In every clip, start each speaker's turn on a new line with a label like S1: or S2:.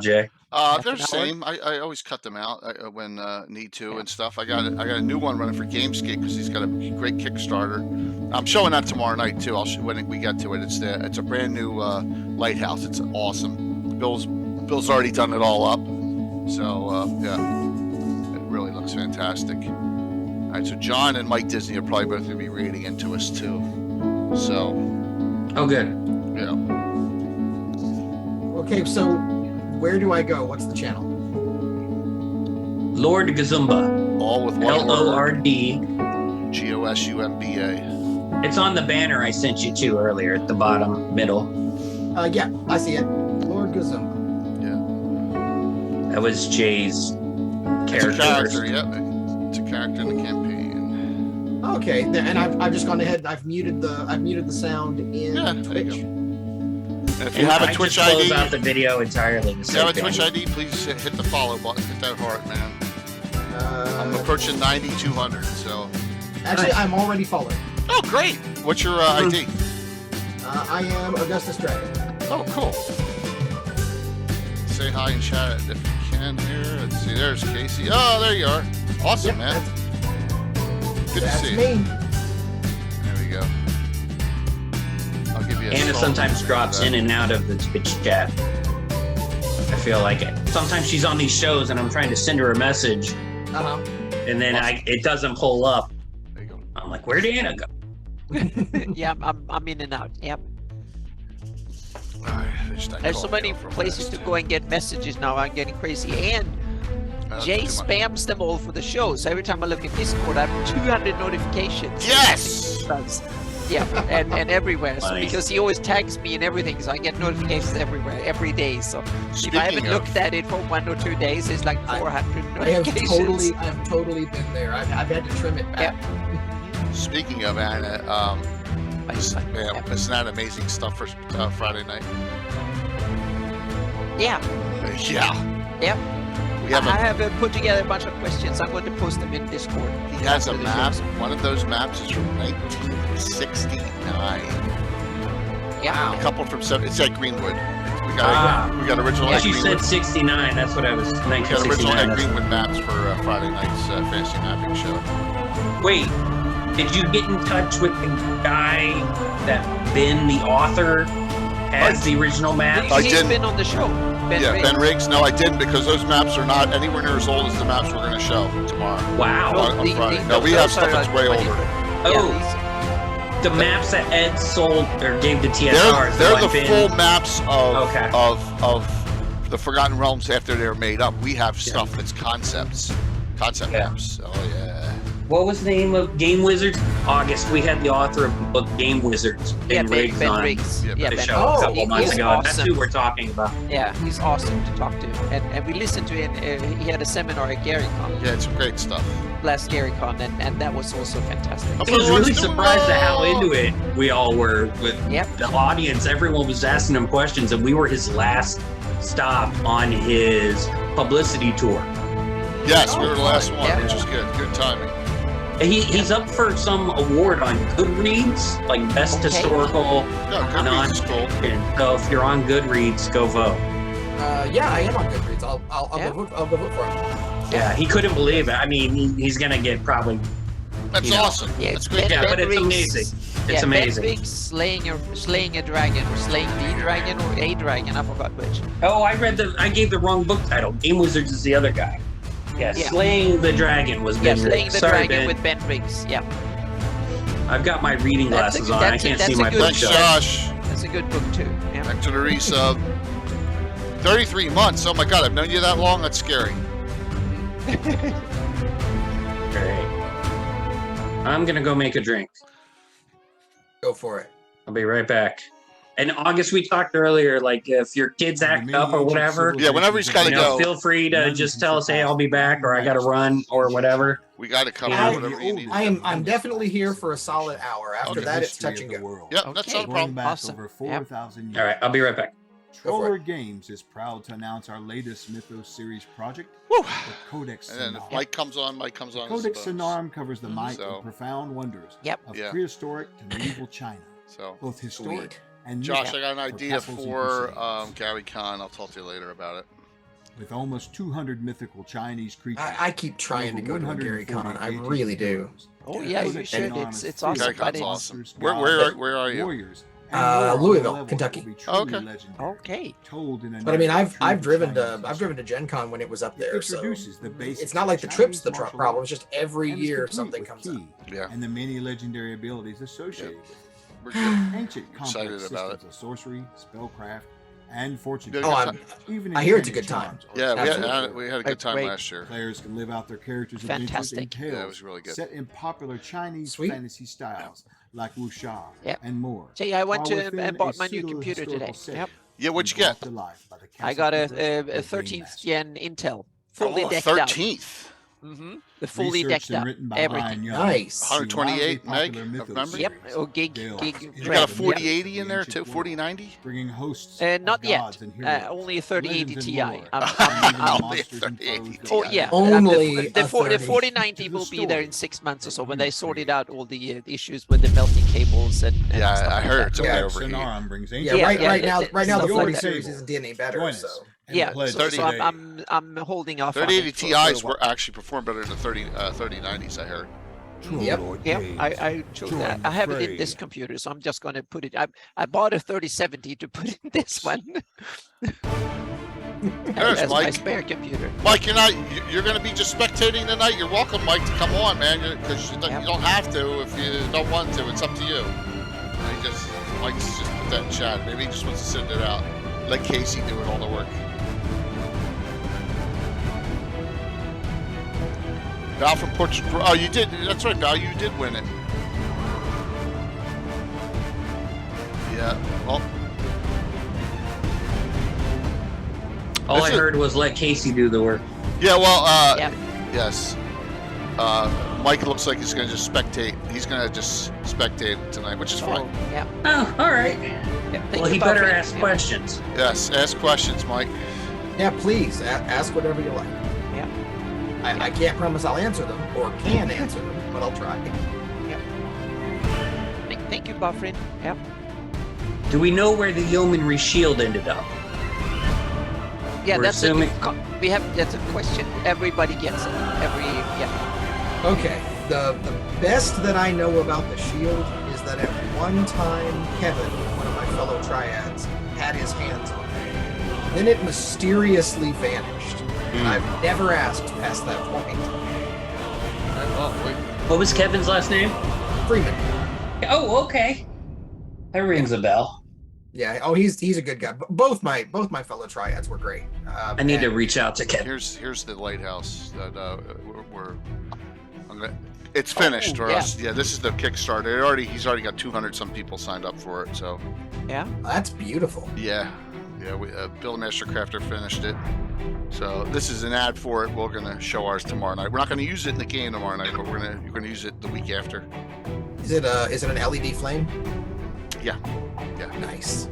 S1: Jay?
S2: They're the same. I always cut them out when need to and stuff. I got a new one running for Gamescape because he's got a great Kickstarter. I'm showing that tomorrow night too. I'll show when we get to it. It's a brand new lighthouse. It's awesome. Bill's already done it all up. So yeah, it really looks fantastic. All right, so John and Mike Disney are probably both going to be reading into us too. So.
S1: Oh, good.
S2: Yeah.
S3: Okay, so where do I go? What's the channel?
S1: Lord Gazumba.
S2: All with one
S1: Lord.
S2: Gosumba.
S1: It's on the banner I sent you to earlier at the bottom middle.
S3: Yeah, I see it. Lord Gazumba.
S1: Yeah. That was Jay's character.
S2: It's a character, yep. It's a character in the campaign.
S3: Okay, and I've just gone ahead and I've muted the sound in Twitch.
S2: And if you have a Twitch ID,
S1: close out the video entirely.
S2: If you have a Twitch ID, please hit the follow button. Hit that heart, man. I'm approaching 9,200, so.
S3: Actually, I'm already followed.
S2: Oh, great! What's your ID?
S3: I am Augustus Dragon.
S2: Oh, cool. Say hi in chat if you can here. Let's see. There's Casey. Oh, there you are. Awesome, man. Good to see you.
S3: Me.
S2: There we go. I'll give you a
S1: Anna sometimes drops in and out of the Twitch chat. I feel like it. Sometimes she's on these shows and I'm trying to send her a message. And then it doesn't pull up.
S2: There you go.
S1: I'm like, where'd Anna go?
S4: Yeah, I'm in and out. Yep.
S2: There's
S4: so many places to go and get messages now. I'm getting crazy. And Jay spams them all for the show. So every time I look at Discord, I have 200 notifications.
S2: Yes!
S4: Yeah, and everywhere. So
S1: Nice.
S4: because he always tags me and everything, so I get notifications everywhere, every day. So if I haven't looked at it for 1 or 2 days, it's like 400 notifications.
S3: I have totally been there. I've had to trim it back.
S2: Speaking of Anna, isn't that amazing stuff for Friday night?
S4: Yeah.
S2: Yeah.
S4: Yep.
S2: I
S4: have put together a bunch of questions. I'm going to post them in Discord.
S2: He has a map. One of those maps is from 1969.
S4: Yeah.
S2: A couple from it's at Greenwood. We got original.
S1: Yeah, she said 69. That's what I was.
S2: We got
S1: 1969.
S2: original at Greenwood maps for Friday night's fantasy mapping show.
S1: Wait, did you get in touch with the guy that Ben, the author, has the original map?
S4: He's been on the show.
S2: Ben Riggs. No, I didn't because those maps are not anywhere near as old as the maps we're going to show tomorrow.
S1: Wow.
S2: On Friday. No, we have stuff that's way older.
S1: Oh, the maps that Ed sold or gave to TSR.
S2: They're the full maps of the Forgotten Realms after they're made up. We have stuff that's concept maps. Oh yeah.
S1: What was the name of Game Wizards? August. We had the author of the book Game Wizards, Ben Riggs, on the show a couple months ago.
S4: Awesome.
S1: That's who we're talking about.
S4: Yeah, he's awesome to talk to. And we listened to him. He had a seminar at GaryCon.
S2: Yeah, it's great stuff.
S4: Last GaryCon, and that was also fantastic.
S1: I was really surprised at how into it we all were with the audience. Everyone was asking him questions, and we were his last stop on his publicity tour.
S2: Yes, we were the last one, which is good. Good timing.
S1: He's up for some award on Goodreads, like best historical non-fiction. So if you're on Goodreads, go vote.
S3: Yeah, I am on Goodreads. I'll go vote for him.
S1: Yeah, he couldn't believe it. I mean, he's gonna get probably.
S2: That's awesome.
S4: Yeah,
S2: that's great.
S1: Yeah, but it's amazing. It's amazing.
S4: Ben Riggs slaying a dragon, or slaying the dragon, or a dragon. I forgot which.
S1: Oh, I gave the wrong book title. Game Wizards is the other guy. Yeah, Slaying the Dragon was Ben Riggs.
S4: Slaying the Dragon with Ben Riggs. Yeah.
S1: I've got my reading glasses on. I can't see my book.
S2: Thanks, Josh.
S4: That's a good book too. Yeah.
S2: Back to the resub. 33 months. Oh my God, I've known you that long. That's scary.
S1: Great. I'm gonna go make a drink.
S3: Go for it.
S1: I'll be right back. And August, we talked earlier, like if your kids act up or whatever.
S2: Yeah, whenever he's got to go.
S1: Feel free to just tell us, hey, I'll be back, or I got to run, or whatever.
S2: We got to cover whatever you need.
S3: I'm definitely here for a solid hour. After that, it's touch and go.
S2: Yep, that's not a problem.
S4: Awesome.
S5: Over 4,000 years.
S1: All right, I'll be right back.
S5: Troller Games is proud to announce our latest Mythos series project,
S2: Woo.
S5: the Codex
S2: And then
S5: Sonarum.
S2: if Mike comes on.
S5: Codex Sonarum covers the might and profound wonders of prehistoric to medieval China.
S2: So
S5: both historic and
S2: Josh, I got an idea
S5: castles and
S2: for
S5: crusades.
S2: Gary Con. I'll talk to you later about it.
S5: with almost 200 mythical Chinese creatures.
S3: I keep trying to go to a Gary Con. I really do.
S4: Oh yeah, you should. It's awesome.
S2: Garycon's awesome. Where are you?
S5: Warriors,
S3: Louisville, Kentucky.
S4: Okay.
S3: But I mean, I've driven to Gen Con when it was up there, so it's not like the trip's the problem. It's just every year something comes up.
S2: Yeah.
S5: And the many legendary abilities associated with it.
S2: We're
S5: Ancient complex systems of sorcery, spellcraft, and fortune.
S3: I hear it's a good time.
S2: Yeah, we had a good time last year.
S5: Players can live out their characters'
S4: Fantastic.
S5: adventures in tales
S2: it was really good.
S5: set in popular Chinese fantasy styles like wuxia and more.
S4: So yeah, I went to and bought my new computer today. Yep.
S2: Yeah, what'd you get?
S4: I got a 13th gen Intel, fully decked out.
S2: 13th.
S4: The fully decked out, everything.
S3: Nice.
S2: 128 meg of memory.
S4: Yep, or gig.
S2: You got a 4080 in there too, 4090.
S5: Bringing hosts.
S4: Not yet. Only a 3080 Ti.
S2: Only a 3080.
S4: Oh yeah.
S3: Only
S4: the 4090 will be there in 6 months or so when they sorted out all the issues with the melting cables and
S2: yeah, I heard it's okay over
S3: here. Right now the 40 series isn't any better. So.
S4: Yeah, so I'm holding off.
S2: 3080 Ti's were actually perform better than the 3090s. I heard.
S4: Yep. I chose that. I have it in this computer, so I'm just going to put it. I bought a 3070 to put in this one.
S2: There's Mike.
S4: My spare computer.
S2: Mike, you're going to be just spectating tonight. You're welcome, Mike, to come on, man. Because you don't have to if you don't want to. It's up to you. Mike's just put that in chat. Maybe he just wants to send it out. Let Casey do it all the work. Val from Portugal. Oh, you did. That's right, Val. You did win it. Yeah. Well.
S1: All I heard was let Casey do the work.
S2: Yeah. Well. Yes. Mike looks like he's going to just spectate. He's going to just spectate tonight, which is fine.
S4: Yeah.
S1: Oh, all right. Yeah, well, he better ask questions.
S2: Yes. Ask questions, Mike.
S3: Yeah, please ask whatever you like.
S4: Yeah.
S3: I can't promise I'll answer them or can answer them, but I'll try.
S4: Yep. Thank you, Buffrin. Yep.
S1: Do we know where the Yeomanry shield ended up?
S4: Yeah, that's a question. Everybody gets it.
S3: Okay. The best that I know about the shield is that at one time Kevin, one of my fellow triads, had his hands on it. Then it mysteriously vanished. I've never asked past that point.
S1: What was Kevin's last name?
S3: Freeman.
S1: Oh, okay. That rings a bell.
S3: Yeah. Oh, he's a good guy. Both my fellow triads were great.
S1: I need to reach out to Kevin.
S2: Here's the lighthouse that it's finished for us. Yeah, this is the Kickstarter. He's already got 200 some people signed up for it. So.
S4: Yeah.
S3: That's beautiful.
S2: Yeah. We Build Master Crafter finished it. So this is an ad for it. We're gonna show ours tomorrow night. We're not gonna use it in the game tomorrow night, but you're gonna use it the week after.
S3: Is it an LED flame?
S2: Yeah.
S3: Nice.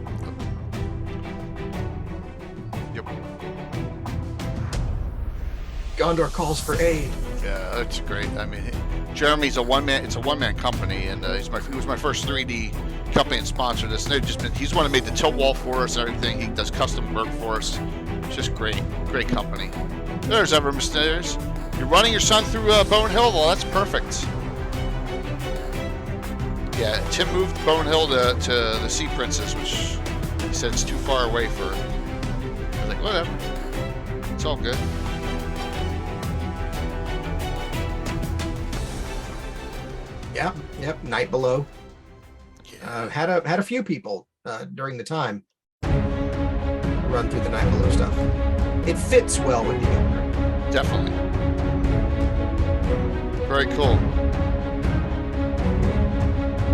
S2: Yep.
S3: Gondor calls for aid.
S2: Yeah, that's great. I mean, Jeremy's it's a one-man company, and he was my first 3D company and sponsored this. And he's the one that made the tilt wall for us and everything. He does custom work for us. It's just great company. There's Evermistairs. You're running your son through Bone Hill? Well, that's perfect. Yeah, Tim moved Bone Hill to the Sea Princess, which he said it's too far away for. I was like, whatever. It's all good.
S3: Yep. Night Below.
S2: Yeah.
S3: Had a few people during the time run through the Night Below stuff. It fits well with the Yeomanry.
S2: Definitely. Very cool.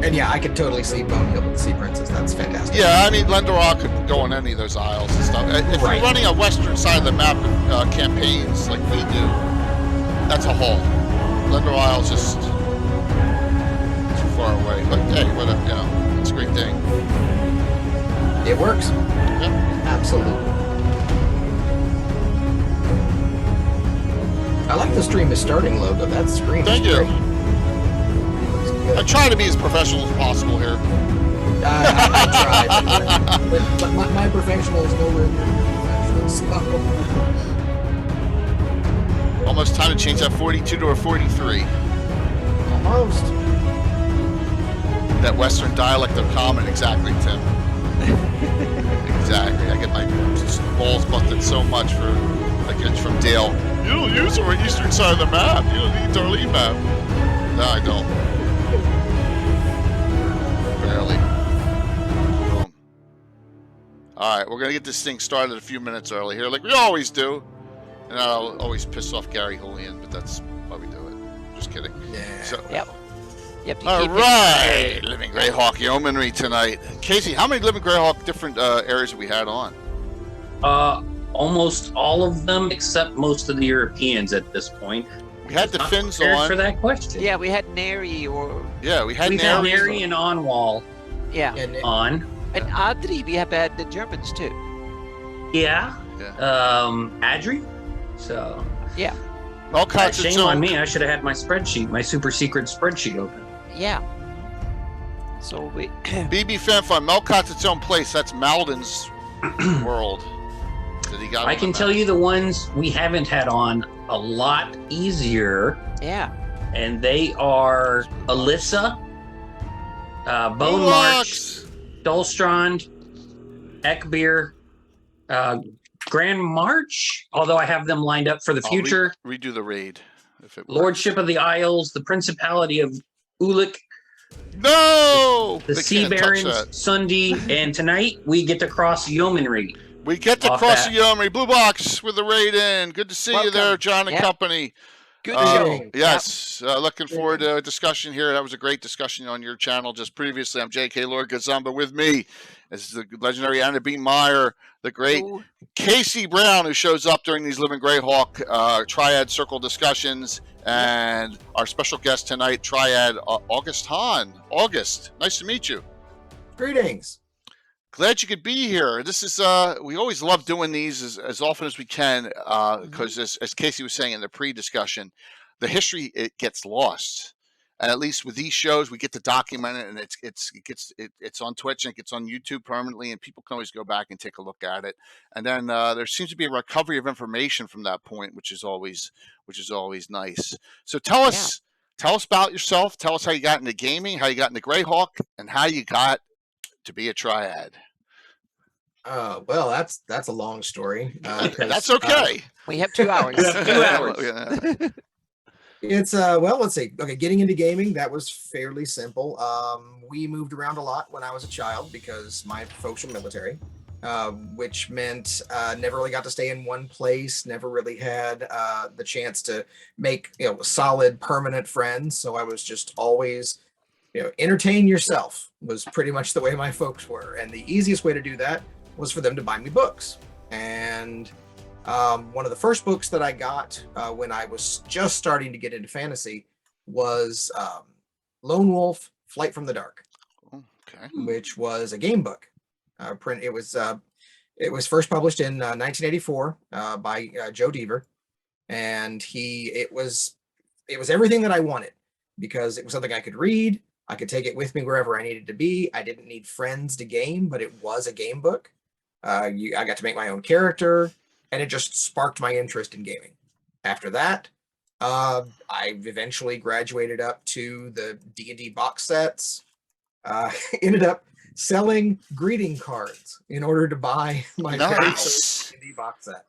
S3: And yeah, I could totally see Bone Hill with the Sea Princess. That's fantastic.
S2: Yeah, I mean, Lendorok could go on any of those aisles and stuff. If you're running a western side of the map campaigns like we do, that's a haul. Lendor Isle's just too far away. But hey, whatever, it's a great thing.
S3: It works.
S2: Yep.
S3: Absolutely. I like the Stream is Starting logo. That screen
S2: Thank
S3: is
S2: you.
S3: great.
S2: I try to be as professional as possible here.
S3: I try, but my professional is nowhere near professional. So.
S2: Almost time to change that 42 to a 43.
S3: Almost.
S2: That Western dialect of common, exactly, Tim. Exactly. I get my balls busted so much for, like, it's from Dale. You don't use our eastern side of the map. You don't need Darlene map. No, I don't. Barely. Boom. All right, we're going to get this thing started a few minutes early here, like we always do. And I'll always piss off Gary Julian, but that's why we do it. Just kidding.
S3: Yeah.
S2: So,
S4: Yep.
S2: All right, Living Greyhawk Yeomanry tonight. Casey, how many Living Greyhawk different areas have we had on?
S1: Almost all of them, except most of the Europeans at this point.
S2: We had the Finns on.
S1: For that question.
S4: Yeah, we had Neri
S2: we had
S1: Neri and Onwall.
S4: Yeah.
S1: On.
S4: And Adri, we have had the Germans too.
S1: Yeah. Adri. So.
S4: Yeah.
S1: Shame on me. I should have had my spreadsheet, my super secret spreadsheet open.
S4: Yeah. So we.
S2: BB Fanfun, Melcott's its own place. That's Malden's world.
S1: I can tell you the ones we haven't had on a lot easier.
S4: Yeah.
S1: And they are Alyssa, Bone March, Dolstrand, Ekbeer, Grand March, although I have them lined up for the future.
S2: Redo the raid. If it
S1: Lordship of the Isles, the Principality of Ulik.
S2: No!
S1: The Sea Barons, Sundi, and tonight we get to cross Yeomanry.
S2: We get to cross the Yeomanry. Blue Box with the raid in. Good to see you there, John and company.
S4: Good show.
S2: Yes. Looking forward to a discussion here. That was a great discussion on your channel just previously. I'm J.K. Lord Gazamba. With me is the legendary Anna B. Meyer, the great Casey Brown, who shows up during these Living Greyhawk Triad Circle discussions, and our special guest tonight, Triad August Hahn. August, nice to meet you.
S3: Greetings.
S2: Glad you could be here. This is we always love doing these as often as we can because as Casey was saying in the pre-discussion, the history, it gets lost. And at least with these shows, we get to document it, and it's on Twitch and it gets on YouTube permanently, and people can always go back and take a look at it. And then there seems to be a recovery of information from that point, which is always nice. So tell us about yourself. Tell us how you got into gaming, how you got into Greyhawk, and how you got to be a Triad.
S3: Well, that's a long story.
S2: That's okay.
S4: We have 2 hours.
S1: 2 hours.
S2: Yeah.
S3: It's well, let's see. Okay, getting into gaming, that was fairly simple. We moved around a lot when I was a child because my folks were military, which meant never really got to stay in one place. Never really had the chance to make solid permanent friends. So I was just always entertain yourself was pretty much the way my folks were, and the easiest way to do that was for them to buy me books. And one of the first books that I got when I was just starting to get into fantasy was Lone Wolf: Flight from the Dark, which was a game book. It was first published in 1984 by Joe Deaver, and it was everything that I wanted because it was something I could read. I could take it with me wherever I needed to be. I didn't need friends to game, but it was a game book. I got to make my own character, and it just sparked my interest in gaming. After that, I eventually graduated up to the D&D box sets. Ended up selling greeting cards in order to buy my D&D box set.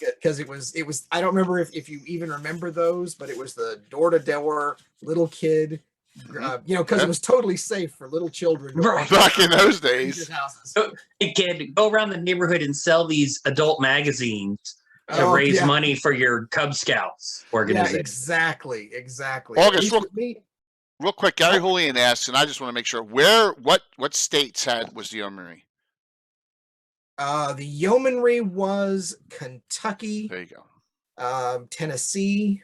S3: Because it was I don't remember if you even remember those, but it was the door-to-door little kid. Because it was totally safe for little children
S2: back in those days.
S1: So you can go around the neighborhood and sell these adult magazines to raise money for your Cub Scouts organization.
S3: Yeah, exactly.
S2: August, real quick, Gary Julian asks, and I just want to make sure what states was the Yeomanry?
S3: The Yeomanry was Kentucky.
S2: There you go.
S3: Tennessee.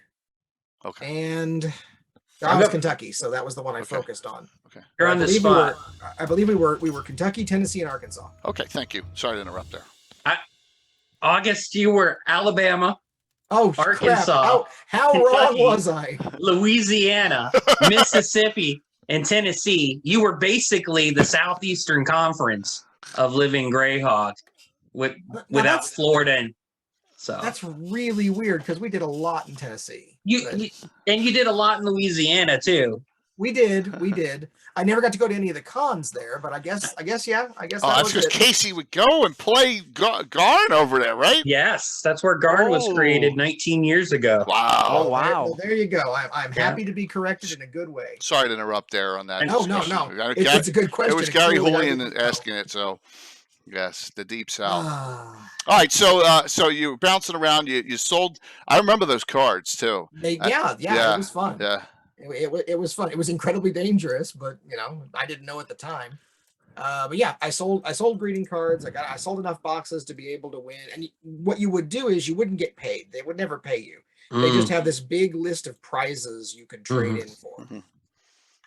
S2: Okay.
S3: And I was Kentucky, so that was the one I focused on.
S2: Okay.
S1: You're on the spot.
S3: I believe we were Kentucky, Tennessee, and Arkansas.
S2: Okay, thank you. Sorry to interrupt there.
S1: August, you were Alabama.
S3: Oh,
S1: Arkansas.
S3: How wrong was I?
S1: Louisiana, Mississippi, and Tennessee. You were basically the Southeastern Conference of Living Greyhawk without Florida. So
S3: that's really weird because we did a lot in Tennessee.
S1: And you did a lot in Louisiana too.
S3: We did. I never got to go to any of the cons there, but I guess, yeah. I guess
S2: that's because Casey would go and play Garn over there, right?
S1: Yes, that's where Garn was created 19 years ago.
S2: Wow.
S4: Oh, wow.
S3: Well, there you go. I'm happy to be corrected in a good way.
S2: Sorry to interrupt there on that.
S3: No. It's a good question.
S2: It was Gary Julian asking it, so yes, the Deep South. All right, so you were bouncing around. You sold. I remember those cards too.
S3: It was fun.
S2: Yeah.
S3: It was fun. It was incredibly dangerous, but I didn't know at the time. But yeah, I sold greeting cards. I sold enough boxes to be able to win. And what you would do is you wouldn't get paid. They would never pay you. They just have this big list of prizes you could trade in for.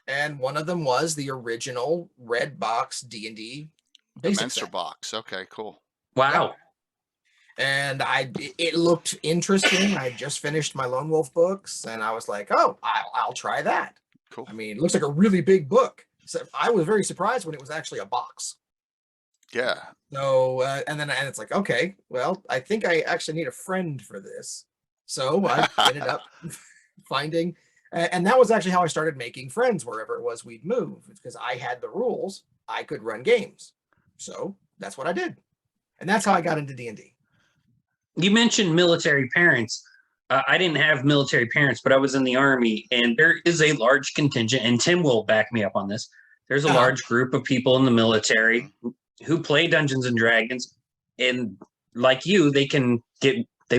S3: And one of them was the original red box D&D basic
S2: Menster box. Okay, cool.
S1: Wow.
S3: And it looked interesting. I just finished my Lone Wolf books, and I was like, "Oh, I'll try that."
S2: Cool.
S3: I mean, it looks like a really big book. So I was very surprised when it was actually a box.
S2: Yeah.
S3: So and it's like, okay, well, I think I actually need a friend for this. So I ended up finding, and that was actually how I started making friends wherever it was we'd move, because I had the rules. I could run games, so that's what I did, and that's how I got into D&D.
S1: You mentioned military parents. I didn't have military parents, but I was in the Army, and there is a large contingent, and Tim will back me up on this. There's a large group of people in the military who play Dungeons and Dragons, and like you, they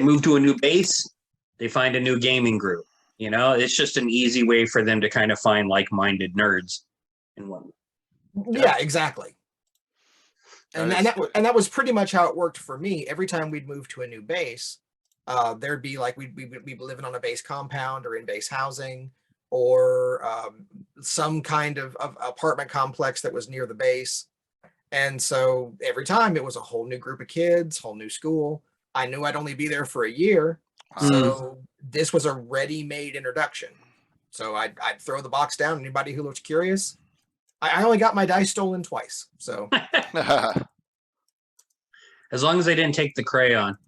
S1: move to a new base, they find a new gaming group. It's just an easy way for them to kind of find like-minded nerds and whatnot.
S3: Yeah, exactly. And that was pretty much how it worked for me. Every time we'd move to a new base, there'd be like we'd be living on a base compound or in base housing, or some kind of apartment complex that was near the base. And so every time it was a whole new group of kids, whole new school. I knew I'd only be there for a year, so this was a ready-made introduction. So I'd throw the box down. Anybody who looked curious. I only got my dice stolen twice, so.
S1: As long as they didn't take the crayon.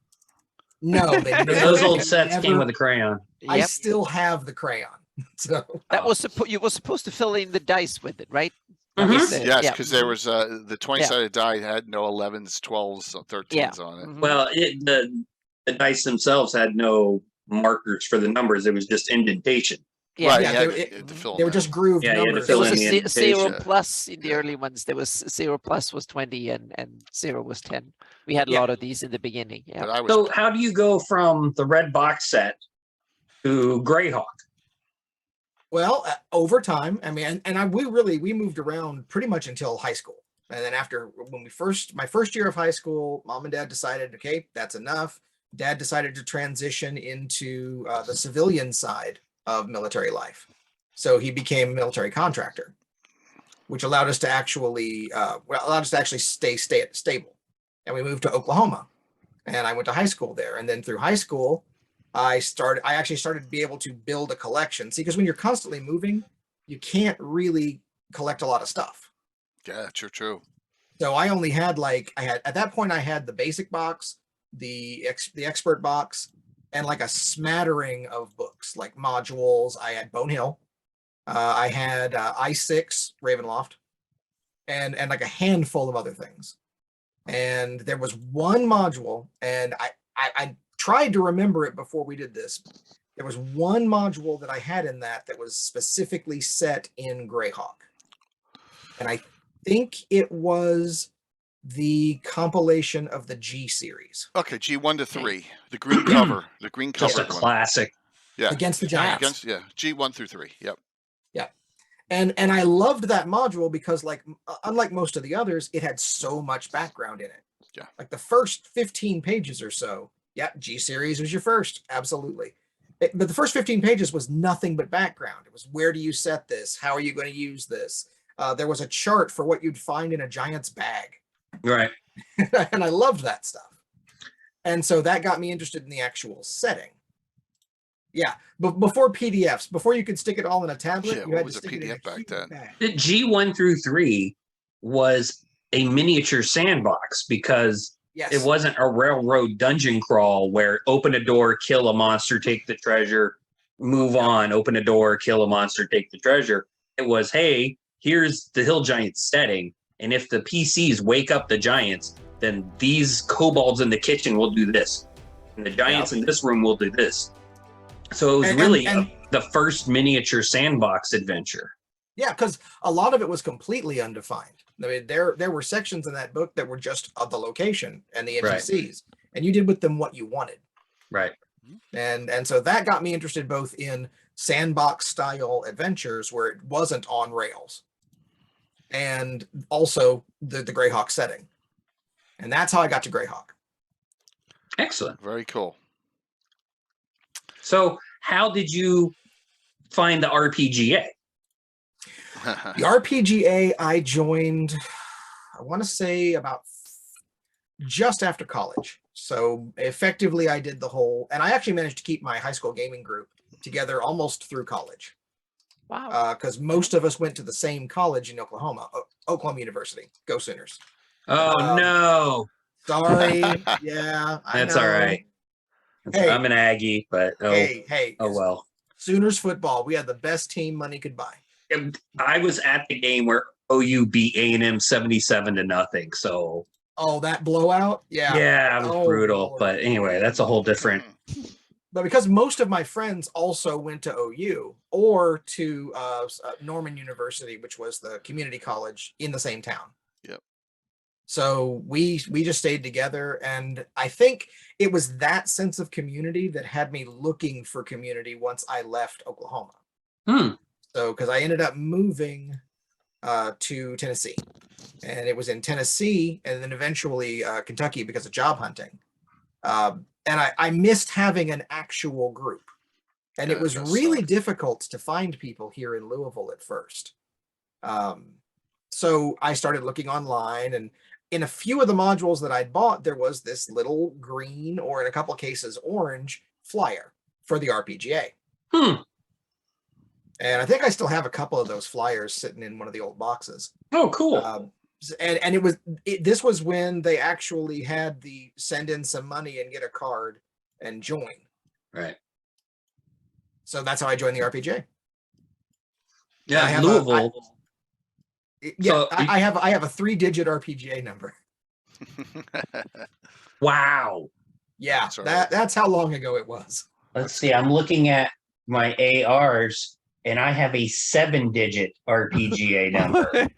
S3: No,
S1: those old sets came with a crayon.
S3: I still have the crayon. So
S4: that was you were supposed to fill in the dice with it, right?
S2: Yes, because there was the 20-sided die had no 11s, 12s, or 13s on it.
S1: Well, the dice themselves had no markers for the numbers. It was just indentation.
S3: Yeah, they were just grooved numbers.
S4: There was a 0 plus in the early ones. There was 0 plus was 20 and 0 was 10. We had a lot of these in the beginning. Yeah.
S1: So how do you go from the red box set to Greyhawk?
S3: Well, over time, I mean, we moved around pretty much until high school. And then my first year of high school, Mom and Dad decided, okay, that's enough. Dad decided to transition into the civilian side of military life. So he became a military contractor, which allowed us to actually stay stable. And we moved to Oklahoma, and I went to high school there. And then through high school, I actually started to be able to build a collection. See, because when you're constantly moving, you can't really collect a lot of stuff.
S2: Yeah, true.
S3: So I only had at that point I had the basic box, the expert box, and like a smattering of books, like modules. I had Bone Hill, I had I6 Ravenloft, and like a handful of other things. And there was one module, and I tried to remember it before we did this. There was one module that I had in that was specifically set in Greyhawk, and I think it was the compilation of the G series.
S2: Okay, G1 to 3, the green cover,
S1: Just a classic.
S2: Yeah,
S3: against the Giants.
S2: G1 through 3. Yep.
S3: Yeah, and I loved that module because, unlike most of the others, it had so much background in it.
S2: Yeah,
S3: like the first 15 pages or so. Yeah, G series was your first, absolutely. But the first 15 pages was nothing but background. It was, where do you set this? How are you going to use this? There was a chart for what you'd find in a Giant's bag.
S1: Right.
S3: And I loved that stuff. And so that got me interested in the actual setting. Yeah, but before PDFs, before you could stick it all in a tablet, you had to stick it in a
S2: back then.
S1: The G1 through 3 was a miniature sandbox because
S3: Yes.
S1: It wasn't a railroad dungeon crawl where open a door, kill a monster, take the treasure, move on, open a door, kill a monster, take the treasure. It was, hey, here's the Hill Giants setting. And if the PCs wake up the Giants, then these kobolds in the kitchen will do this. And the Giants in this room will do this. So it was the first miniature sandbox adventure.
S3: Yeah, because a lot of it was completely undefined. I mean, there were sections in that book that were just of the location and the NPCs, and you did with them what you wanted.
S1: Right.
S3: And so that got me interested both in sandbox style adventures where it wasn't on rails, and also the Greyhawk setting. And that's how I got to Greyhawk.
S1: Excellent.
S2: Very cool.
S1: So how did you find the RPGA?
S3: The RPGA I joined, I want to say about just after college. So effectively I did the whole, and I actually managed to keep my high school gaming group together almost through college.
S4: Wow.
S3: Because most of us went to the same college in Oklahoma, Oklahoma University. Go Sooners.
S1: Oh, no.
S3: Sorry. Yeah.
S1: That's all right.
S3: Hey,
S1: I'm an Aggie, but
S3: hey.
S1: Oh, well.
S3: Sooners football. We had the best team money could buy.
S1: I was at the game where OU beat A&M 77-0. So.
S3: Oh, that blowout? Yeah.
S1: Yeah, it was brutal.
S3: Lord.
S1: But anyway, that's a whole different.
S3: But because most of my friends also went to OU or to Norman University, which was the community college in the same town.
S2: Yep.
S3: So we just stayed together, and I think it was that sense of community that had me looking for community once I left Oklahoma. So because I ended up moving to Tennessee, and it was in Tennessee and then eventually Kentucky because of job hunting. And I missed having an actual group, and it was really difficult to find people here in Louisville at first. So I started looking online, and in a few of the modules that I'd bought, there was this little green, or in a couple of cases, orange flyer for the RPGA. And I think I still have a couple of those flyers sitting in one of the old boxes.
S1: Oh, cool.
S3: And this was when they actually had the send in some money and get a card and join.
S1: Right.
S3: So that's how I joined the RPGA.
S1: Yeah, Louisville.
S3: I have a 3-digit RPGA number.
S1: Wow.
S3: Yeah, that's how long ago it was.
S1: Let's see. I'm looking at my ARs, and I have a 7-digit RPGA number.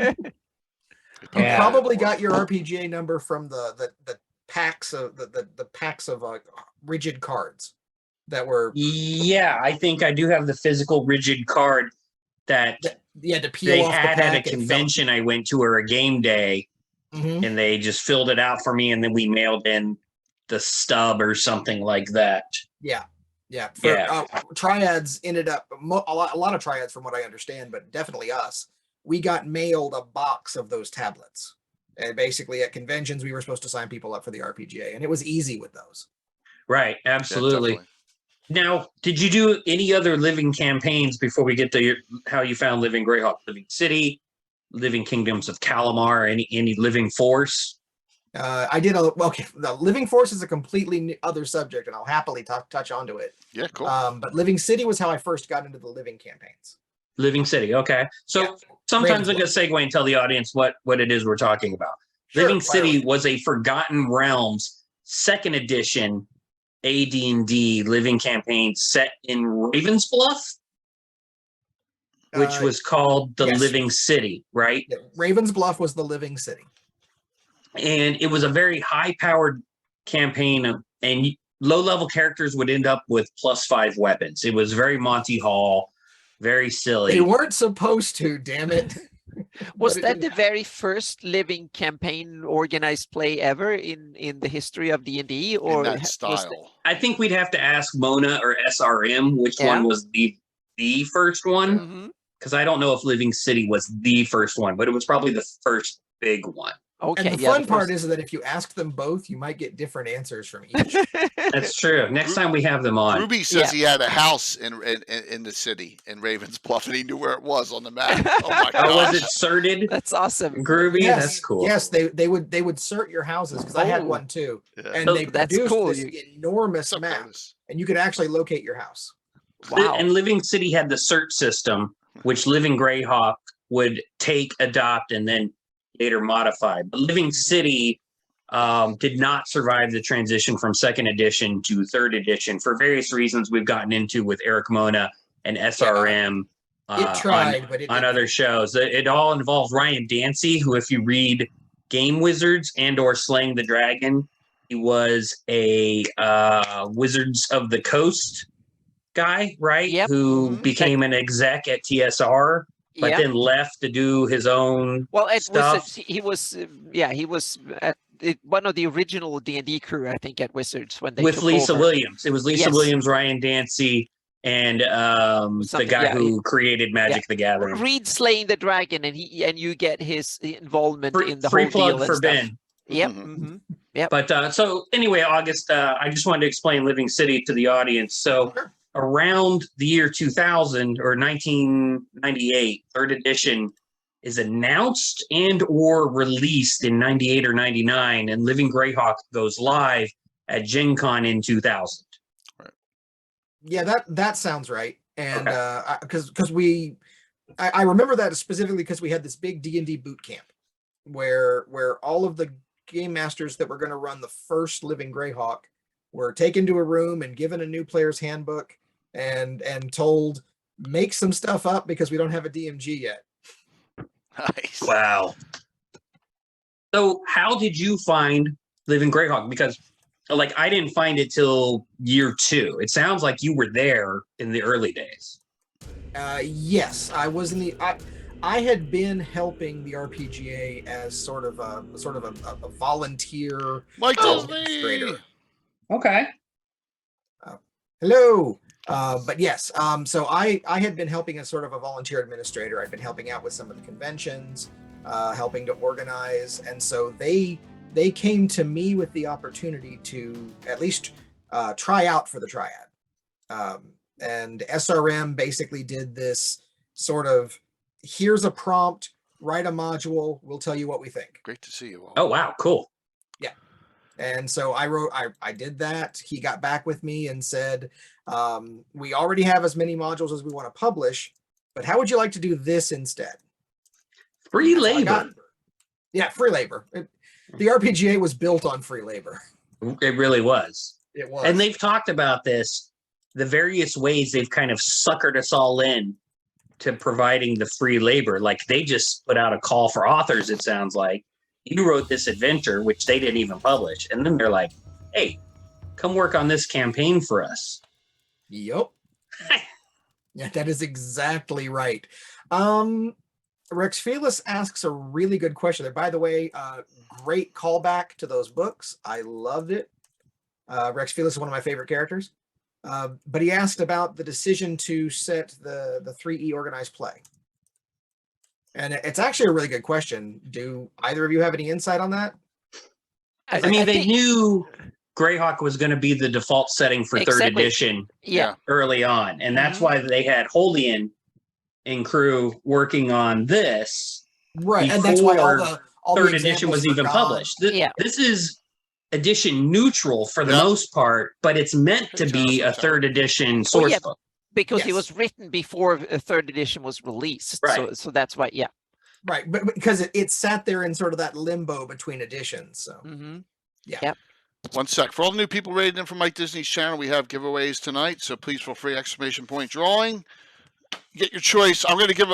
S3: You probably got your RPGA number from the packs of the packs of rigid cards that were.
S1: Yeah, I think I do have the physical rigid card that
S3: you had to peel
S1: they
S3: off
S1: had
S3: the
S1: at a
S3: pack
S1: convention I went to, or a game day, and they just filled it out for me, and then we mailed in the stub or something like that.
S3: Yeah. Triads ended up a lot of triads, from what I understand, but definitely us. We got mailed a box of those tablets, and basically at conventions we were supposed to sign people up for the RPGA, and it was easy with those.
S1: Right, absolutely. Now, did you do any other living campaigns before we get to how you found Living Greyhawk? Living City, Living Kingdoms of Kalamar, any Living Force?
S3: I did the Living Force is a completely other subject, and I'll happily touch onto it.
S2: Yeah, cool.
S3: But Living City was how I first got into the living campaigns.
S1: Living City, okay. So sometimes I'm going to segue and tell the audience what it is we're talking about. Sure, Living City was a Forgotten Realms 2nd edition AD&D living campaign set in Ravensbluff, which was called the Living City, right?
S3: Yeah, Ravensbluff was the Living City.
S1: And it was a very high-powered campaign, and low-level characters would end up with +5 weapons. It was very Monty Hall, very silly.
S3: They weren't supposed to, damn it.
S4: Was that the very first living campaign organized play ever in the history of D&D, or
S2: in that style?
S1: I think we'd have to ask Mona or SRM which one was the first one, because I don't know if Living City was the first one, but it was probably the first big one.
S4: Okay.
S3: And the fun part is that if you ask them both, you might get different answers from each.
S1: That's true. Next time we have them on.
S2: Ruby says he had a house in the city in Ravens Bluff, and he knew where it was on the map. Oh my god!
S1: Was it certed?
S4: That's awesome.
S1: Groovy.
S3: Yes,
S1: that's cool.
S3: Yes, they would cert your houses because I had one too, and they produced this enormous map, and you could actually locate your house.
S4: Wow!
S1: And Living City had the cert system, which Living Greyhawk would take, adopt, and then later modify. But Living City did not survive the transition from 2nd edition to 3rd edition for various reasons we've gotten into with Eric Mona and SRM on other shows. It all involved Ryan Dancy, who, if you read Game Wizards and or Slaying the Dragon, he was a Wizards of the Coast guy, right?
S4: Yep.
S1: Who became an exec at TSR. But then left to do his own stuff.
S4: He was at one of the original D&D crew, I think, at Wizards when they
S1: with
S4: took
S1: Lisa
S4: over.
S1: Williams. It was Lisa Williams, Ryan Dancy, and the guy who created Magic the Gathering.
S4: Read Slaying the Dragon, and you get his involvement in the
S1: free
S4: whole
S1: plug
S4: deal
S1: for
S4: and
S1: Ben.
S4: stuff. Yep. Mm-hmm. Yep.
S1: But so anyway, August, I just wanted to explain Living City to the audience. So around the year 2000 or 1998, 3rd edition is announced and or released in 98 or 99, and Living Greyhawk goes live at Gen Con in 2000.
S2: Right.
S3: Yeah, that sounds right. And because I remember that specifically because we had this big D&D boot camp where all of the game masters that were going to run the first Living Greyhawk were taken to a room and given a new player's handbook and told, make some stuff up because we don't have a DMG yet.
S2: Nice.
S1: Wow. So how did you find Living Greyhawk? Because I didn't find it till year 2. It sounds like you were there in the early days.
S3: Yes, I was in the. I had been helping the RPGA as sort of a volunteer administrator.
S1: Okay.
S3: Hello. But yes, so I had been helping as sort of a volunteer administrator. I'd been helping out with some of the conventions, helping to organize, and so they came to me with the opportunity to at least try out for the Triad. And SRM basically did this sort of, here's a prompt, write a module, we'll tell you what we think.
S2: Great to see you all.
S1: Oh, wow, cool.
S3: Yeah. And so I did that. He got back with me and said, we already have as many modules as we want to publish, but how would you like to do this instead?
S1: Free labor.
S3: Yeah, free labor. The RPGA was built on free labor.
S1: It really was.
S3: It was.
S1: And they've talked about this, the various ways they've kind of suckered us all in to providing the free labor. Like they just put out a call for authors, it sounds like. You wrote this adventure, which they didn't even publish. And then they're like, hey, come work on this campaign for us.
S3: Yep. Yeah, that is exactly right. Rex Felix asks a really good question there. By the way, great callback to those books. I loved it. Rex Felix is one of my favorite characters. But he asked about the decision to set the 3E organized play. And it's actually a really good question. Do either of you have any insight on that?
S1: I mean, they knew Greyhawk was going to be the default setting for 3rd edition early on. And that's why they had Holian and crew working on this.
S3: Right. And that's why all
S1: 3rd edition was even published. This is edition neutral for the most part, but it's meant to be a 3rd edition source book.
S4: Because it was written before a 3rd edition was released.
S1: Right.
S4: So that's why,
S3: Right, but because it sat there in sort of that limbo between editions. So,
S4: Yep.
S2: 1 sec. For all the new people rated in from Mike Disney's channel, we have giveaways tonight. So please feel free, exclamation point drawing. Get your choice. I'm going to give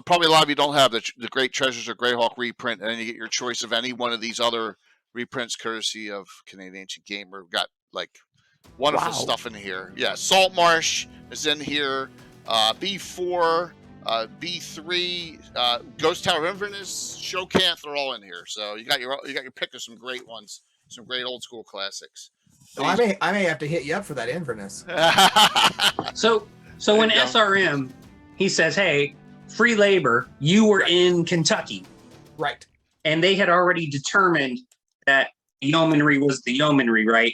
S2: probably a lot of you don't have the Great Treasures of Greyhawk reprint, and then you get your choice of any one of these other reprints courtesy of Canadian Ancient Gamer. We've got like wonderful stuff in here. Yeah, Salt Marsh is in here. B4, B3, Ghost Tower of Inverness, Showcanth, they're all in here. So you got your pick of some great ones, some great old school classics.
S3: Oh, I may have to hit you up for that Inverness.
S1: So when SRM, he says, hey, free labor, you were in Kentucky.
S3: Right.
S1: and they had already determined that Yeomanry was the Yeomanry, right?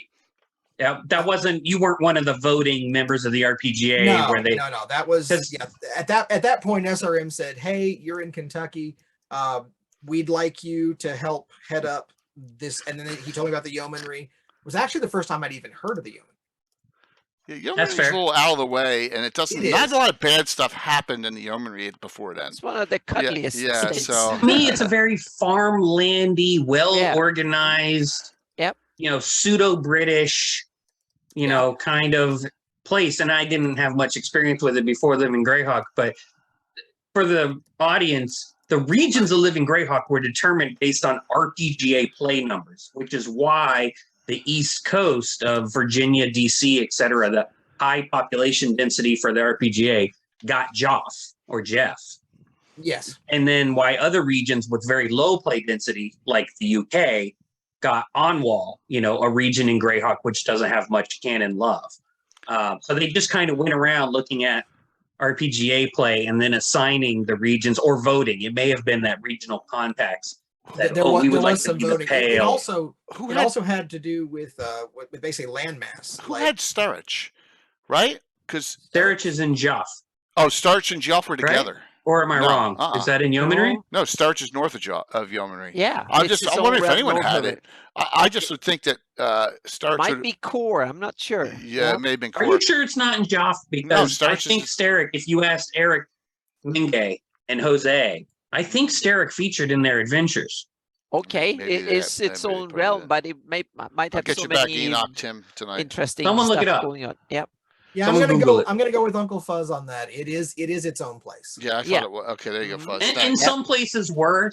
S1: Yeah, that wasn't. You weren't one of the voting members of the RPGA.
S3: No,
S1: where they,
S3: no. That was At that point, SRM said, "Hey, you're in Kentucky. We'd like you to help head up this." And then he told me about the Yeomanry. It was actually the first time I'd even heard of the Yeomanry.
S2: Yeah, Yeomanry's a little out of the way, and it doesn't. Not a lot of bad stuff happened in the Yeomanry before then.
S4: It's one of the cuddliest.
S2: Yeah. So
S1: to me, it's a very farmlandy, well organized.
S4: Yep.
S1: Pseudo British. Kind of place. And I didn't have much experience with it before living Greyhawk, but for the audience, the regions of living Greyhawk were determined based on RPGA play numbers, which is why the East Coast of Virginia, DC, etc., the high population density for the RPGA got Joff or Jeff.
S3: Yes.
S1: And then why other regions with very low play density, like the UK, got Onwall, a region in Greyhawk which doesn't have much canon love. So they just kind of went around looking at RPGA play and then assigning the regions or voting. It may have been that regional contacts that we would like to be the pale.
S3: It also had to do with basically landmass.
S2: Who had Starich, right? Because
S1: Starich is in Joff.
S2: Oh, Starich and Joff were together.
S1: Right? Or am I wrong? Is that in Yeomanry?
S2: No, Starich is north of Yeomanry.
S4: Yeah.
S2: I'm wondering if anyone had it. I just would think that Starich
S4: might be core. I'm not sure.
S2: Yeah, it may have been core.
S1: Are you sure it's not in Joff? Because I think Starich, if you asked Eric, Mingay, and Jose, I think Starich featured in their adventures.
S4: Okay, it's its own realm, but it might have so many
S2: Enoch, Tim, tonight.
S4: Interesting
S1: Someone look it up.
S4: going on. Yep.
S3: Yeah, I'm gonna go with Uncle Fuzz on that. It is its own place.
S2: Yeah, I thought it was. Okay, there you go, Fuzz.
S1: And some places were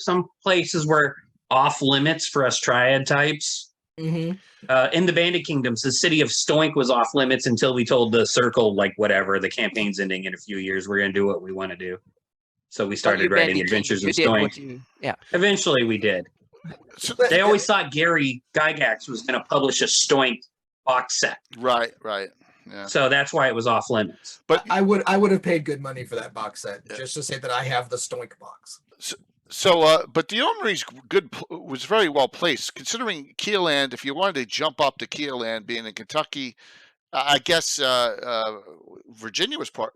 S1: off limits for us triad types.
S3: Mm-hmm.
S1: In the Bandit Kingdoms, the city of Stoink was off limits until we told the Circle, like, whatever, the campaign's ending in a few years, we're gonna do what we want to do. So we started writing Adventures in Stoink. Eventually we did. They always thought Gary Gygax was going to publish a Stoink box set.
S2: Right. Yeah.
S1: So that's why it was off limits.
S3: But I would have paid good money for that box set just to say that I have the Stoink box.
S2: But the Yeomanry's was very well placed considering Keeland. If you wanted to jump up to Keeland, being in Kentucky, I guess Virginia was part.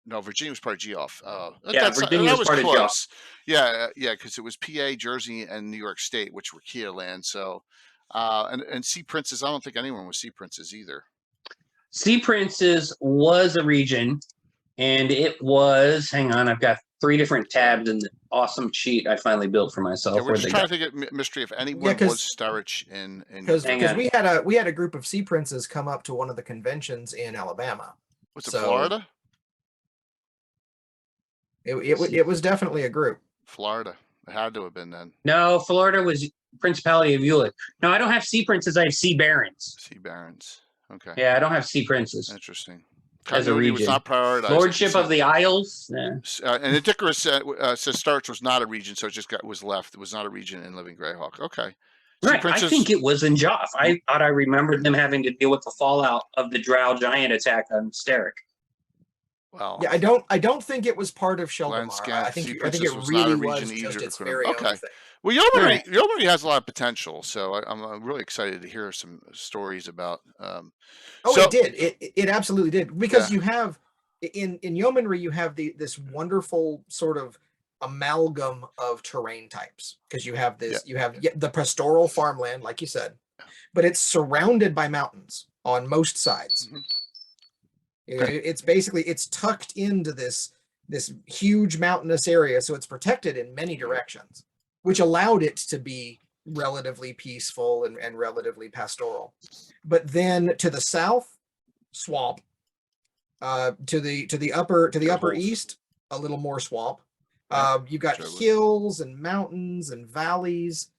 S2: No, Virginia was part of Geoff.
S1: Virginia was part of Geoff.
S2: Yeah, because it was PA, Jersey, and New York State, which were Keeland. So, and Sea Princes, I don't think anyone was Sea Princes either.
S1: Sea Princes was a region, and it was. Hang on, I've got 3 different tabs in the awesome sheet I finally built for myself.
S2: Yeah, we're just trying to think of mystery if anyone was Starich in
S3: because we had a group of Sea Princes come up to one of the conventions in Alabama.
S2: Was it Florida?
S3: It was definitely a group.
S2: Florida. It had to have been then.
S1: No, Florida was Principality of Ulick. No, I don't have Sea Princes. I have Sea Barons.
S2: Sea Barons. Okay.
S1: Yeah, I don't have Sea Princes.
S2: Interesting.
S1: As a region.
S2: Was not prioritized.
S1: Lordship of the Isles.
S2: Yeah. And Icarus says Starich was not a region, so it just was left. It was not a region in Living Greyhawk. Okay.
S1: Right. I think it was in Joff. I thought I remembered them having to deal with the fallout of the Drow giant attack on Starich.
S2: Well,
S3: yeah, I don't think it was part of Sheldamar. I think it really was just its very own thing.
S2: Well, Yeomanry has a lot of potential, so I'm really excited to hear some stories about.
S3: It did. It absolutely did, because you have in Yeomanry you have this wonderful sort of amalgam of terrain types, because you have the pastoral farmland, like you said, but it's surrounded by mountains on most sides. Mm-hmm. It's tucked into this huge mountainous area, so it's protected in many directions, which allowed it to be relatively peaceful and relatively pastoral. But then to the south, swamp. To the upper east, a little more swamp. You've got hills and mountains and valleys.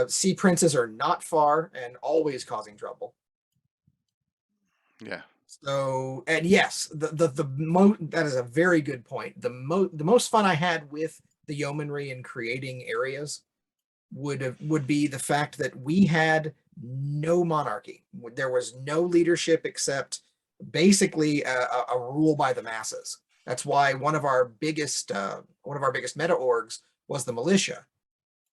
S3: Sea Princes are not far and always causing trouble.
S2: Yeah.
S3: So, and yes, that is a very good point. The most fun I had with the Yeomanry and creating areas would be the fact that we had no monarchy. There was no leadership except basically a rule by the masses. That's why one of our biggest meta orgs was the militia,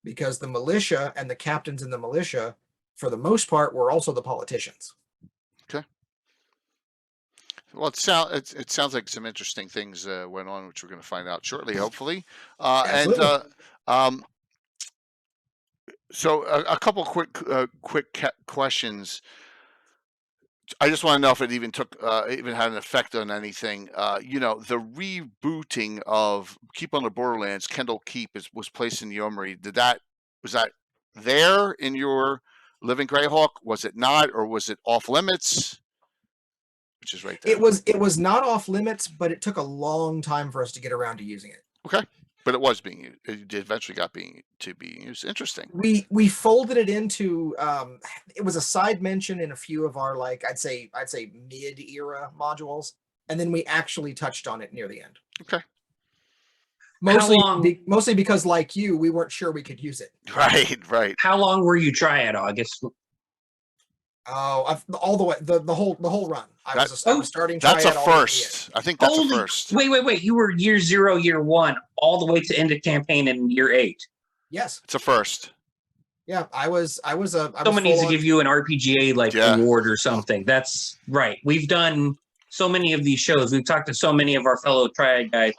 S3: because the militia and the captains in the militia, for the most part, were also the politicians.
S2: Okay. Well, it sounds like some interesting things went on, which we're going to find out shortly, hopefully. So a couple quick questions. I just want to know if it even even had an effect on anything. The rebooting of Keep on the Borderlands, Kendall Keep was placed in Yeomanry. Was that there in your Living Greyhawk? Was it not, or was it off limits? Which is right there.
S3: It was not off limits, but it took a long time for us to get around to using it.
S2: Okay. But it was being used. It eventually got to be used. Interesting.
S3: We folded it into. It was a side mention in a few of our I'd say mid-era modules, and then we actually touched on it near the end.
S2: Okay.
S3: Mostly because, like you, we weren't sure we could use it.
S2: Right.
S1: How long were you Triad, August?
S3: Oh, all the way the whole run. I was starting.
S2: That's a first. I think that's a first.
S1: Wait! You were year 0, year 1, all the way to end of campaign in year 8.
S3: Yes,
S2: it's a first.
S3: Yeah, I was.
S1: Someone needs to give you an RPGA award or something. That's right. We've done so many of these shows. We've talked to so many of our fellow Triad guys,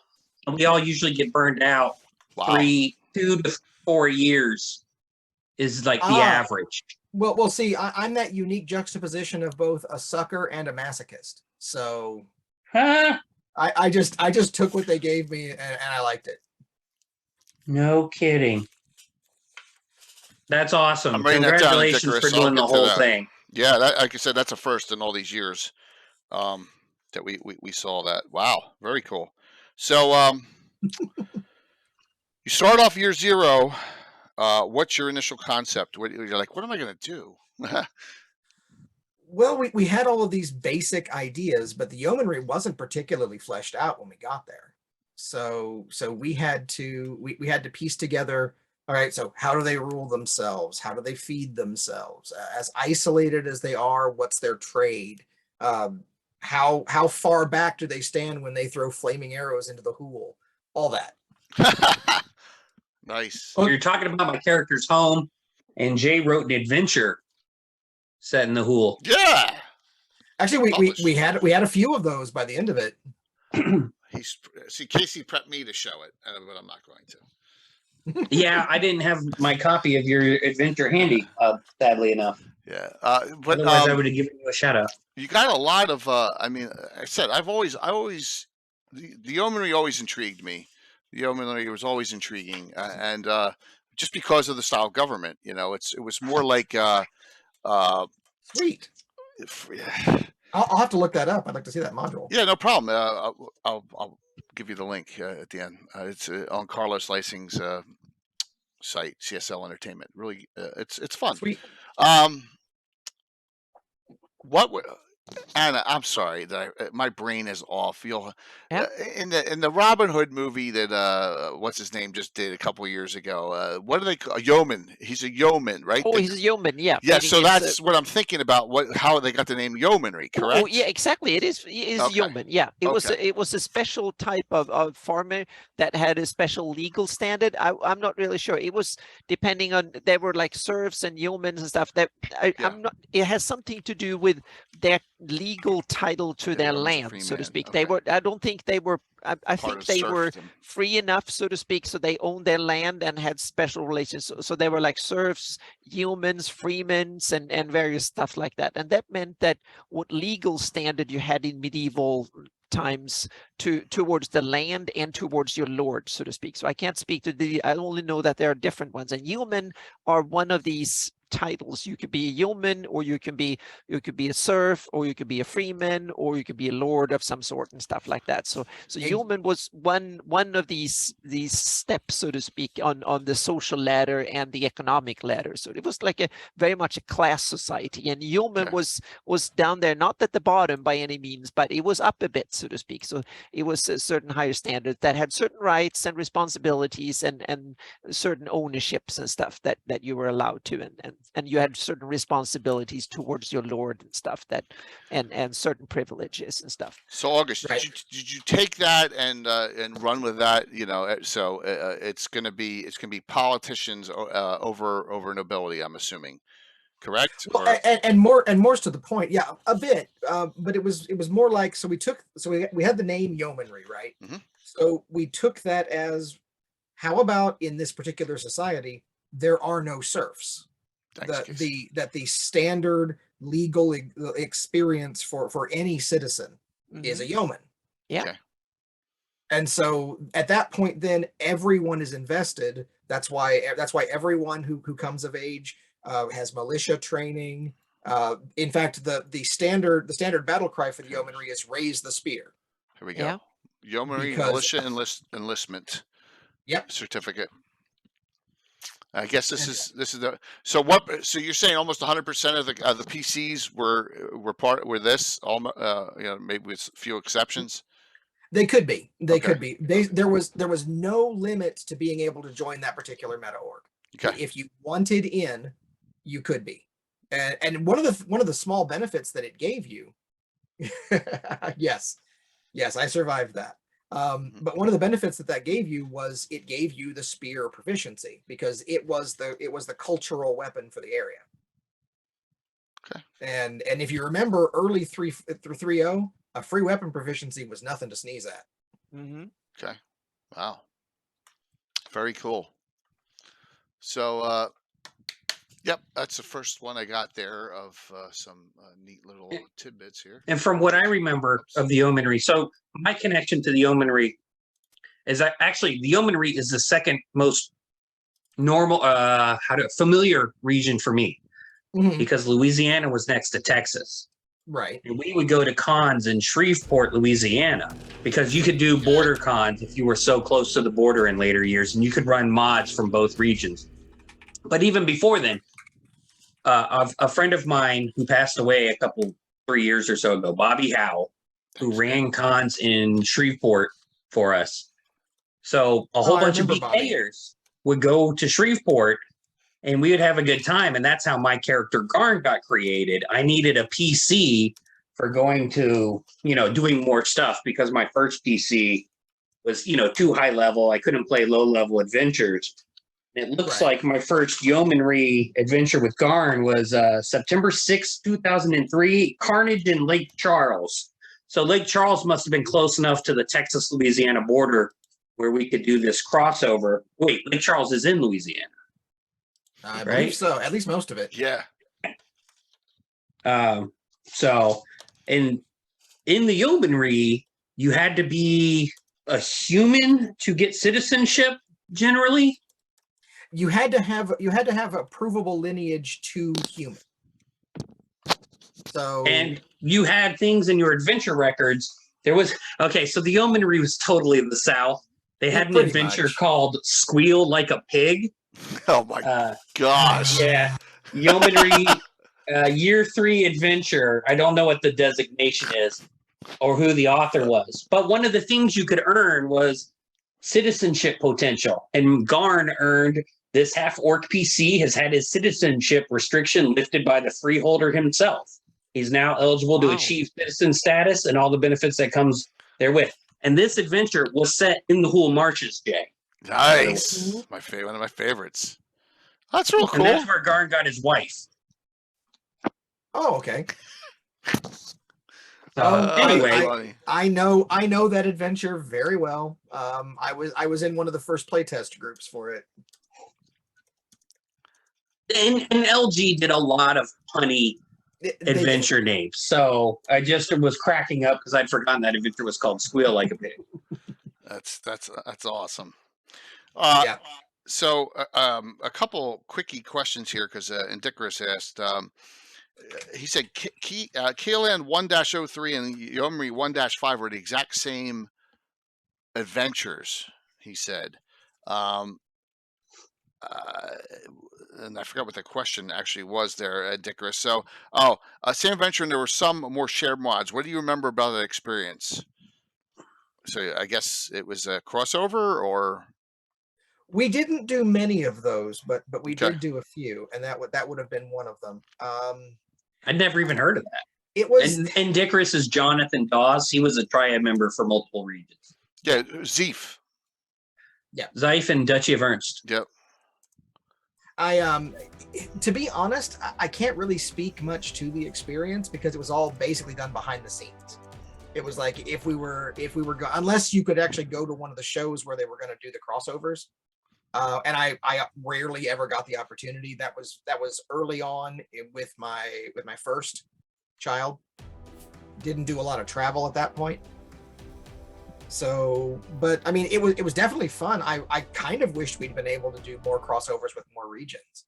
S1: and we all usually get burned out. Wow. 2 to 4 years is the average.
S3: Well, see, I'm that unique juxtaposition of both a sucker and a masochist. So, I just took what they gave me and I liked it.
S1: No kidding. That's awesome.
S2: Congratulations
S1: for doing the whole thing.
S2: Yeah, like I said, that's a first in all these years that we saw that. Wow, very cool. So, you start off year 0. What's your initial concept? You're like, what am I going to do?
S3: Well, we had all of these basic ideas, but the Yeomanry wasn't particularly fleshed out when we got there. So we had to piece together. All right, so how do they rule themselves? How do they feed themselves? As isolated as they are, what's their trade? How far back do they stand when they throw flaming arrows into the hool? All that.
S2: Nice.
S1: You're talking about my character's home, and Jay wrote an adventure set in the hool.
S2: Yeah.
S3: Actually, we had a few of those by the end of it.
S2: Casey prepped me to show it, but I'm not going to.
S1: Yeah, I didn't have my copy of your adventure handy, sadly enough.
S2: Yeah,
S1: but otherwise I would have given you a shout out.
S2: You got a lot of. I said the Yeomanry always intrigued me. The Yeomanry was always intriguing, and just because of the style of government, it was more like
S3: sweet. I'll have to look that up. I'd like to see that module.
S2: Yeah, no problem. I'll give you the link at the end. It's on Carlos Lysing's site, CSL Entertainment. Really, it's fun.
S3: Sweet.
S2: Anna, I'm sorry that my brain is off. In the Robin Hood movie that what's his name just did a couple of years ago. What do they call a yeoman? He's a yeoman, right?
S4: Oh, he's a yeoman. Yeah.
S2: Yeah. So that's what I'm thinking about. How they got the name Yeomanry, correct?
S4: Oh, yeah, exactly. It is yeoman. Yeah. It was a special type of farmer that had a special legal standard. I'm not really sure. It was depending on they were like serfs and yeomans and stuff. I'm not. It has something to do with their legal title to their land, so to speak. Okay. They were. I don't think they were. I think they were free enough, so to speak, so they owned their land and had special relations. So they were like serfs, yeomans, freemen, and various stuff like that. And that meant that what legal standard you had in medieval times towards the land and towards your lord, so to speak. So I can't speak to I only know that there are different ones, and yeomen are one of these titles. You could be a yeoman, or you could be a serf, or you could be a freeman, or you could be a lord of some sort and stuff like that. So yeoman was one of these steps, so to speak, on the social ladder and the economic ladder. So it was like very much a class society, and yeoman was down there, not at the bottom by any means, but it was up a bit, so to speak. So it was a certain higher standard that had certain rights and responsibilities and certain ownerships and stuff that you were allowed to, and you had certain responsibilities towards your lord and stuff and certain privileges and stuff.
S2: So August,
S3: Right.
S2: did you take that and run with that? You know, so it's gonna be politicians over nobility, I'm assuming, correct?
S3: Well,
S2: Or
S3: and more to the point, yeah, a bit. But it was more like, so we had the name Yeomanry, right?
S2: Mhm.
S3: So we took that as, how about in this particular society there are no serfs?
S2: Thanks, Casey.
S3: The standard legal experience for any citizen is a yeoman.
S4: Yeah.
S2: Okay.
S3: And so at that point, then everyone is invested. That's why everyone who comes of age has militia training. In fact, the standard battle cry for the yeomanry is "Raise the spear."
S2: Here we go.
S4: Yeah.
S2: Yeomanry
S3: Because-
S2: militia enlistment.
S3: Yep.
S2: Certificate. I guess this is the so what so you're saying almost 100% of the PCs were this you know, maybe with few exceptions.
S3: They could be.
S2: Okay.
S3: Could be. There was no limit to being able to join that particular meta org.
S2: Okay.
S3: If you wanted in, you could be. And one of the small benefits that it gave you, yes, I survived that. But one of the benefits that gave you was it gave you the spear proficiency, because it was the cultural weapon for the area.
S2: Okay.
S3: And if you remember early 3.0, a free weapon proficiency was nothing to sneeze at.
S4: Mm-hmm.
S2: Okay. Wow. Very cool. So yep, that's the first one I got there of some neat little tidbits here.
S1: And from what I remember of the Yeomanry, so my connection to the Yeomanry is that actually the Yeomanry is the second most normal, familiar region for me, because Louisiana was next to Texas.
S3: Right.
S1: And we would go to cons in Shreveport, Louisiana, because you could do border cons if you were so close to the border in later years, and you could run mods from both regions. But even before then, a friend of mine who passed away 3 years or so ago, Bobby Howe, who ran cons in Shreveport for us. So a whole bunch of BKers would go to Shreveport, and we would have a good time. And that's how my character Garn got created. I needed a PC for going to, doing more stuff, because my first PC was, too high level. I couldn't play low level adventures. And it looks like my first Yeomanry adventure with Garn was September 6, 2003, Carnage in Lake Charles. So Lake Charles must have been close enough to the Texas-Louisiana border where we could do this crossover. Wait, Lake Charles is in Louisiana.
S3: I believe so, at least most of it.
S2: Yeah.
S1: So in the Yeomanry, you had to be a human to get citizenship generally.
S3: You had to have a provable lineage to human. So, and
S1: you had things in your adventure records. There was so the Yeomanry was totally in the South. They had an adventure called Squeal Like a Pig.
S2: Oh my gosh.
S1: Yeah. Yeomanry year 3 adventure. I don't know what the designation is or who the author was. But one of the things you could earn was citizenship potential. And Garn earned this half-orc PC has had his citizenship restriction lifted by the freeholder himself. He's now eligible to achieve citizen status and all the benefits that comes therewith. And this adventure was set in the Hool Marshes, Jay.
S2: Nice. One of my favorites. That's real cool.
S1: And that's where Garn got his wife.
S3: Oh, okay.
S1: Anyway,
S3: I know that adventure very well. I was in one of the first playtest groups for it.
S1: And LG did a lot of punny adventure names. So I just was cracking up because I'd forgotten that adventure was called Squeal Like a Pig.
S2: That's awesome.
S3: Yeah.
S2: So a couple quickie questions here, because Indicarus asked. He said KLAN 1-03 and Yeomanry 1-5 were the exact same adventures. He said, and I forgot what the question actually was there, Indicarus. So, same adventure, and there were some more shared mods. What do you remember about that experience? So I guess it was a crossover, or?
S3: We didn't do many of those, but we did do a few, and that would have been one of them.
S1: I'd never even heard of that.
S3: It was
S1: and Dickerus is Jonathan Dawes. He was a triad member for multiple regions.
S2: Yeah, Zeef.
S3: Yeah,
S1: Zeif and Duchy of Ernst.
S2: Yep.
S3: To be honest, I can't really speak much to the experience because it was all basically done behind the scenes. It was like if we were unless you could actually go to one of the shows where they were going to do the crossovers. And I rarely ever got the opportunity. That was early on with my first child. Didn't do a lot of travel at that point. So, but I mean, it was definitely fun. I kind of wished we'd been able to do more crossovers with more regions,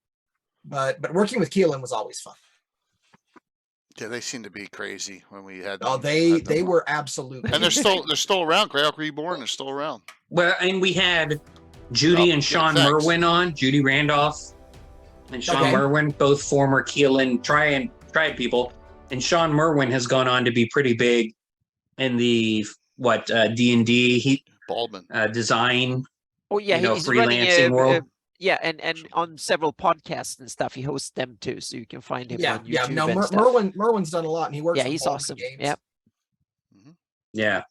S3: but working with Keelan was always fun.
S2: Yeah, they seem to be crazy when we had.
S3: Oh, they were absolutely.
S2: And they're still around. Greyhawk Reborn, they're still around.
S1: Well, and we had Judy and Sean Merwin on, Judy Randolph and Sean Merwin, both former Keelan triad people. And Sean Merwin has gone on to be pretty big in the D&D
S2: Baldwin
S1: design.
S4: Oh yeah,
S1: he's
S4: freelancing
S1: world.
S4: Yeah, and on several podcasts and stuff, he hosts them too, so you can find him on YouTube.
S3: Yeah, no, Merwin's done a lot, and he works.
S4: Yeah, he's awesome. Yep.
S1: Yeah,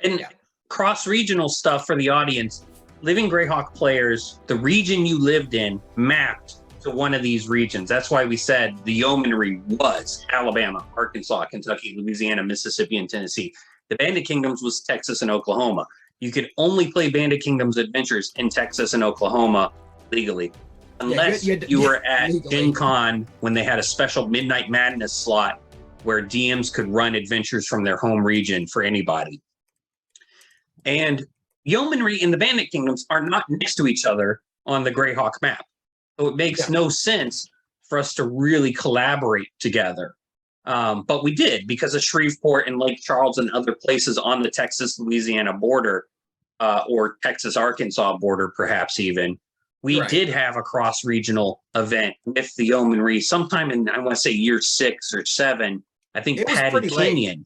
S1: and cross-regional stuff for the audience. Living Greyhawk players, the region you lived in mapped to one of these regions. That's why we said the Yeomanry was Alabama, Arkansas, Kentucky, Louisiana, Mississippi, and Tennessee. The Bandit Kingdoms was Texas and Oklahoma. You could only play Bandit Kingdoms adventures in Texas and Oklahoma legally, unless you were at Gen Con when they had a special Midnight Madness slot where DMs could run adventures from their home region for anybody. And Yeomanry and the Bandit Kingdoms are not next to each other on the Greyhawk map. So it makes no sense for us to really collaborate together. But we did because of Shreveport and Lake Charles and other places on the Texas-Louisiana border or Texas-Arkansas border, perhaps even. We did have a cross-regional event with the Yeomanry sometime in, I want to say, year 6 or 7. I think Patty Kenyon.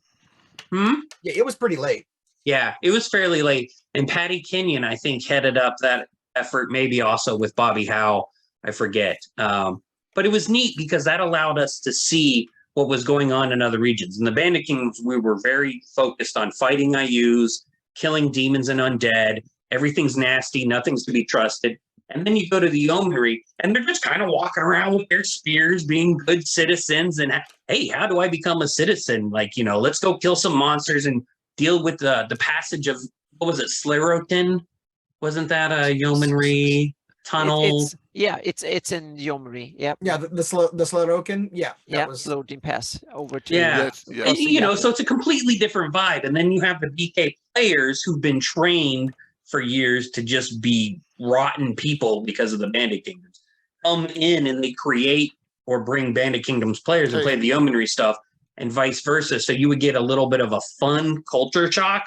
S3: Yeah, it was pretty late.
S1: Yeah, it was fairly late. And Patty Kenyon, I think, headed up that effort, maybe also with Bobby Howe. I forget. But it was neat because that allowed us to see what was going on in other regions. In the Bandit Kingdoms, we were very focused on fighting IUs, killing demons and undead. Everything's nasty. Nothing's to be trusted. And then you go to the Yeomanry, and they're just kind of walking around with their spears, being good citizens. And, hey, how do I become a citizen? Like, let's go kill some monsters and deal with the passage of, what was it, Slerotin? Wasn't that a Yeomanry tunnel?
S4: It's in Yeomanry. Yep.
S3: Yeah, the Slerotin. Yeah.
S4: Slerotin Pass over to.
S1: Yeah. And, so it's a completely different vibe. And then you have the BK players who've been trained for years to just be rotten people because of the Bandit Kingdoms. Come in and they create or bring Bandit Kingdoms players and play the Yeomanry stuff and vice versa. So you would get a little bit of a fun culture shock.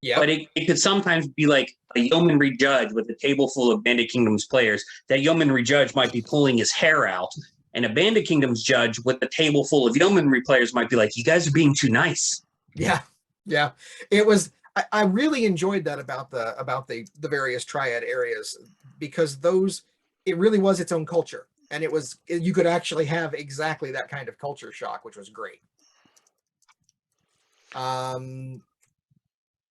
S1: Yeah. But it could sometimes be like a Yeomanry judge with a table full of Bandit Kingdoms players. That Yeomanry judge might be pulling his hair out. And a Bandit Kingdoms judge with a table full of Yeomanry players might be like, you guys are being too nice.
S3: Yeah. Yeah. It was, I really enjoyed that about the various triad areas because it really was its own culture. And you could actually have exactly that kind of culture shock, which was great.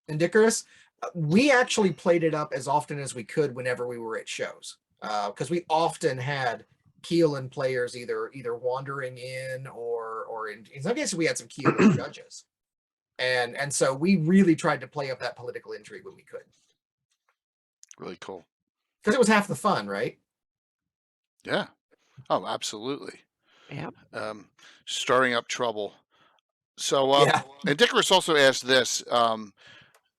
S3: And Dickerus, we actually played it up as often as we could whenever we were at shows, because we often had Keelan players either wandering in or in some cases we had some Keelan judges, and so we really tried to play up that political intrigue when we could.
S2: Really cool.
S3: Because it was half the fun, right?
S2: Yeah. Oh, absolutely.
S4: Yeah.
S2: Stirring up trouble. So, and Dickerus also asked this.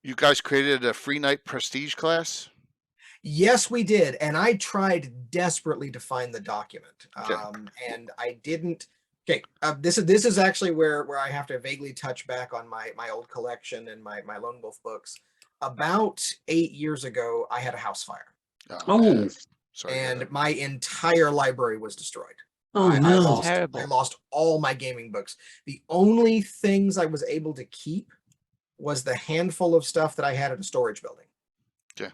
S2: You guys created a free night prestige class?
S3: Yes, we did. And I tried desperately to find the document. And I didn't. Okay. This is actually where I have to vaguely touch back on my old collection and my Lone Wolf books. About 8 years ago, I had a house fire.
S1: Oh.
S2: Sorry.
S3: And my entire library was destroyed.
S1: Oh, no.
S3: I lost all my gaming books. The only things I was able to keep was the handful of stuff that I had in a storage building.
S2: Okay.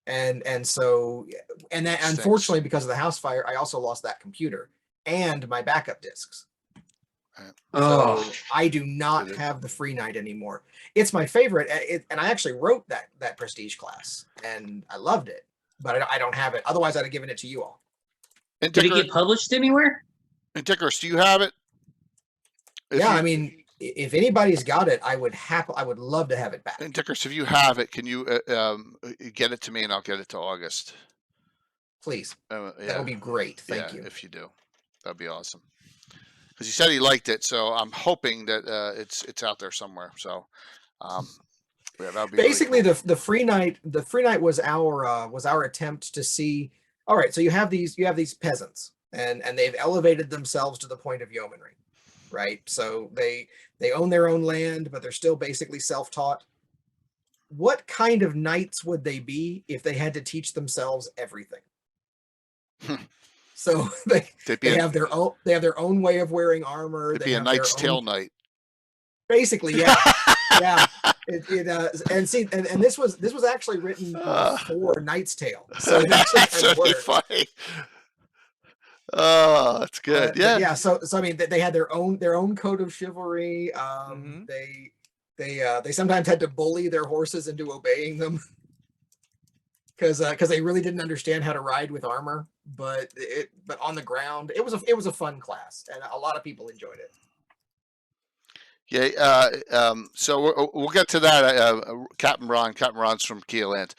S3: And so, and that unfortunately, because of the house fire, I also lost that computer and my backup discs. So I do not have the free night anymore. It's my favorite, and I actually wrote that prestige class, and I loved it, but I don't have it. Otherwise, I'd have given it to you all.
S1: And did it get published anywhere?
S2: And Dickerus, do you have it?
S3: I mean, if anybody's got it, I would love to have it back.
S2: And Dickerus, if you have it, can you get it to me, and I'll get it to August.
S3: Please, that would be great. Thank you.
S2: If you do, that'd be awesome. Because he said he liked it, so I'm hoping that it's out there somewhere. So, that'd be
S3: basically
S2: really cool.
S3: the free night. The free night was our attempt to see. All right, so you have these peasants, and they've elevated themselves to the point of yeomanry, right? So they own their own land, but they're still basically self-taught. What kind of knights would they be if they had to teach themselves everything? So they have their own way of wearing armor.
S2: It'd be a Knight's Tale Knight.
S3: Basically, yeah, yeah. And this was actually written for Knight's Tale, so
S2: that's really funny. Oh, that's good.
S3: Yeah. So I mean, they had their own code of chivalry. They sometimes had to bully their horses into obeying them. Because they really didn't understand how to ride with armor, but on the ground, it was a fun class, and a lot of people enjoyed it.
S2: Yeah. So we'll get to that. Captain Ron's from Keeland.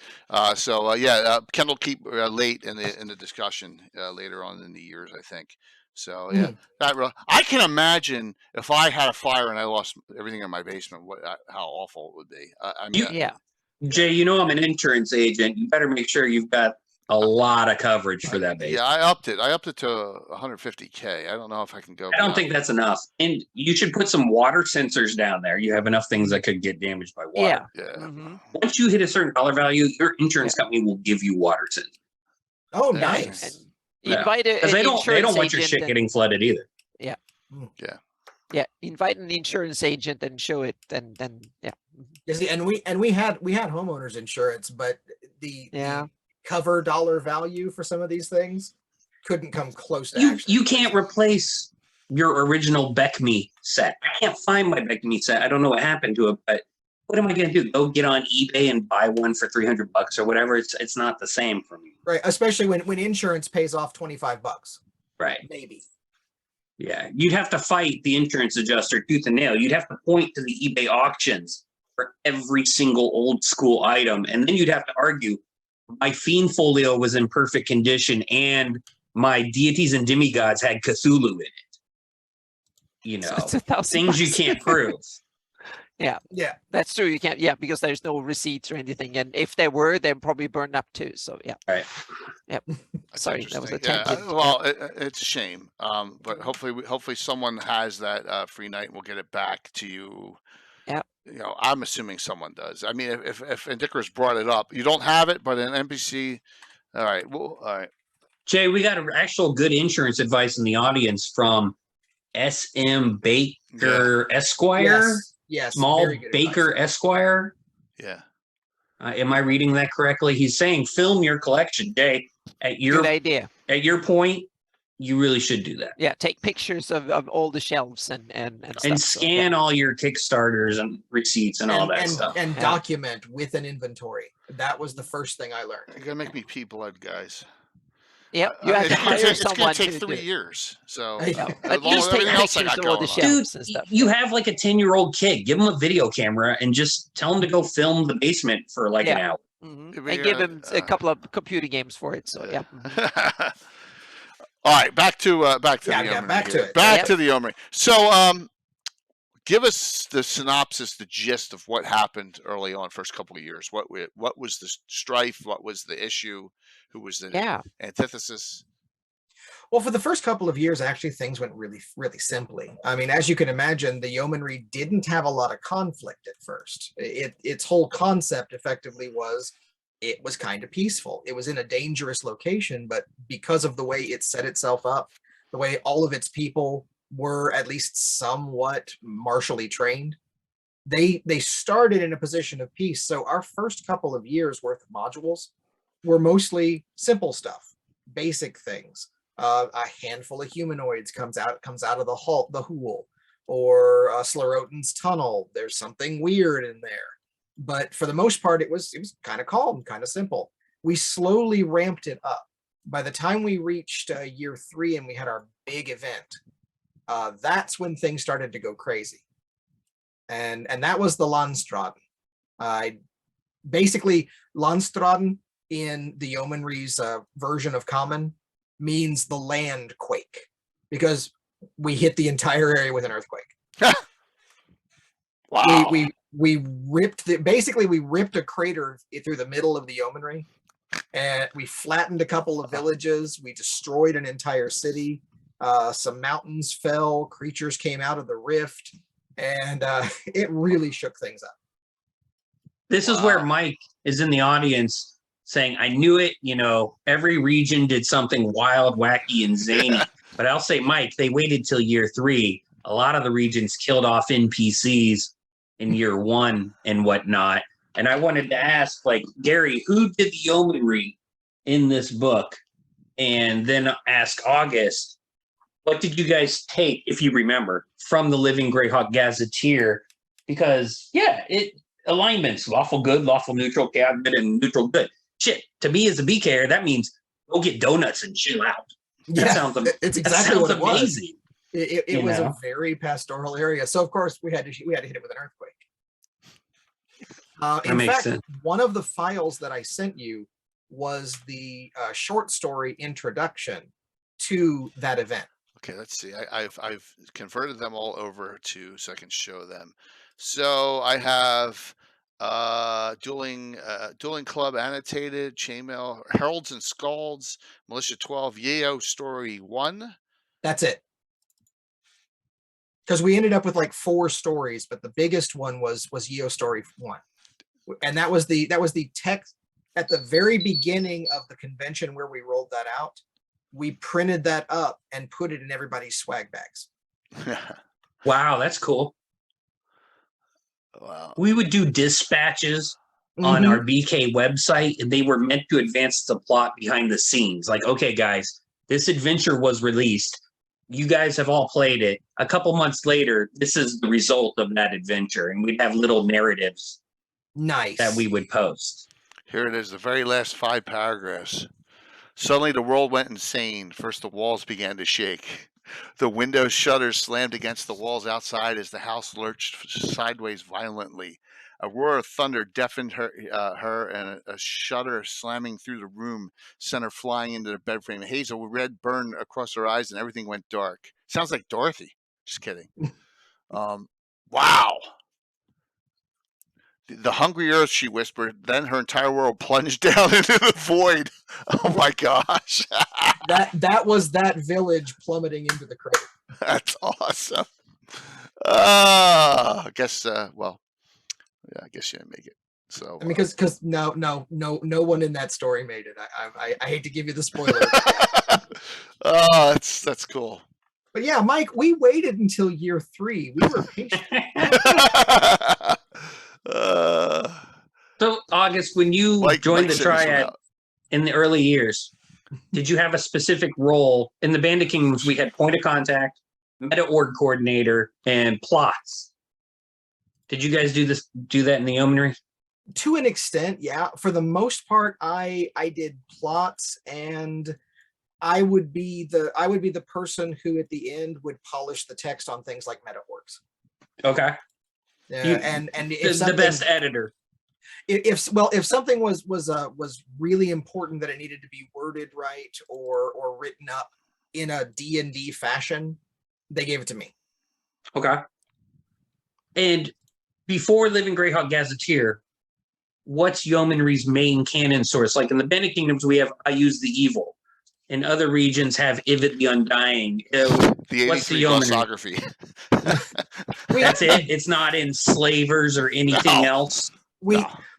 S2: Ken will keep late in the discussion later on in the years, I think. So yeah, I can imagine if I had a fire and I lost everything in my basement, how awful it would be.
S4: Yeah.
S1: Jay, you know I'm an insurance agent. You better make sure you've got a lot of coverage for that base.
S2: Yeah, I upped it. I upped it to $150K. I don't know if I can go.
S1: I don't think that's enough. And you should put some water sensors down there. You have enough things that could get damaged by water.
S2: Yeah.
S4: Mm-hmm.
S1: Once you hit a certain dollar value, your insurance company will give you water sensors.
S3: Oh, nice.
S4: Invite
S1: because they don't want your shit getting flooded either.
S4: Yeah.
S2: Yeah.
S4: Yeah. Invite an insurance agent and show it, then yeah.
S3: You see, and we had homeowners insurance, but the cover dollar value for some of these things couldn't come close to
S1: you can't replace your original Beckme set. I can't find my Beckme set. I don't know what happened to it, but what am I going to do? Go get on eBay and buy one for $300 or whatever? It's not the same for me.
S3: Right, especially when insurance pays off $25.
S1: Right.
S3: Maybe.
S1: Yeah, you'd have to fight the insurance adjuster tooth and nail. You'd have to point to the eBay auctions for every single old school item, and then you'd have to argue my Fiend Folio was in perfect condition and my Deities and Demigods had Cthulhu in it. You know, things you can't prove.
S4: Yeah, that's true. You can't. Yeah, because there's no receipts or anything, and if there were, they're probably burned up too. So yeah.
S1: Right.
S4: Yep. Sorry, that was a
S2: tangent. Well, it's a shame. But hopefully someone has that free night and we'll get it back to you.
S4: Yeah.
S2: You know, I'm assuming someone does. I mean, if Dickerus brought it up, you don't have it, but an NPC. All right. Well, all right.
S1: Jay, we got actual good insurance advice in the audience from SM Baker Esquire.
S3: Yes.
S1: Small Baker
S3: advice.
S1: Esquire.
S2: Yeah.
S1: Am I reading that correctly? He's saying film your collection, Jay.
S4: Good idea.
S1: At your point, you really should do that.
S4: Yeah, take pictures of all the shelves and stuff.
S1: Scan all your Kickstarters and receipts and all that stuff.
S3: And document with an inventory. That was the first thing I learned.
S2: You're gonna make me pee blood, guys.
S4: Yep, you have to hire someone.
S2: It's gonna take 3 years. So
S4: at least take pictures of all the shelves and stuff.
S1: You have like a 10-year-old kid. Give him a video camera and just tell him to go film the basement for like an hour.
S4: Mm-hmm. And give him a couple of computer games for it. So yeah.
S2: All right, back to the Yeomanry. Back to the Yeomanry. So give us the synopsis, the gist of what happened early on, first couple of years. What was the strife? What was the issue? Who was the antithesis?
S3: Well, for the first couple of years, actually, things went really, really simply. I mean, as you can imagine, the Yeomanry didn't have a lot of conflict at first. Its whole concept effectively was it was kind of peaceful. It was in a dangerous location, but because of the way it set itself up, the way all of its people were at least somewhat martially trained, they started in a position of peace. So our first couple of years worth of modules were mostly simple stuff, basic things. A handful of humanoids comes out of the hool, or Sclerotin's tunnel. There's something weird in there. But for the most part, it was kind of calm, kind of simple. We slowly ramped it up. By the time we reached year 3 and we had our big event, that's when things started to go crazy. And that was the Landstraden. Basically, Landstraden in the Yeomanry's version of common means the land quake, because we hit the entire area with an earthquake.
S2: Wow.
S3: We ripped we ripped a crater through the middle of the Yeomanry, and we flattened a couple of villages. We destroyed an entire city. Some mountains fell, creatures came out of the rift, and it really shook things up.
S1: This is where Mike is in the audience saying, I knew it, every region did something wild, wacky, and zany. But I'll say, Mike, they waited till year 3. A lot of the regions killed off NPCs in year 1 and whatnot. And I wanted to ask, Gary, who did the Yeomanry in this book? And then ask August, what did you guys take, if you remember, from the Living Greyhawk Gazetteer? Because, alignments, lawful good, lawful neutral, chaos good, and neutral good. Shit, to me as a BKer, that means go get donuts and chill out. That sounds
S3: it's exactly what it
S1: amazing.
S3: Was. It was a very pastoral area. So, of course, we had to hit it with an earthquake. In fact, one of the files that I sent you was the short story introduction to that event.
S2: Okay, let's see. I've converted them all over so I can show them. So I have Dueling Club Annotated, Chainmail, Heralds and Scalds, Militia 12, Yeo Story 1.
S3: That's it. Because we ended up with 4 stories, but the biggest one was Yeo Story 1. And that was the text at the very beginning of the convention where we rolled that out. We printed that up and put it in everybody's swag bags.
S1: Wow, that's cool.
S2: Wow.
S1: We would do dispatches on our BK website, and they were meant to advance the plot behind the scenes. Okay, guys, this adventure was released. You guys have all played it. A couple months later, this is the result of that adventure, and we'd have little narratives.
S3: Nice.
S1: That we would post.
S2: Here it is, the very last 5 paragraphs. Suddenly the world went insane. First the walls began to shake. The window shutters slammed against the walls outside as the house lurched sideways violently. A roar of thunder deafened her and a shutter slamming through the room sent her flying into the bed frame. A haze of red burned across her eyes and everything went dark. Sounds like Dorothy. Just kidding. Wow. The hungry earth, she whispered. Then her entire world plunged down into the void. Oh my gosh.
S3: that was that village plummeting into the crater.
S2: That's awesome. I guess I guess you didn't make it. So
S3: I mean, because no one in that story made it. I hate to give you the spoiler.
S2: Oh, that's cool.
S3: But yeah, Mike, we waited until year 3. We were patient.
S1: So, August, when you joined the Triad in the early years, did you have a specific role? In the Band of Kingdoms, we had point of contact, meta org coordinator, and plots. Did you guys do that in the Yeomanry?
S3: To an extent, yeah. For the most part, I did plots, and I would be the person who at the end would polish the text on things like meta orgs.
S1: Okay.
S3: And if
S1: the best editor.
S3: If something was really important that it needed to be worded right or written up in a D&D fashion, they gave it to me.
S1: Okay. And before Living Greyhawk Gazetteer, what's Yeomanry's main canon source? Like in the Bene Kingdoms, we have I Use the Evil. In other regions have Ivid the Undying.
S2: What's the Yeomanry?
S1: That's it. It's not in Slavers or anything else.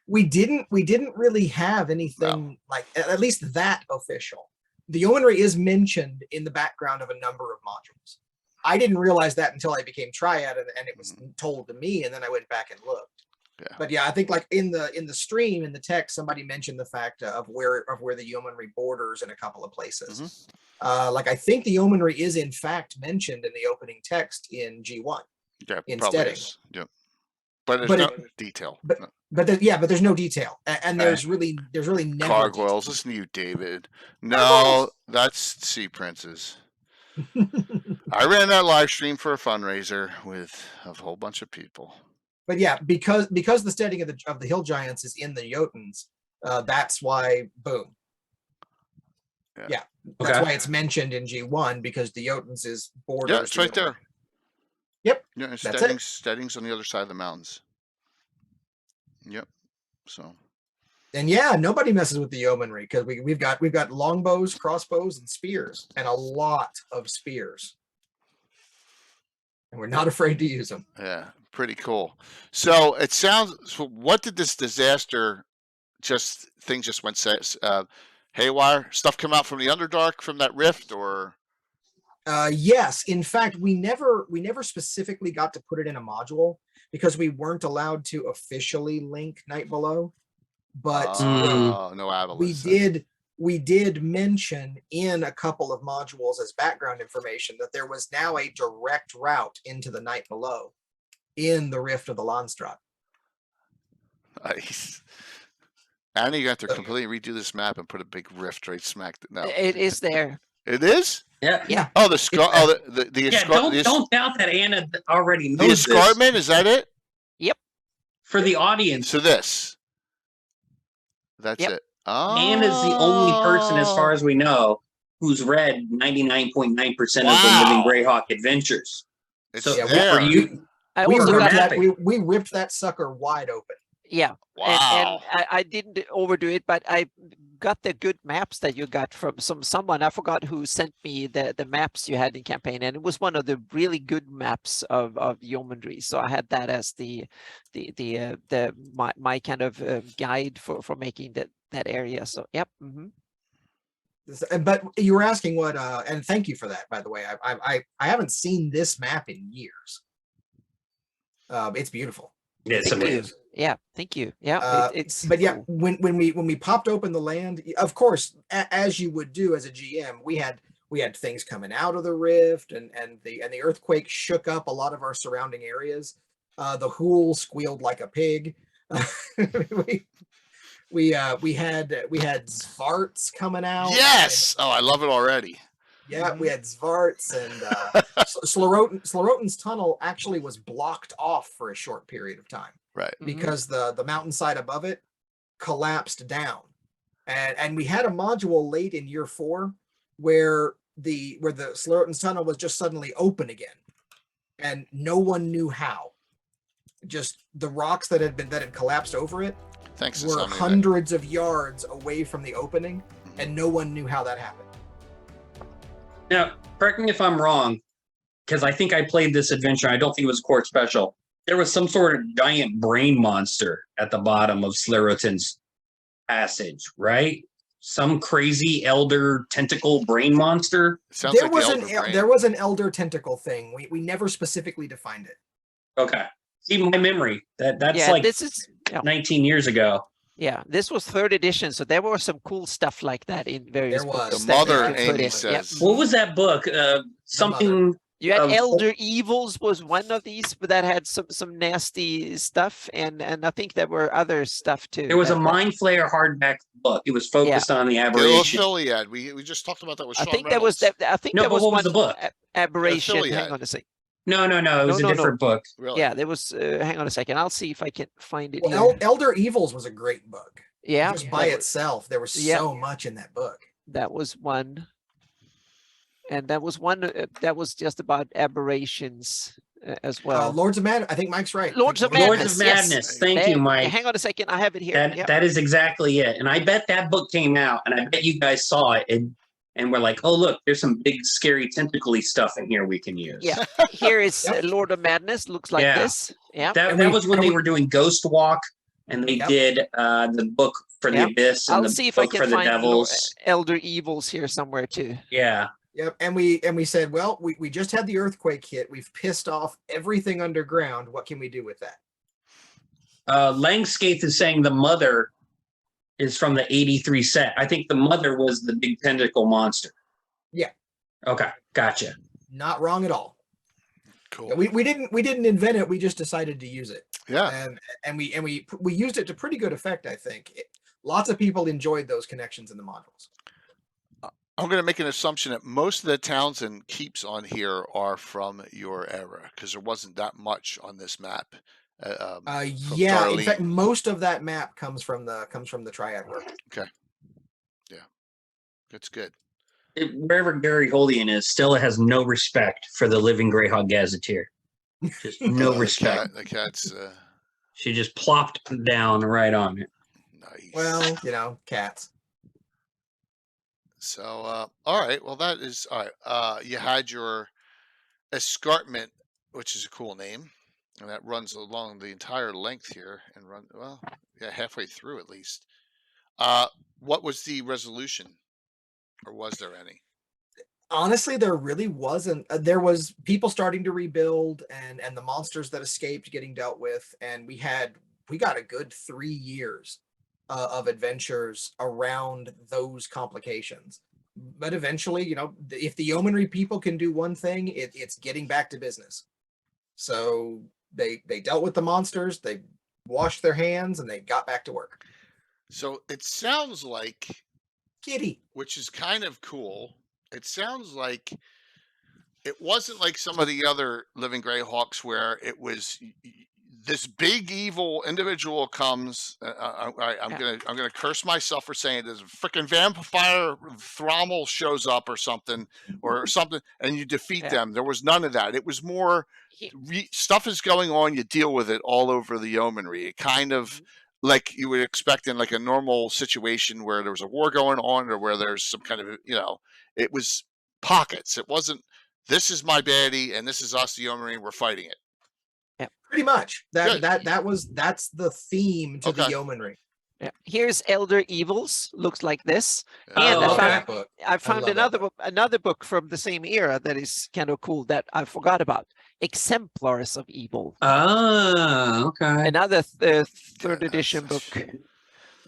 S3: We didn't really have anything like at least that official. The Yeomanry is mentioned in the background of a number of modules. I didn't realize that until I became Triad and it was told to me, and then I went back and looked.
S2: Yeah.
S3: But yeah, I think like in the stream, in the text, somebody mentioned the fact of where the Yeomanry borders in a couple of places. Like I think the Yeomanry is in fact mentioned in the opening text in G1.
S2: Yeah,
S3: in
S2: probably
S3: Steading.
S2: is. Yep. But there's no detail.
S3: But there's no detail, and there's really never
S2: gargoyles. Listen to you, David. No, that's Sea Princes. I ran that live stream for a fundraiser with a whole bunch of people.
S3: But yeah, because the Steading of the Hill Giants is in the Jotuns, that's why boom. Yeah, that's why it's mentioned in G1 because the Jotuns is borders.
S2: Yeah, it's right there.
S3: Yep.
S2: Yeah, Steading's on the other side of the mountains. Yep. So.
S3: And yeah, nobody messes with the Yeomanry because we've got longbows, crossbows, and spears, and a lot of spears, and we're not afraid to use them.
S2: Yeah, pretty cool. So it sounds. So what did this disaster? Things just went haywire. Stuff come out from the Underdark from that rift, or?
S3: Yes, in fact, we never specifically got to put it in a module because we weren't allowed to officially link Night Below. But
S2: no avalanche.
S3: We did mention in a couple of modules as background information that there was now a direct route into the Night Below in the Rift of the Landstraat.
S2: Nice. And you have to completely redo this map and put a big rift right smack. No,
S4: it is there.
S2: It is.
S3: Yeah.
S2: Oh, the scar. Oh, the escarpment.
S1: Don't doubt that Anna already knows
S2: the escarpment. Is that it?
S4: Yep.
S1: For the audience.
S2: So this. That's it. Oh.
S1: Anna's the only person, as far as we know, who's read 99.9% of the Living Greyhawk adventures.
S2: It's
S1: so
S2: there.
S1: for you,
S3: we ripped that sucker wide open.
S4: Yeah.
S2: Wow.
S4: And I didn't overdo it, but I got the good maps that you got from someone. I forgot who sent me the maps you had in campaign, and it was one of the really good maps of Yeomanry. So I had that as my kind of guide for making that area. So yep.
S3: But you were asking what, and thank you for that, by the way. I haven't seen this map in years. It's beautiful.
S1: Yes, it is.
S4: Yeah, thank you. Yeah,
S3: but yeah, when we popped open the land, of course, as you would do as a GM, we had things coming out of the rift, and the earthquake shook up a lot of our surrounding areas. The Hool squealed like a pig. we had Zvarts coming out.
S2: Yes. I love it already.
S3: Yeah, we had Zvarts, and Slorotin's tunnel actually was blocked off for a short period of time.
S2: Right.
S3: Because the mountainside above it collapsed down. And we had a module late in year 4 where the Slorotin's tunnel was just suddenly open again. And no one knew how. Just the rocks that had collapsed over it were hundreds of yards away from the opening, and no one knew how that happened.
S1: Now, correct me if I'm wrong, because I think I played this adventure. I don't think it was Court Special. There was some sort of giant brain monster at the bottom of Slorotin's passage, right? Some crazy elder tentacle brain monster.
S3: There was an elder tentacle thing. We never specifically defined it.
S1: Okay. See, my memory. That's
S4: this is
S1: 19 years ago.
S4: Yeah, this was 3rd edition, so there was some cool stuff like that in various books.
S2: The mother, Amy says.
S1: What was that book? Something.
S4: You had Elder Evils was one of these, but that had some nasty stuff, and I think there were other stuff too.
S1: There was a Mind Flayer hardback book. It was focused on the aberration.
S2: Iliad. We just talked about that with Sean
S4: I think
S2: Reynolds.
S4: there was
S1: what
S4: one
S1: was the book?
S4: Aberration. Hang on a second.
S1: No. It was a different book.
S2: Really?
S4: Yeah, there was. Hang on a second. I'll see if I can find it.
S3: Well, Elder Evils was a great book.
S4: Yeah,
S3: just by itself, there was so much in that book.
S4: That was one. And that was one that was just about aberrations as well.
S3: Lords of Madness. I think Mike's right.
S4: Lords of Madness.
S1: Yes. Thank you, Mike.
S4: Hang on a second. I have it here.
S1: That is exactly it. And I bet that book came out, and I bet you guys saw it, and we're like, oh, look, there's some big, scary, tentacly stuff in here we can use.
S4: Yeah. Here is Lord of Madness. Looks like this. Yeah.
S1: That was when they were doing Ghost Walk, and they did the book for the Abyss and
S4: I'll see if
S1: book
S4: I can
S1: for the
S4: find
S1: Devils.
S4: Elder Evils here somewhere too.
S1: Yeah.
S3: Yep, and we said, well, we just had the earthquake hit. We've pissed off everything underground. What can we do with that?
S1: Langscaith is saying the mother is from the 83 set. I think the mother was the big tentacle monster.
S3: Yeah.
S1: Okay, gotcha.
S3: Not wrong at all.
S2: Cool.
S3: Yeah, we didn't invent it. We just decided to use it.
S2: Yeah.
S3: And we used it to pretty good effect. I think lots of people enjoyed those connections in the modules.
S2: I'm going to make an assumption that most of the towns and keeps on here are from your era, because there wasn't that much on this map.
S3: Yeah, in fact, most of that map comes from the Triad work.
S2: Okay. Yeah, that's good.
S1: Wherever Gary Holdian is, Stella has no respect for the living Greyhawk Gazetteer. Just no respect.
S2: The cat's.
S1: She just plopped down right on it.
S2: Nice.
S3: Well, cats.
S2: So, all right. Well, that is all right. You had your escarpment, which is a cool name, and that runs along the entire length here and halfway through at least. What was the resolution, or was there any?
S3: Honestly, there really wasn't. There was people starting to rebuild, and the monsters that escaped getting dealt with, and we got a good 3 years of adventures around those complications. But eventually, if the Yeomanry people can do one thing, it's getting back to business. So they dealt with the monsters, they washed their hands, and they got back to work.
S2: So it sounds like
S3: Kitty,
S2: which is kind of cool. It sounds like it wasn't like some of the other Living Greyhawks where it was this big evil individual comes. I'm gonna curse myself for saying this. Freaking vampire Thrommel shows up or something, and you defeat them. There was none of that. It was more stuff is going on. You deal with it all over the Yeomanry. It kind of like you would expect in like a normal situation where there was a war going on or where there's some kind of it was pockets. It wasn't. This is my baddie, and this is us, the Yeomanry. We're fighting it.
S3: Pretty much. That's the theme to the Yeomanry.
S4: Yeah. Here's Elder Evils. Looks like this. And I found another book from the same era that is kind of cool that I forgot about. Exemplars of Evil.
S1: Oh, okay.
S4: Another third edition book.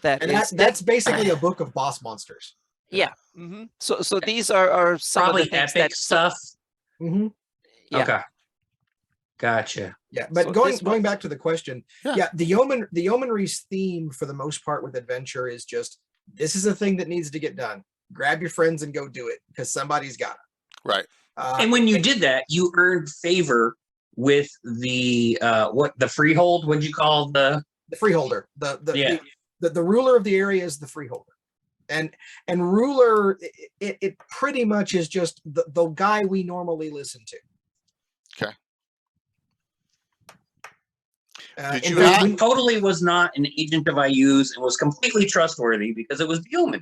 S3: That's basically a book of boss monsters.
S4: Yeah. Mm-hmm. So these are some
S1: probably
S4: of the things
S1: epic stuff.
S3: Mm-hmm.
S4: Yeah.
S1: Okay. Gotcha.
S3: Yeah, but going back to the question, the Yeomanry's theme for the most part with adventure is just, this is a thing that needs to get done. Grab your friends and go do it because somebody's got it.
S2: Right.
S1: And when you did that, you earned favor with the the freehold. What'd you call the
S3: freeholder? The ruler of the area is the freeholder, and ruler it pretty much is just the guy we normally listen to.
S2: Okay.
S1: He totally was not an agent of IU's and was completely trustworthy because it was the Yeomanry.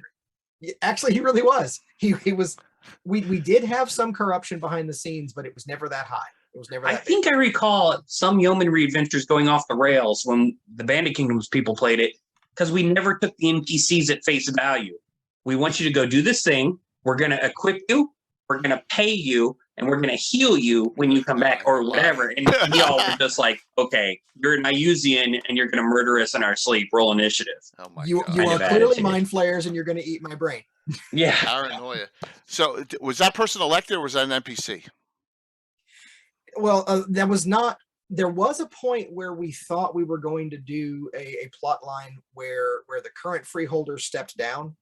S3: Actually, he really was. He was. We did have some corruption behind the scenes, but it was never that high. It was never. I
S1: think I recall some Yeomanry adventures going off the rails when the Bandit Kingdoms people played it because we never took the NPCs at face value. We want you to go do this thing. We're going to equip you. We're going to pay you. And we're going to heal you when you come back or whatever. And y'all were just like, okay, you're an Iusian and you're going to murder us in our sleep. Roll initiative.
S2: Oh my
S3: you
S2: God.
S3: You are clearly mind flayers and you're going to eat my brain.
S1: Yeah.
S2: Paranoia. So was that person elected or was that an NPC?
S3: Well, there was a point where we thought we were going to do a plot line where the current freeholder stepped down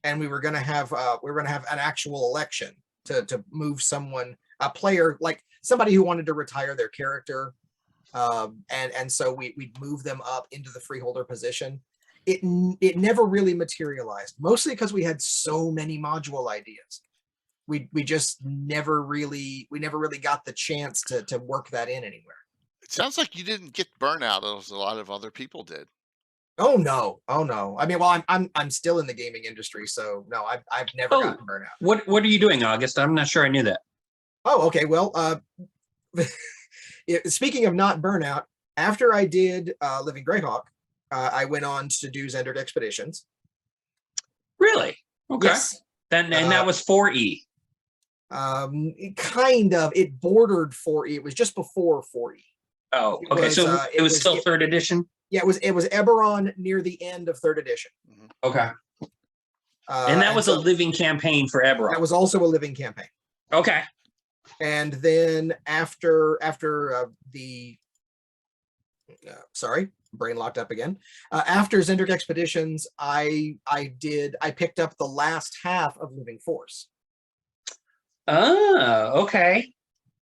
S3: and we were going to have an actual election. To move a player, like somebody who wanted to retire their character, and so we'd move them up into the freeholder position. It never really materialized, mostly because we had so many module ideas. We just never really got the chance to work that in anywhere.
S2: It sounds like you didn't get burnout as a lot of other people did.
S3: Oh no! I mean, well, I'm still in the gaming industry, so no, I've never gotten burnout.
S1: What are you doing, August? I'm not sure I knew that.
S3: Oh, okay. Well, speaking of not burnout, after I did Living Greyhawk, I went on to do Zendered Expeditions.
S1: Really? Okay.
S3: Yes.
S1: And that was 4E.
S3: Kind of. It bordered 4E. It was just before 4E.
S1: Oh, okay. So it was still third edition.
S3: Yeah, it was Eberron near the end of 3rd edition.
S1: Okay. And that was a living campaign for Eberron.
S3: That was also a living campaign.
S1: Okay.
S3: And then after the sorry, brain locked up again. After Zendrick Expeditions, I picked up the last half of Living Force.
S1: Oh, okay.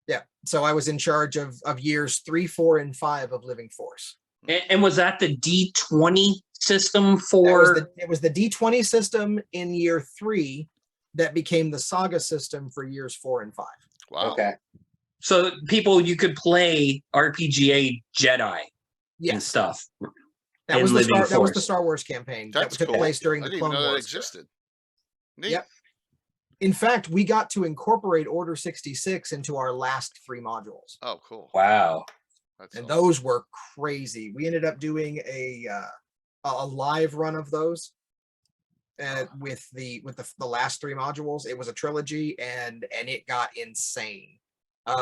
S3: Yeah. So I was in charge of years 3, 4, and 5 of Living Force.
S1: And was that the D20 system for?
S3: It was the D20 system in year 3 that became the Saga system for years 4 and 5.
S2: Wow.
S1: Okay. So you could play RPGA Jedi and stuff.
S3: That was the Star Wars campaign that took place during the Clone Wars. That existed.
S2: Neat.
S3: Yep. In fact, we got to incorporate Order 66 into our last 3 modules.
S2: Oh, cool.
S1: Wow.
S3: And those were crazy. We ended up doing a live run of those with the last 3 modules. It was a trilogy, and it got insane.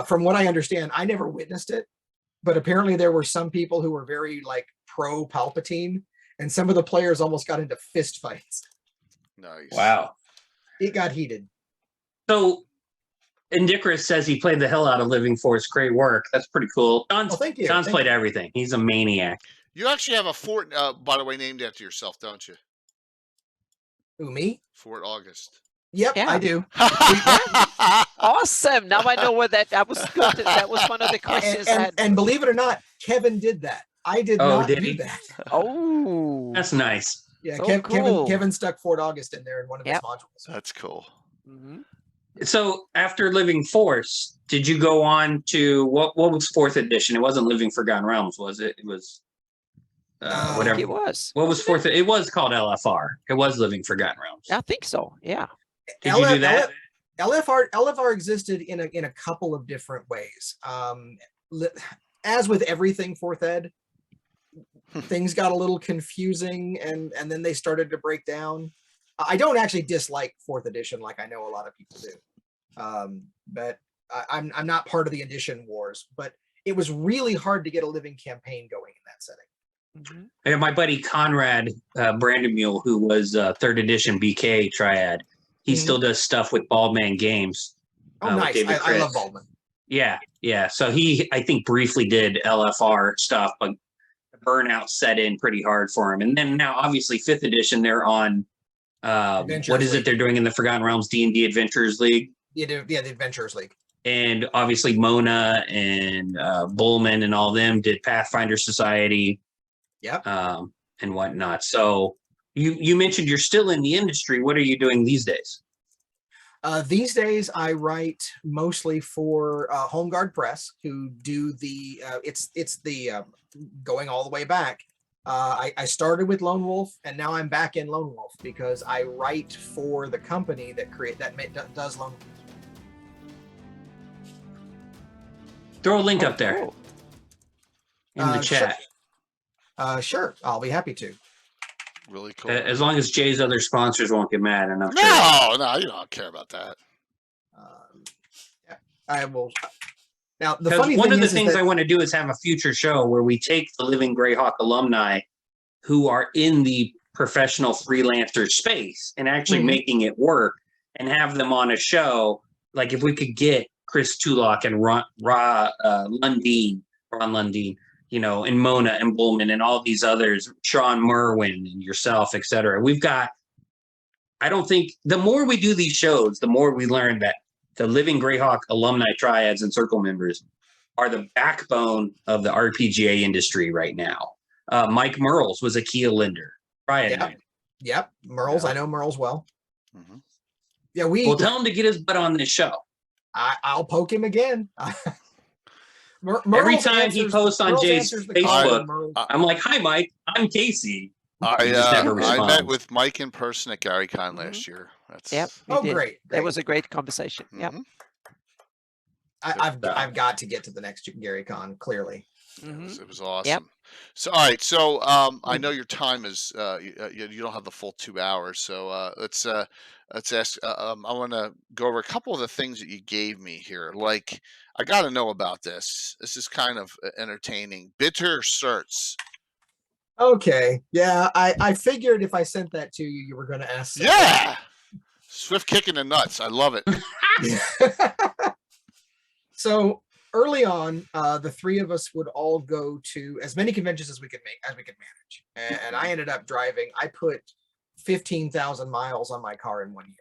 S3: From what I understand, I never witnessed it, but apparently there were some people who were very like pro Palpatine, and some of the players almost got into fist fights.
S2: Nice.
S1: Wow.
S3: It got heated.
S1: So Indicarus says he played the hell out of Living Force. Great work. That's pretty cool.
S3: Thank you.
S1: John's played everything. He's a maniac.
S2: You actually have a fort, by the way, named after yourself, don't you?
S3: Who, me?
S2: Fort August.
S3: Yep, yeah. I do.
S4: Awesome. Now I know where that was good. That was one of the questions.
S3: And believe it or not, Kevin did that. I did not do that.
S4: Oh,
S1: that's nice.
S3: Yeah, cool. Kevin stuck Fort August in there in one of his modules.
S2: That's cool.
S4: Mm-hmm.
S1: So after Living Force, did you go on to what was 4th edition? It wasn't Living Forgotten Realms, was it? It was whatever
S4: it was.
S1: What was 4th? It was called LFR. It was Living Forgotten Realms.
S4: I think so. Yeah.
S1: Did you do that?
S3: LFR existed in a couple of different ways. As with everything 4th ed, things got a little confusing, and then they started to break down. I don't actually dislike 4th edition like I know a lot of people do, but I'm not part of the edition wars. But it was really hard to get a living campaign going in that setting.
S1: Mm-hmm. And my buddy Conrad Brandemule, who was 3rd edition BK Triad, he still does stuff with Baldman Games.
S3: Oh, nice! I love Baldman.
S1: Yeah. So he, I think, briefly did LFR stuff, but burnout set in pretty hard for him. And then now, obviously, 5th edition, they're on. What is it they're doing in the Forgotten Realms D&D Adventurers League?
S3: Yeah, the Adventurers League.
S1: And obviously Mona and Bullman and all them did Pathfinder Society.
S3: Yep.
S1: And whatnot. So you mentioned you're still in the industry. What are you doing these days?
S3: These days I write mostly for Home Guard Press, who do the it's the going all the way back. I started with Lone Wolf, and now I'm back in Lone Wolf because I write for the company that does Lone Wolf.
S1: Throw a link up there in the chat.
S3: Sure, I'll be happy to.
S2: Really cool.
S1: As long as Jay's other sponsors won't get mad, and I'm
S2: sure. No, you don't care about that.
S3: Yeah, I will. Now,
S1: one of the things I want to do is have a future show where we take the living Greyhawk alumni who are in the professional freelancer space and actually making it work, and have them on a show. Like if we could get Chris Tulloch and Ron Lundeen, and Mona and Bullman and all these others, Sean Merwin and yourself, etc. I don't think the more we do these shows, the more we learn that the living Greyhawk alumni triads and circle members are the backbone of the RPGA industry right now. Mike Merles was a Kia Linder.
S3: Yep. Merles. I know Merles well.
S2: Mm-hmm.
S3: Yeah,
S1: we'll tell him to get his butt on this show.
S3: I'll poke him again.
S1: Every time he posts on Jay's Facebook, I'm like, "Hi, Mike. I'm Casey."
S2: I met with Mike in person at GaryCon last year.
S3: Great!
S4: That was a great conversation.
S2: Mm-hmm.
S3: Yep. I've got to get to the next GaryCon. Clearly,
S2: it was awesome. Yep. So all right, so I know your time is you don't have the full 2 hours, so let's ask. I want to go over a couple of the things that you gave me here. Like, I got to know about this. This is kind of entertaining. Bitter certs.
S3: Okay. Yeah, I figured if I sent that to you, you were going to ask.
S2: Yeah. Swift kick in the nuts. I love it.
S3: So early on, the three of us would all go to as many conventions as we could manage. And I ended up driving. I put 15,000 miles on my car in 1 year.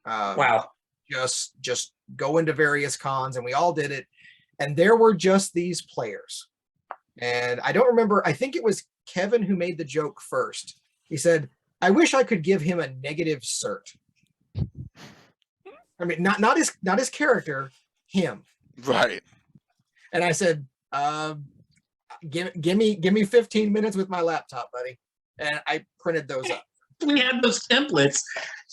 S1: Wow.
S3: Just go into various cons, and we all did it. And there were just these players. And I don't remember. I think it was Kevin who made the joke first. He said, "I wish I could give him a negative cert." I mean, not his character, him.
S2: Right.
S3: And I said, give me 15 minutes with my laptop, buddy. And I printed those up.
S1: We had those templates,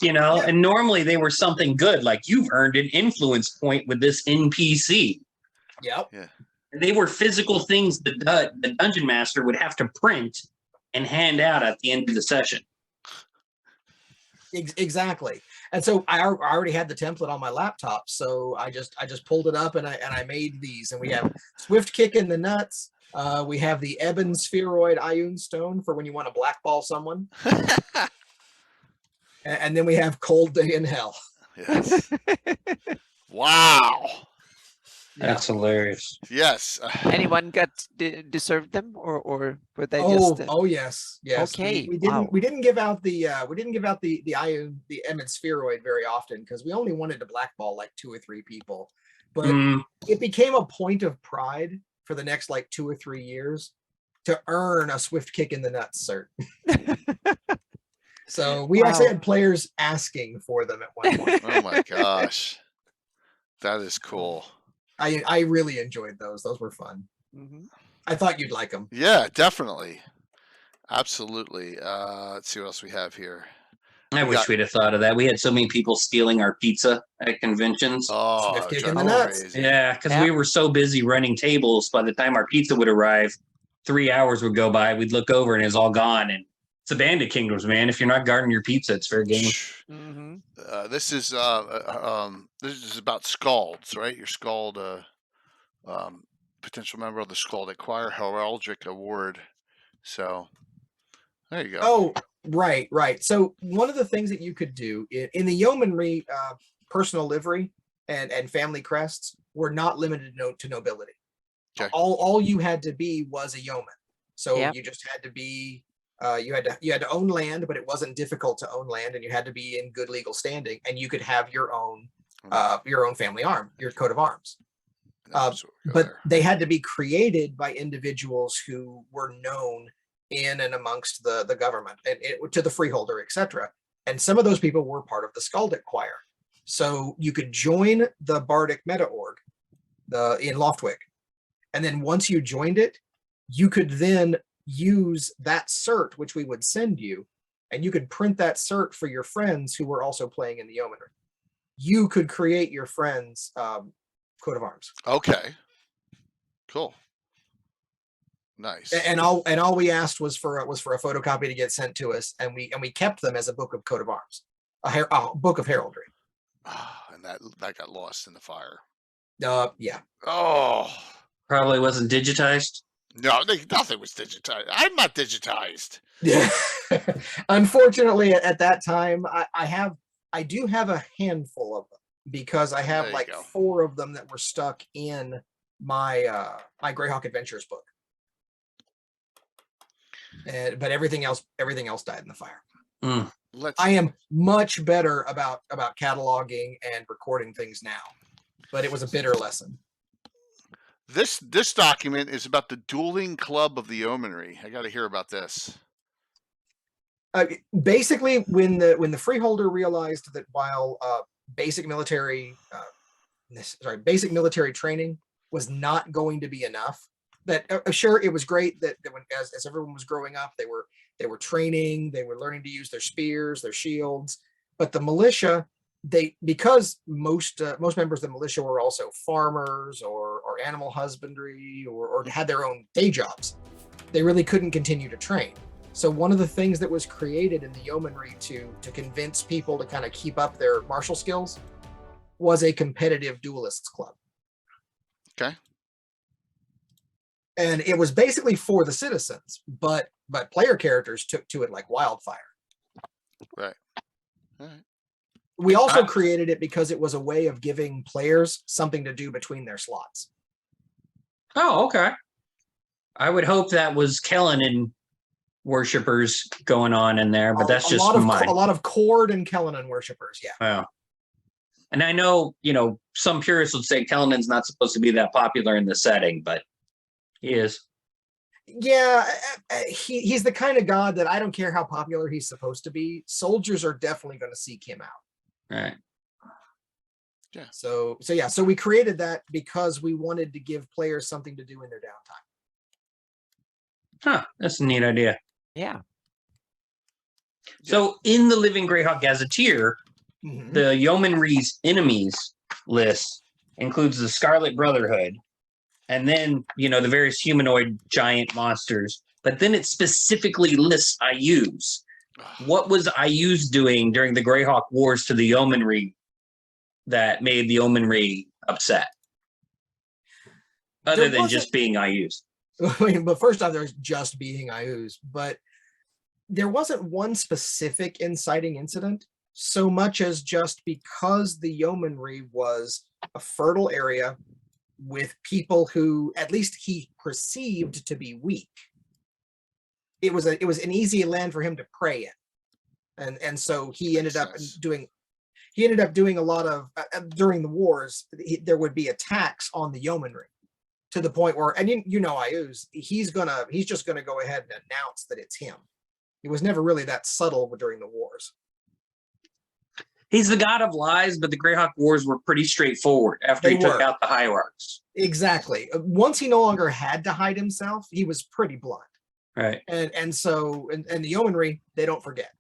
S1: and normally they were something good, like you've earned an influence point with this NPC.
S3: Yep.
S2: Yeah.
S1: And they were physical things the dungeon master would have to print and hand out at the end of the session.
S3: Exactly. And so I already had the template on my laptop, so I just pulled it up and I made these. And we have Swift Kick in the Nuts. We have the Ebon Spheroid Ioun Stone for when you want to blackball someone. And then we have Cold Day in Hell.
S2: Yes. Wow.
S1: That's hilarious.
S2: Yes.
S4: Anyone deserved them, or were they just?
S3: Oh yes.
S4: Okay.
S3: We didn't give out the Ioun, the Ebon Spheroid very often because we only wanted to blackball like 2 or 3 people. But it became a point of pride for the next like 2 or 3 years to earn a Swift Kick in the Nuts cert. So we actually had players asking for them at one point.
S2: Oh my gosh. That is cool.
S3: I really enjoyed those. Those were fun.
S4: Mm-hmm.
S3: I thought you'd like them.
S2: Yeah, definitely. Absolutely. Let's see what else we have here.
S1: I wish we'd have thought of that. We had so many people stealing our pizza at conventions.
S2: Oh,
S3: Swift Kick in the Nuts.
S2: crazy.
S1: Yeah, because we were so busy running tables. By the time our pizza would arrive, 3 hours would go by. We'd look over and it's all gone. And it's a Bandit Kingdoms, man. If you're not guarding your pizza, it's fair game.
S4: Mm-hmm.
S2: This is about Scalds, right? Your Scald, potential member of the Scald acquire Heraldic Award. So there you go.
S3: Oh, right. So one of the things that you could do in the Yeomanry personal livery and family crests were not limited to nobility.
S2: Okay.
S3: All you had to be was a yeoman. So you just had to be you had to own land, but it wasn't difficult to own land, and you had to be in good legal standing, and you could have your own family arm, your coat of arms. But they had to be created by individuals who were known in and amongst the government and to the freeholder, etc. And some of those people were part of the Skaldic choir. So you could join the Bardic Meta Org in Loftwig. And then once you joined it, you could then use that cert, which we would send you, and you could print that cert for your friends who were also playing in the Yeomanry. You could create your friends' coat of arms.
S2: Okay. Cool. Nice.
S3: And all we asked was for a photocopy to get sent to us, and we kept them as a book of coat of arms, a book of heraldry.
S2: And that got lost in the fire.
S3: Yeah.
S2: Oh. Probably
S1: wasn't digitized.
S2: No, nothing was digitized. I'm not digitized.
S3: Yeah. Unfortunately, at that time, I do have a handful of them because I have like 4 of them that were stuck in my my Greyhawk Adventures book. But everything else died in the fire. I am much better about cataloging and recording things now, but it was a bitter lesson.
S2: This document is about the Dueling Club of the Yeomanry. I got to hear about this.
S3: Basically, when the freeholder realized that while basic military training was not going to be enough, that sure, it was great that when as everyone was growing up, they were training, they were learning to use their spears, their shields, but the militia, because most members of the militia were also farmers or animal husbandry or had their own day jobs, they really couldn't continue to train. So one of the things that was created in the Yeomanry to convince people to kind of keep up their martial skills was a competitive duelists club.
S2: Okay.
S3: And it was basically for the citizens, but player characters took to it like wildfire.
S2: Right. All right.
S3: We also created it because it was a way of giving players something to do between their slots.
S1: Oh, okay. I would hope that was Kellenan worshippers going on in there, but that's just mine.
S3: A lot of Cord and Kellenan worshippers, yeah.
S1: Wow. And I know, some purists would say Kellenan's not supposed to be that popular in the setting, but he is.
S3: Yeah, he's the kind of god that I don't care how popular he's supposed to be. Soldiers are definitely going to seek him out.
S1: Right.
S2: Yeah.
S3: So we created that because we wanted to give players something to do in their downtime.
S1: Huh, that's a neat idea.
S4: Yeah.
S1: So in the Living Greyhawk Gazetteer, the Yeomanry's enemies list includes the Scarlet Brotherhood, and then, the various humanoid giant monsters. But then it specifically lists IUs. What was IUs doing during the Greyhawk Wars to the Yeomanry that made the Yeomanry upset? Other than just being IUs.
S3: But first off, there's just being IUs. But there wasn't one specific inciting incident, so much as just because the Yeomanry was a fertile area with people who at least he perceived to be weak. It was an easy land for him to prey in, and so he ended up doing a lot of during the wars. There would be attacks on the Yeomanry to the point where, and IUs, he's just gonna go ahead and announce that it's him. It was never really that subtle during the wars.
S1: He's the god of lies, but the Greyhawk Wars were pretty straightforward after he took out the hierarchs.
S3: Exactly. Once he no longer had to hide himself, he was pretty blunt.
S1: Right.
S3: And so the Yeomanry, they don't forget.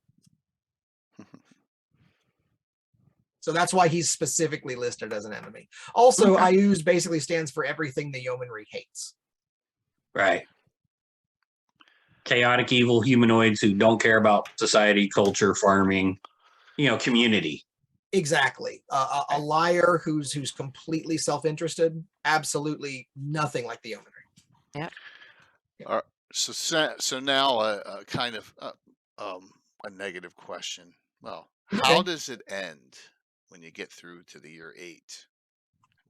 S3: So that's why he's specifically listed as an enemy. Also, IUs basically stands for everything the Yeomanry hates.
S1: Right. Chaotic, evil humanoids who don't care about society, culture, farming, community.
S3: Exactly. A liar who's completely self-interested. Absolutely nothing like the Yeomanry.
S4: Yeah.
S2: So now kind of a negative question. Well, how does it end when you get through to the year 8?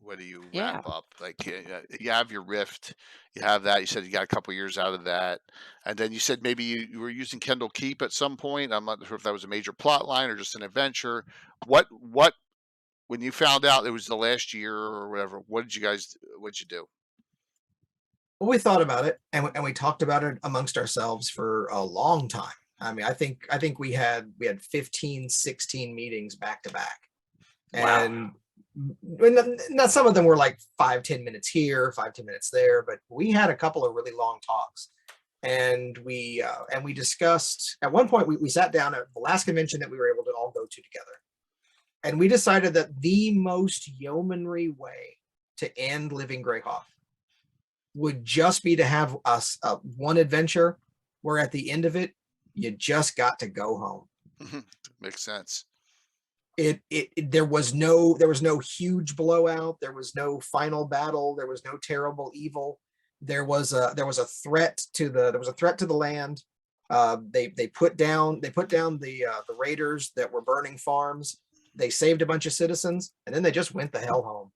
S2: What do you wrap up? Like you have your rift, you have that. You said you got a couple years out of that, and then you said maybe you were using Kendall Keep at some point. I'm not sure if that was a major plot line or just an adventure. What when you found out it was the last year or whatever? What'd you do?
S3: Well, we thought about it, and we talked about it amongst ourselves for a long time. I mean, I think we had 15, 16 meetings back to back, and not some of them were like 5-10 minutes here, 5-10 minutes there, but we had a couple of really long talks, and we discussed. At one point, we sat down at the last convention that we were able to all go to together, and we decided that the most Yeomanry way to end Living Greyhawk would just be to have us one adventure where at the end of it, you just got to go home.
S2: Makes sense.
S3: There was no huge blowout. There was no final battle. There was no terrible evil. There was a threat to the land. They put down the raiders that were burning farms. They saved a bunch of citizens, and then they just went the hell home.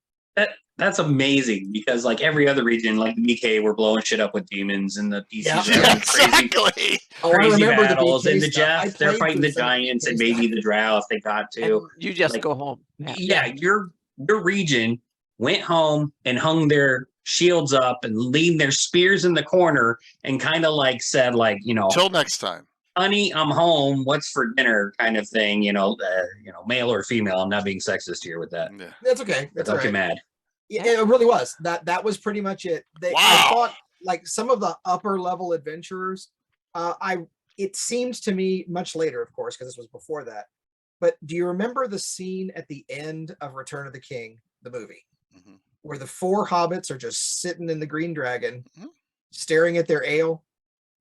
S1: That's amazing, because like every other region, like the BK, we're blowing shit up with demons, and the PCs are
S2: exactly.
S1: crazy battles, and the Jeff, they're fighting the giants and maybe the drow if they got to.
S4: And you just go home.
S1: Yeah, your region went home and hung their shields up and leaned their spears in the corner and kind of like said, like,
S2: till next time,
S1: honey, I'm home. What's for dinner? Kind of thing, male or female. I'm not being sexist here with that.
S3: Yeah. That's okay. That's
S1: don't
S3: right.
S1: get mad.
S3: Yeah, it really was. That was pretty much it. I thought like some of the upper level adventurers, it seems to me much later, of course, because this was before that. But do you remember the scene at the end of Return of the King, the movie, where the 4 hobbits are just sitting in the Green Dragon, staring at their ale,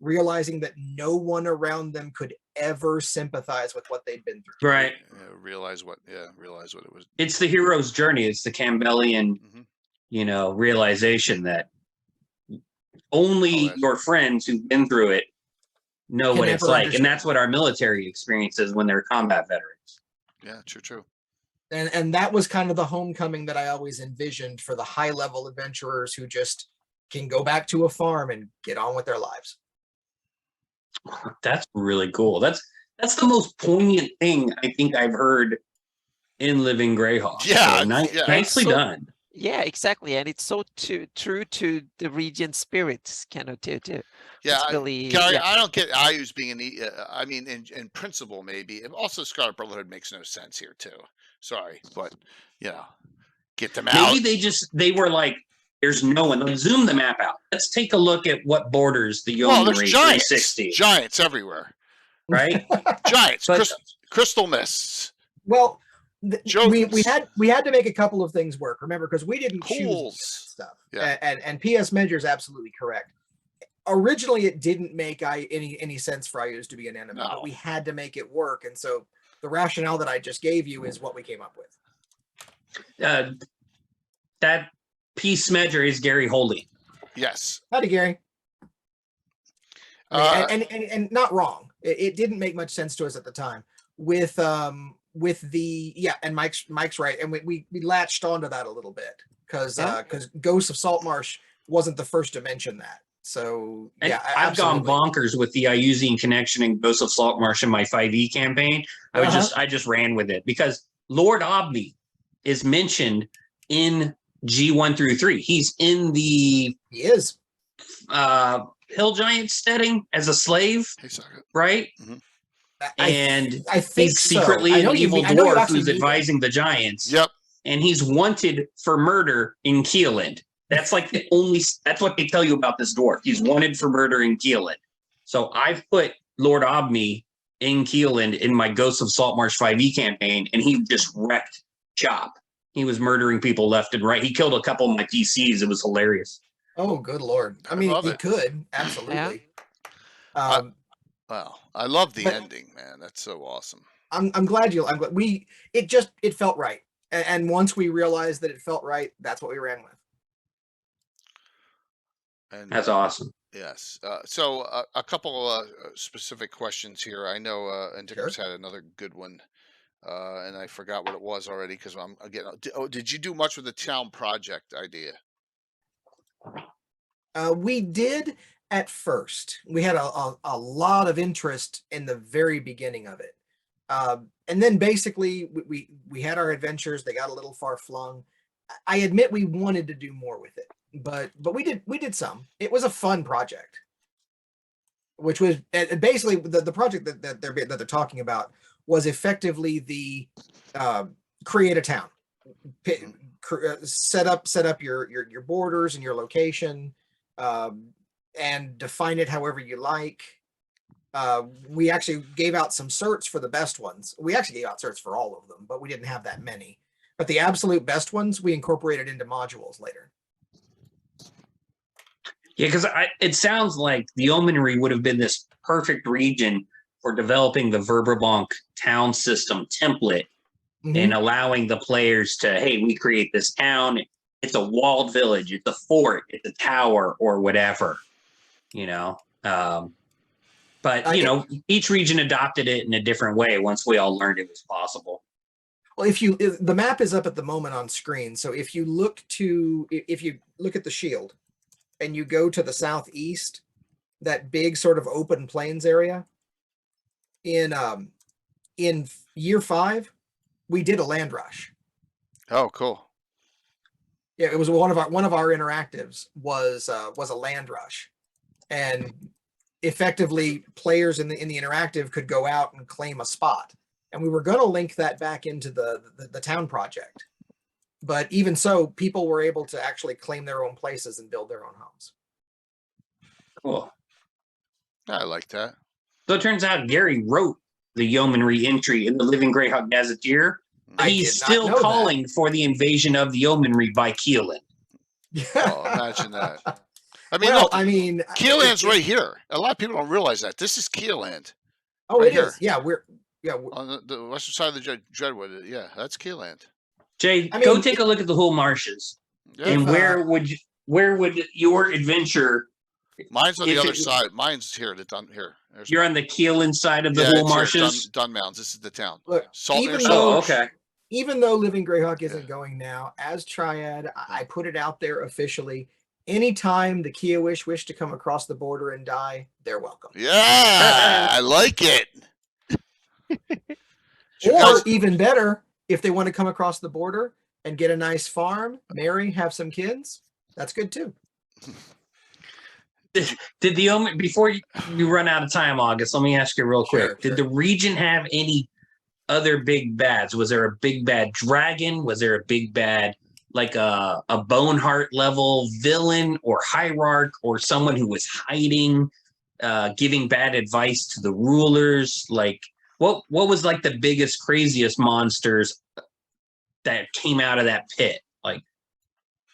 S3: realizing that no one around them could ever sympathize with what they'd been through.
S1: Right.
S2: Realize what it was.
S1: It's the hero's journey. It's the Campbellian, realization that Only your friends who've been through it know what it's like. And that's what our military experiences when they're combat veterans.
S2: Yeah, true.
S3: And that was kind of the homecoming that I always envisioned for the high level adventurers who just can go back to a farm and get on with their lives.
S1: That's really cool. That's the most poignant thing I think I've heard in Living Greyhawk.
S2: Yeah,
S1: so nicely done.
S4: Yeah, exactly, and it's so true to the region spirit, kind of too.
S2: Yeah,
S4: really,
S2: Gary, I don't get IUs being I mean, in principle, maybe. Also, Scarlet Brotherhood makes no sense here too. Sorry, but get them out.
S1: Maybe they were like, there's no one. Like, zoom the map out. Let's take a look at what borders the Yeomanry 360.
S2: Giants everywhere,
S1: right?
S2: Giants, crystal mists.
S3: Well, we had to make a couple of things work. Remember, because we didn't choose stuff.
S2: Yeah.
S3: And PS Measure is absolutely correct. Originally, it didn't make any sense for IUs to be an enemy, but we had to make it work. And so the rationale that I just gave you is what we came up with.
S1: That piece measure is Gary Holding.
S2: Yes.
S3: Howdy, Gary. And not wrong. It didn't make much sense to us at the time. With the and Mike's right, and we latched onto that a little bit because Ghosts of Saltmarsh wasn't the first to mention that. So I've
S1: gone bonkers with the Iusian connection and Ghosts of Saltmarsh in my 5e campaign. I just ran with it because Lord Obney is mentioned in G1 through 3. He's in the Hill Giant setting as a slave, right?
S2: Mm-hmm.
S1: And
S3: I think
S1: he's secretly an evil dwarf who's advising the Giants.
S2: Yep.
S1: And he's wanted for murder in Keeland. That's like that's what they tell you about this dwarf. He's wanted for murder in Keeland. So I've put Lord Obney in Keeland in my Ghosts of Saltmarsh 5e campaign, and he just wrecked shop. He was murdering people left and right. He killed a couple of my PCs. It was hilarious.
S3: Oh, good Lord. I mean, he could. Absolutely.
S2: Wow. I love the ending, man. That's so awesome.
S3: I'm glad it felt right. And once we realized that it felt right, that's what we ran with.
S2: And
S1: that's awesome.
S2: Yes. So a couple specific questions here. I know Antiquus had another good one. And I forgot what it was already because did you do much with the town project idea?
S3: We did at first. We had a lot of interest in the very beginning of it. And then basically we had our adventures. They got a little far flung. I admit we wanted to do more with it, but we did some. It was a fun project, which was basically the project that they're talking about was effectively the create a town, set up your borders and your location, and define it however you like. We actually gave out some certs for the best ones. We actually gave out certs for all of them, but we didn't have that many. But the absolute best ones we incorporated into modules later.
S1: Yeah, because it sounds like the Yeomanry would have been this perfect region for developing the Verberbonk town system template and allowing the players to, hey, we create this town. It's a walled village. It's a fort. It's a tower or whatever, But, each region adopted it in a different way once we all learned it was possible.
S3: Well, the map is up at the moment on screen. So if you look at the shield and you go to the southeast, that big sort of open plains area, in year 5, we did a land rush.
S2: Oh, cool.
S3: Yeah, it was one of our interactives was a land rush, and effectively players in the interactive could go out and claim a spot, and we were going to link that back into the town project, but even so, people were able to actually claim their own places and build their own homes.
S1: Cool.
S2: I like that.
S1: So it turns out Gary wrote the Yeomanry entry in the Living Greyhawk Gazetteer. He's still calling for the invasion of the Yeomanry by Keelan.
S2: Oh, imagine that. I mean, Keeland's right here. A lot of people don't realize that. This is Keeland.
S3: Oh, right it is. Yeah, we're
S2: on the western side of the Dreadwood. Yeah, that's Keeland.
S1: Jay, go take a look at the whole marshes. Yeah. And where would your adventure
S2: Mine's on the other side. Mine's here.
S1: You're on the Keelan side of the Hool Marshes.
S2: Dunmounds. This is the town.
S3: Look,
S1: okay.
S3: Even though Living Greyhawk isn't going now, as Triad, I put it out there officially. Anytime the Kiowish wish to come across the border and die, they're welcome.
S2: Yeah, I like it.
S3: Or even better, if they want to come across the border and get a nice farm, marry, have some kids, that's good too.
S1: Did the Yeoman, before you run out of time, August, let me ask you real quick. Did the region have any other big bads? Was there a big bad dragon? Was there a big bad, like a Boneheart level villain or hierarch or someone who was hiding, giving bad advice to the rulers? Like, what was like the biggest, craziest monsters that came out of that pit? Like,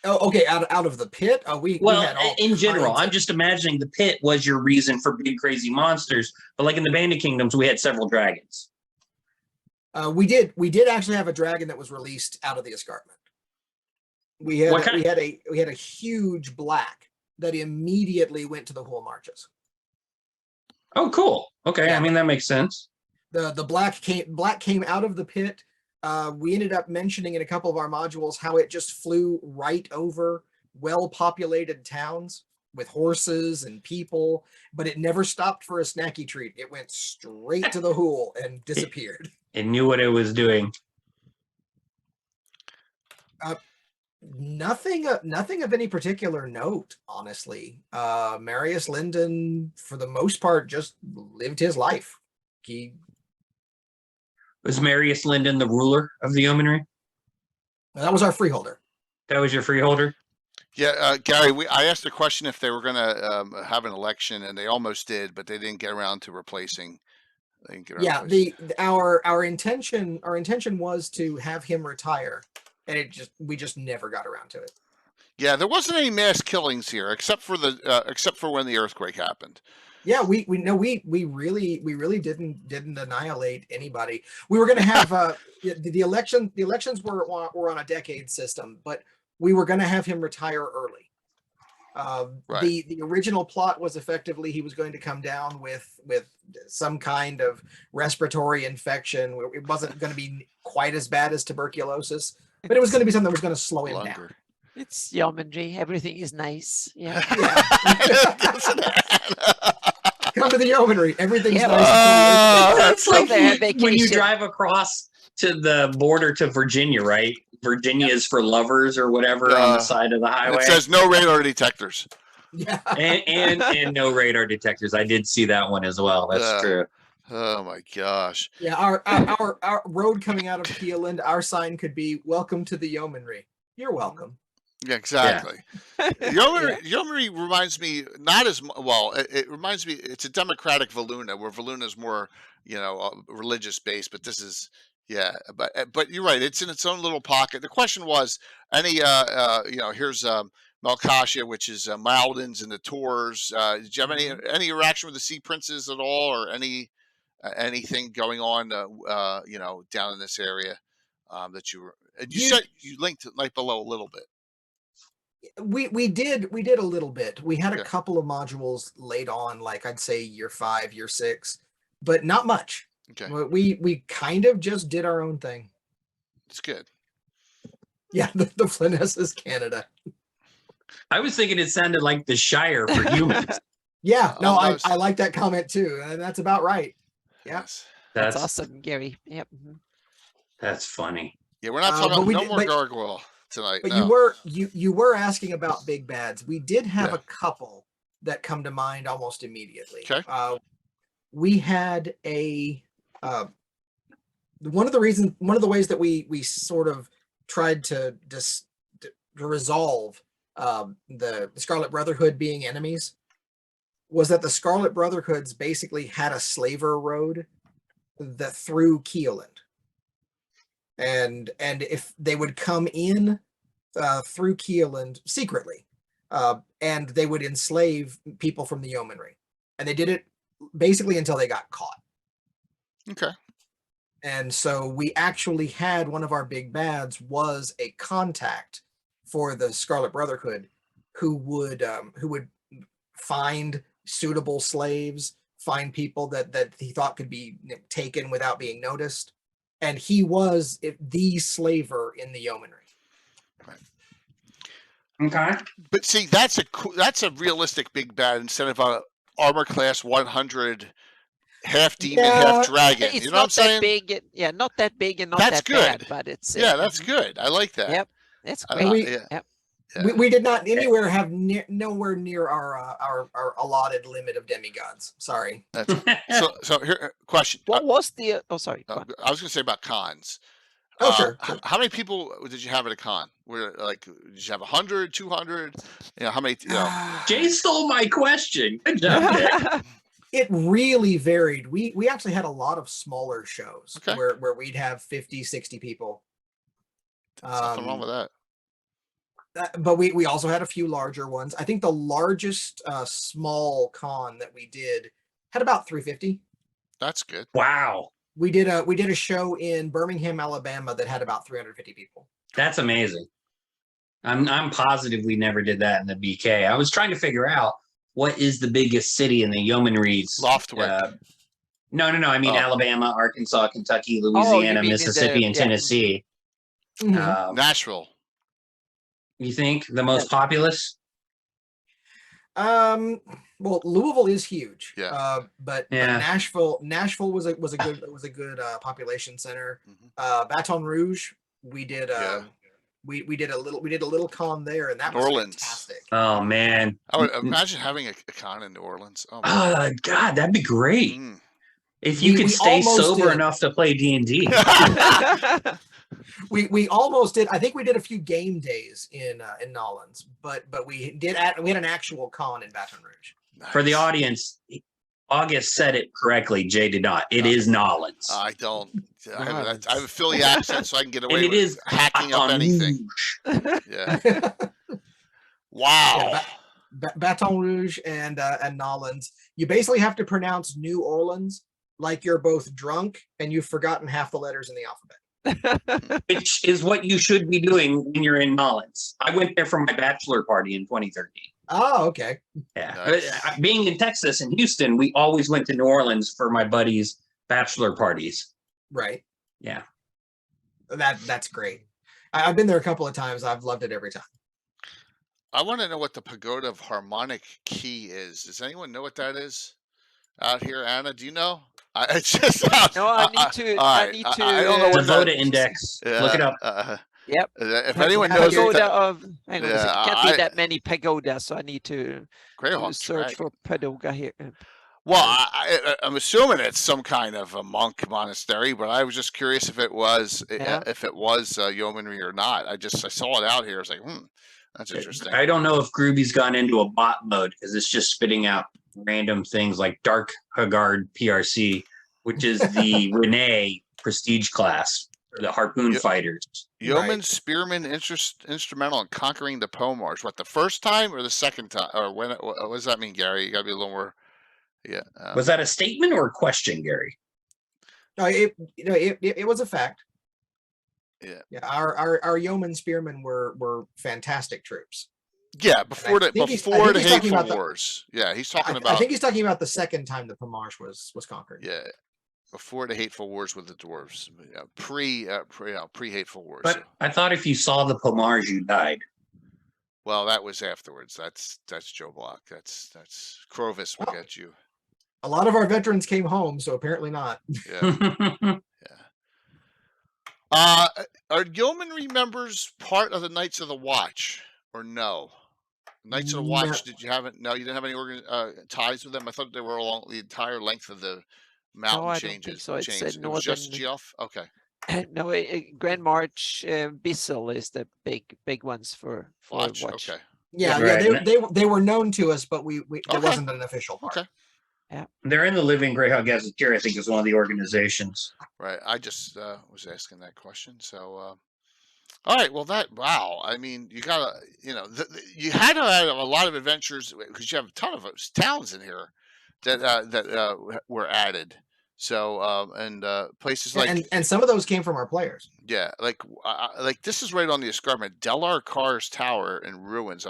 S3: okay, out of the pit. We had all
S1: in general, I'm just imagining the pit was your reason for big, crazy monsters. But like in the Bandit Kingdoms, we had several dragons.
S3: We did actually have a dragon that was released out of the escarpment. We had a huge black that immediately went to the Hool Marches.
S1: Oh, cool. Okay, yeah. I mean that makes sense.
S3: The black came out of the pit. We ended up mentioning in a couple of our modules how it just flew right over well-populated towns with horses and people, but it never stopped for a snacky treat. It went straight to the Hool and disappeared.
S1: It knew what it was doing.
S3: Nothing of any particular note, honestly. Marius Linden, for the most part, just lived his life.
S1: Was Marius Linden the ruler of the Yeomanry?
S3: That was our freeholder.
S1: That was your freeholder?
S2: Yeah, Gary, I asked the question if they were going to have an election, and they almost did, but they didn't get around to replacing.
S3: Yeah, our intention was to have him retire, and we just never got around to it.
S2: Yeah, there wasn't any mass killings here, except for when the earthquake happened.
S3: Yeah, we really didn't annihilate anybody. We were going to have the elections were on a decade system, but we were going to have him retire early. Right. The original plot was effectively he was going to come down with some kind of respiratory infection. It wasn't going to be quite as bad as tuberculosis, but it was going to be something that was going to slow him down.
S4: It's Yeomanry. Everything is nice. Yeah.
S3: Come to the Yeomanry. Everything's nice.
S1: That's like when you drive across to the border to Virginia, right? Virginia is for lovers or whatever on the side of the highway.
S2: It says no radar detectors.
S3: Yeah.
S1: and no radar detectors. I did see that one as well. That's true.
S2: Oh my gosh.
S3: Yeah, our road coming out of Keeland, our sign could be "Welcome to the Yeomanry." You're welcome.
S2: Yeah, exactly. Yeah. Yeomanry reminds me not as well. It reminds me. It's a democratic Valuna, where Valuna is more, religious based. But this is, But you're right. It's in its own little pocket. The question was, here's Malkasia, which is Maldens and the Tours. Did you have any interaction with the Sea Princes at all, or anything going on, down in this area that you said you linked right below a little bit.
S3: We did a little bit. We had a couple of modules laid on, like I'd say year 5, year 6, but not much.
S2: Okay.
S3: We kind of just did our own thing.
S2: It's good.
S3: Yeah, the Flyness is Canada.
S1: I was thinking it sounded like the Shire for humans.
S3: Yeah, no, I like that comment too, and that's about right. Yeah,
S4: that's awesome, Gary. Yep.
S1: That's funny.
S2: Yeah, we're not talking about more gargoyle tonight.
S3: But you were asking about big bads. We did have a couple that come to mind almost immediately.
S2: Okay.
S3: We had one of the ways that we sort of tried to resolve the Scarlet Brotherhood being enemies was that the Scarlet Brotherhoods basically had a slaver road that through Keeland. And if they would come in through Keeland secretly, and they would enslave people from the Yeomanry, and they did it basically until they got caught.
S2: Okay.
S3: And so we actually had one of our big bads was a contact for the Scarlet Brotherhood who would find suitable slaves, find people that he thought could be taken without being noticed. And he was the slaver in the yeomanry.
S2: Right.
S1: Okay.
S2: But see, that's a realistic big bad instead of a armor class 100 half demon, half dragon.
S4: It's
S2: you know what I'm saying?
S4: Big, not that big and not
S2: that's
S4: that
S2: good.
S4: bad, but it's
S2: that's good. I like that.
S4: Yep, that's great.
S3: We did not anywhere have nowhere near our allotted limit of demigods. Sorry.
S2: So here question.
S4: What was the? Oh, sorry.
S2: I was going to say about cons.
S3: Oh, sure.
S2: How many people did you have at a con? Did you have 100, 200? How many?
S1: Jay stole my question. Good job, Jay.
S3: It really varied. We actually had a lot of smaller shows where we'd have 50, 60 people.
S2: Nothing wrong with that.
S3: But we also had a few larger ones. I think the largest small con that we did had about 350.
S2: That's good.
S1: Wow.
S3: We did a show in Birmingham, Alabama that had about 350 people.
S1: That's amazing. I'm positive we never did that in the BK. I was trying to figure out what is the biggest city in the Yeomanries.
S2: Loftwick.
S1: No. I mean Alabama, Arkansas, Kentucky, Louisiana, Mississippi, and Tennessee.
S3: Mm-hmm.
S2: Nashville.
S1: You think the most populous?
S3: Well, Louisville is huge.
S2: Yeah.
S3: But Nashville was a good population center.
S2: Mm-hmm.
S3: Baton Rouge, we did we did a little con there, and that was fantastic.
S1: Oh man.
S2: I would imagine having a con in New Orleans.
S1: Oh God, that'd be great. If you could stay sober enough to play D&D.
S3: We almost did. I think we did a few game days in Nolans, but we had an actual con in Baton Rouge.
S2: Nice.
S1: For the audience, August said it correctly. Jay did not. It is Nolans.
S2: I don't. I have a Philly accent, so I can get away with
S1: is
S2: hacking up anything. Yeah. Wow.
S3: Baton Rouge and Nolans. You basically have to pronounce New Orleans like you're both drunk and you've forgotten half the letters in the alphabet.
S1: Which is what you should be doing when you're in Nolans. I went there for my bachelor party in 2013.
S3: Oh, okay.
S1: Yeah.
S2: Nice.
S1: Being in Texas and Houston, we always went to New Orleans for my buddies' bachelor parties.
S3: Right.
S1: Yeah.
S3: That's great. I've been there a couple of times. I've loved it every time.
S2: I want to know what the Pagoda of Harmonic Key is. Does anyone know what that is out here? Anna, do you know? It's just
S4: no. I need to.
S2: I don't know what
S1: Devoda Index. Look it up.
S4: Yep.
S2: If anyone knows,
S4: hang on, there can't be that many pagodas, so I need to
S2: Greyhawk
S4: search for pagoda here.
S2: Well, I'm assuming it's some kind of a monk monastery, but I was just curious if it was yeomanry or not. I saw it out here. I was like, that's interesting.
S1: I don't know if Groovy's gone into a bot mode because it's just spitting out random things like Dark Haggard PRC, which is the Renee prestige class for the harpoon fighters.
S2: Yeoman Spearman instrumental in conquering the Pomars. What, the first time or the second time? Or when? What does that mean, Gary? You got to be a little more. Yeah.
S1: Was that a statement or a question, Gary?
S3: No, it was a fact.
S2: Yeah.
S3: Yeah. Our yeoman spearmen were fantastic troops.
S2: Yeah, before the Hateful Wars. Yeah, he's talking about.
S3: I think he's talking about the second time the Pomarsh was conquered.
S2: Yeah, before the Hateful Wars with the dwarves, pre Hateful Wars.
S1: But I thought if you saw the Pomarsh, you died.
S2: Well, that was afterwards. That's Joe Block. That's Crovis will get you.
S3: A lot of our veterans came home, so apparently not.
S2: Yeah. Yeah. Are yeomanry members part of the Knights of the Watch or no? Knights of the Watch, did you have it? No, you didn't have any ties with them? I thought they were along the entire length of the mountain changes.
S4: No, I don't think so. It said
S2: was just Geoff? Okay.
S4: No, Grand March, Bissell is the big ones for Watch.
S2: Okay.
S3: Yeah,
S1: right.
S3: They were known to us, but we there wasn't an official part.
S2: Okay.
S4: Yeah.
S1: They're in the Living Greyhawk Gazetteer, I think, is one of the organizations.
S2: Right. I just was asking that question. So, all right. Well, wow. I mean, you gotta, you had to have a lot of adventures because you have a ton of towns in here that were added. So, and places like
S3: and some of those came from our players.
S2: Yeah, like this is right on the escarpment. Delar Carr's Tower in ruins.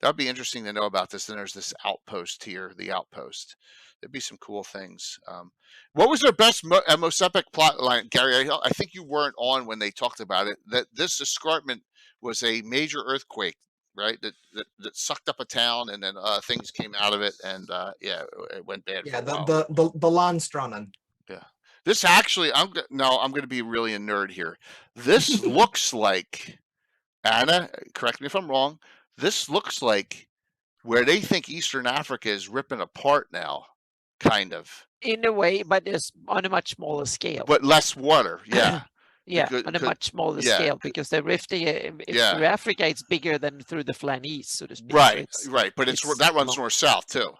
S2: That would be interesting to know about this. Then there's this outpost here, the outpost. There'd be some cool things. What was their best, most epic plot line, Gary? I think you weren't on when they talked about it. That this escarpment was a major earthquake, right? That sucked up a town, and then things came out of it, and it went bad.
S3: Yeah,
S2: for a while.
S3: the Landstrannen.
S2: Yeah. This actually, I'm going to be really a nerd here. This looks like, Anna, correct me if I'm wrong. This looks like where they think Eastern Africa is ripping apart now, kind of.
S4: In a way, but it's on a much smaller scale.
S2: But less water, yeah.
S4: Yeah, on a much smaller scale, because the rift through Africa, it's bigger than through the Flanese, so to speak.
S2: Right, so right. But it's that runs north-south too.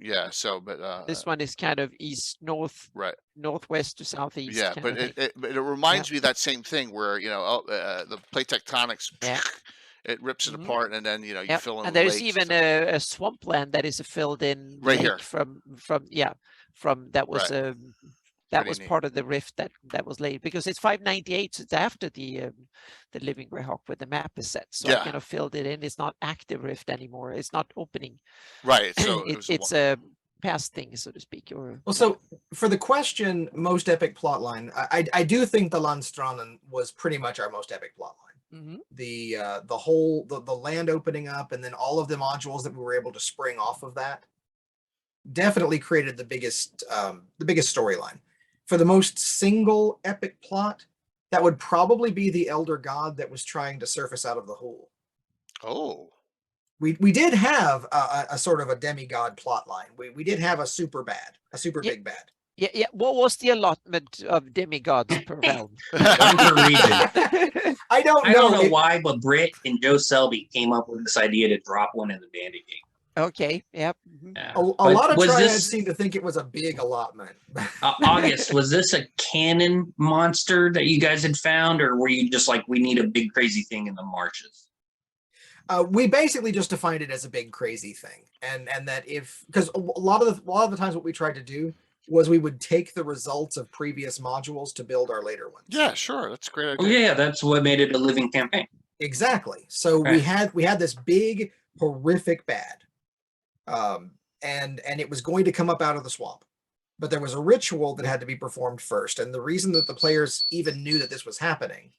S2: Yeah. So, but
S4: this one is kind of east-north,
S2: right,
S4: northwest to southeast.
S2: Yeah, but it reminds me of that same thing where the plate tectonics.
S4: Yeah.
S2: It rips it apart, and then you fill in.
S4: And there's even a swampland that is filled in
S2: right here
S4: from that was
S2: right.
S4: That was part of the rift that was laid, because it's 598, so it's after the living Greyhawk where the map is set. So I kind of filled it in. It's not active rift anymore. It's not opening.
S2: Right. So
S4: it's a past thing, so to speak.
S3: So for the question, most epic plotline, I do think the Landstrannen was pretty much our most epic plotline. The land opening up, and then all of the modules that we were able to spring off of that definitely created the biggest storyline. For the most single epic plot, that would probably be the Elder God that was trying to surface out of the hole.
S2: Oh.
S3: We did have a sort of a demigod plot line. We did have a super big bad.
S4: Yeah. What was the allotment of demigods per realm?
S3: I don't
S1: know why, but Britt and Joe Selby came up with this idea to drop one in the Bandit game.
S4: Okay. Yep.
S1: Yeah.
S3: A lot of triads seem to think it was a big allotment.
S1: August, was this a canon monster that you guys had found, or were you just like, we need a big crazy thing in the marshes?
S3: We basically just defined it as a big crazy thing, and that because a lot of the times what we tried to do was we would take the results of previous modules to build our later ones.
S2: Yeah, sure, that's a great idea.
S1: Oh, yeah, that's what made it a living campaign.
S3: Exactly. So we had this big horrific bad. And it was going to come up out of the swamp, but there was a ritual that had to be performed first. And the reason that the players even knew that this was happening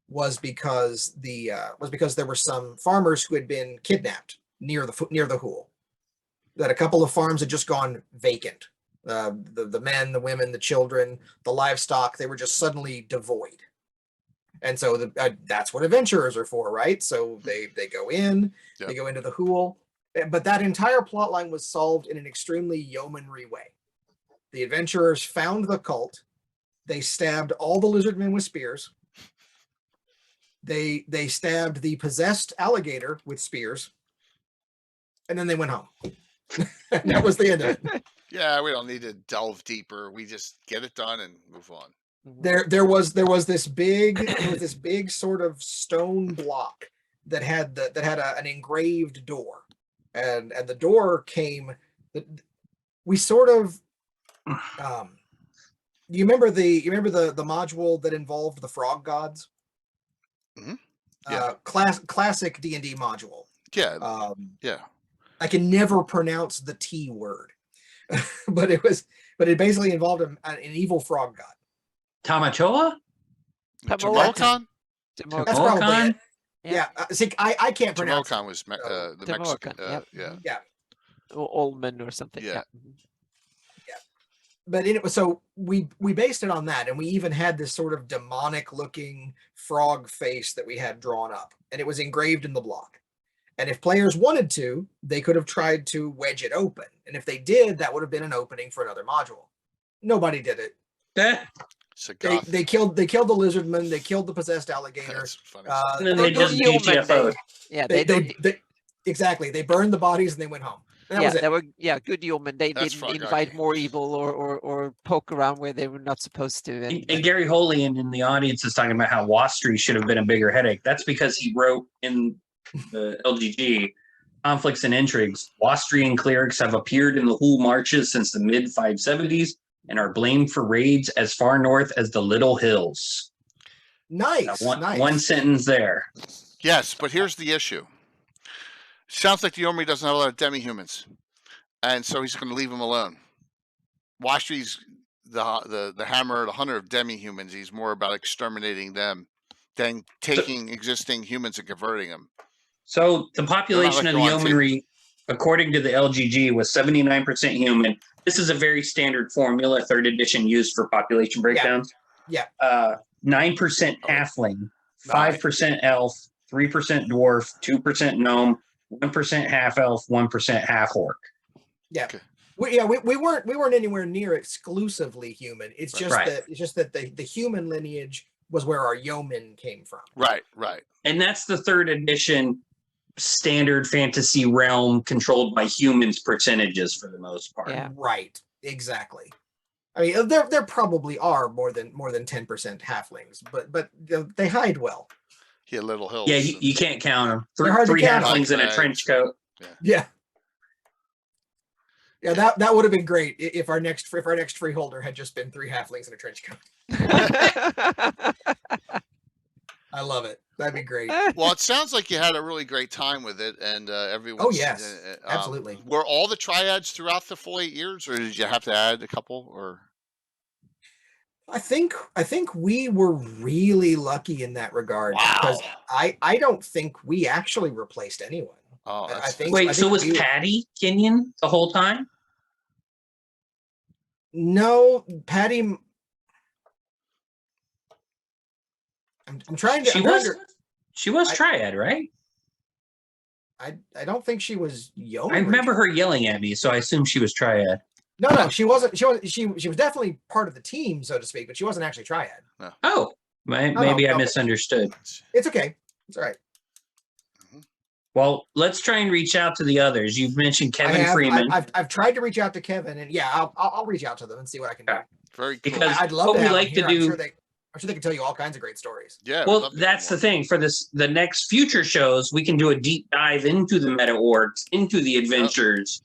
S3: was because there were some farmers who had been kidnapped near the Hool. That a couple of farms had just gone vacant. The men, the women, the children, the livestock, they were just suddenly devoid. And so that's what adventurers are for, right? So they go in, they go into the Hool. But that entire plot line was solved in an extremely yeomanry way. The adventurers found the cult. They stabbed all the lizard men with spears. They stabbed the possessed alligator with spears. And then they went home. That was the end of it.
S2: Yeah, we don't need to delve deeper. We just get it done and move on.
S3: There was this big sort of stone block that had an engraved door. And the door came. We sort of. You remember the module that involved the frog gods?
S2: Mm-hmm. Yeah.
S3: Classic D&D module.
S2: Yeah. Yeah.
S3: I can never pronounce the T word, but it basically involved an evil frog god.
S1: Tamachoa?
S2: Tamokon?
S3: That's probably it. Yeah. See, I can't pronounce.
S2: Tamokon was the Mexican.
S3: Yeah.
S4: Or Olman or something.
S2: Yeah.
S3: But so we based it on that, and we even had this sort of demonic looking frog face that we had drawn up, and it was engraved in the block. And if players wanted to, they could have tried to wedge it open, and if they did, that would have been an opening for another module. Nobody did it. They killed the lizardman. They killed the possessed alligator.
S2: That's funny.
S1: And then they just GTFO'd.
S4: Yeah,
S3: exactly. They burned the bodies and they went home.
S4: They were good yeomen. They didn't invite more evil or poke around where they were not supposed to.
S1: And Gary Holian in the audience is talking about how Wastry should have been a bigger headache. That's because he wrote in the LGG conflicts and intrigues. Wastrian clerics have appeared in the Hool marches since the mid 570s and are blamed for raids as far north as the Little Hills.
S3: Nice.
S1: One sentence there.
S2: Yes, but here's the issue. Sounds like the Yeomanry doesn't have a lot of demi-humans, and so he's going to leave them alone. Washtri's the hammer, the hunter of demi-humans. He's more about exterminating them than taking existing humans and converting them.
S1: So the population of the Yeomanry, according to the LGG, was 79% human. This is a very standard formula, 3rd edition, used for population breakdowns.
S3: Yeah.
S1: 9% halfling, 5% elf, 3% dwarf, 2% gnome, 1% half elf, 1% half orc.
S3: Yeah. Okay. We weren't anywhere near exclusively human. It's just that the human lineage was where our yeomen came from.
S2: Right.
S1: And that's the 3rd edition standard fantasy realm controlled by humans percentages for the most part.
S4: Yeah.
S3: Right. Exactly. I mean, there probably are more than 10% halflings, but they hide well.
S2: Yeah, little hills.
S1: Yeah, you can't count them. Three
S3: count.
S1: halflings in a trench coat.
S3: Yeah. Yeah, that would have been great if our next freeholder had just been 3 halflings in a trench coat. I love it. That'd be great.
S2: Well, it sounds like you had a really great time with it, and everyone.
S3: Oh yes, absolutely.
S2: Were all the triads throughout the full 8 years, or did you have to add a couple? Or
S3: I think we were really lucky in that regard because I don't think we actually replaced anyone.
S2: Oh,
S3: I think.
S1: Wait, so was Patty Kenyon the whole time?
S3: No, Patty. I'm trying to.
S1: She was triad, right?
S3: I don't think she was Yeomanry.
S1: I remember her yelling at me, so I assume she was triad.
S3: No, she wasn't. She was definitely part of the team, so to speak, but she wasn't actually triad.
S2: No.
S1: Oh, maybe I misunderstood.
S3: It's okay. It's all right.
S1: Well, let's try and reach out to the others. You've mentioned Kevin Freeman.
S3: I've tried to reach out to Kevin, and yeah, I'll reach out to them and see what I can do.
S2: Very cool.
S1: Because
S3: I'd love
S1: what
S3: to
S1: we
S3: have
S1: like
S3: them
S1: to
S3: here.
S1: do.
S3: I'm sure they can tell you all kinds of great stories.
S2: Yeah.
S1: Well, that's the thing for the next future shows. We can do a deep dive into the meta orgs, into the adventures,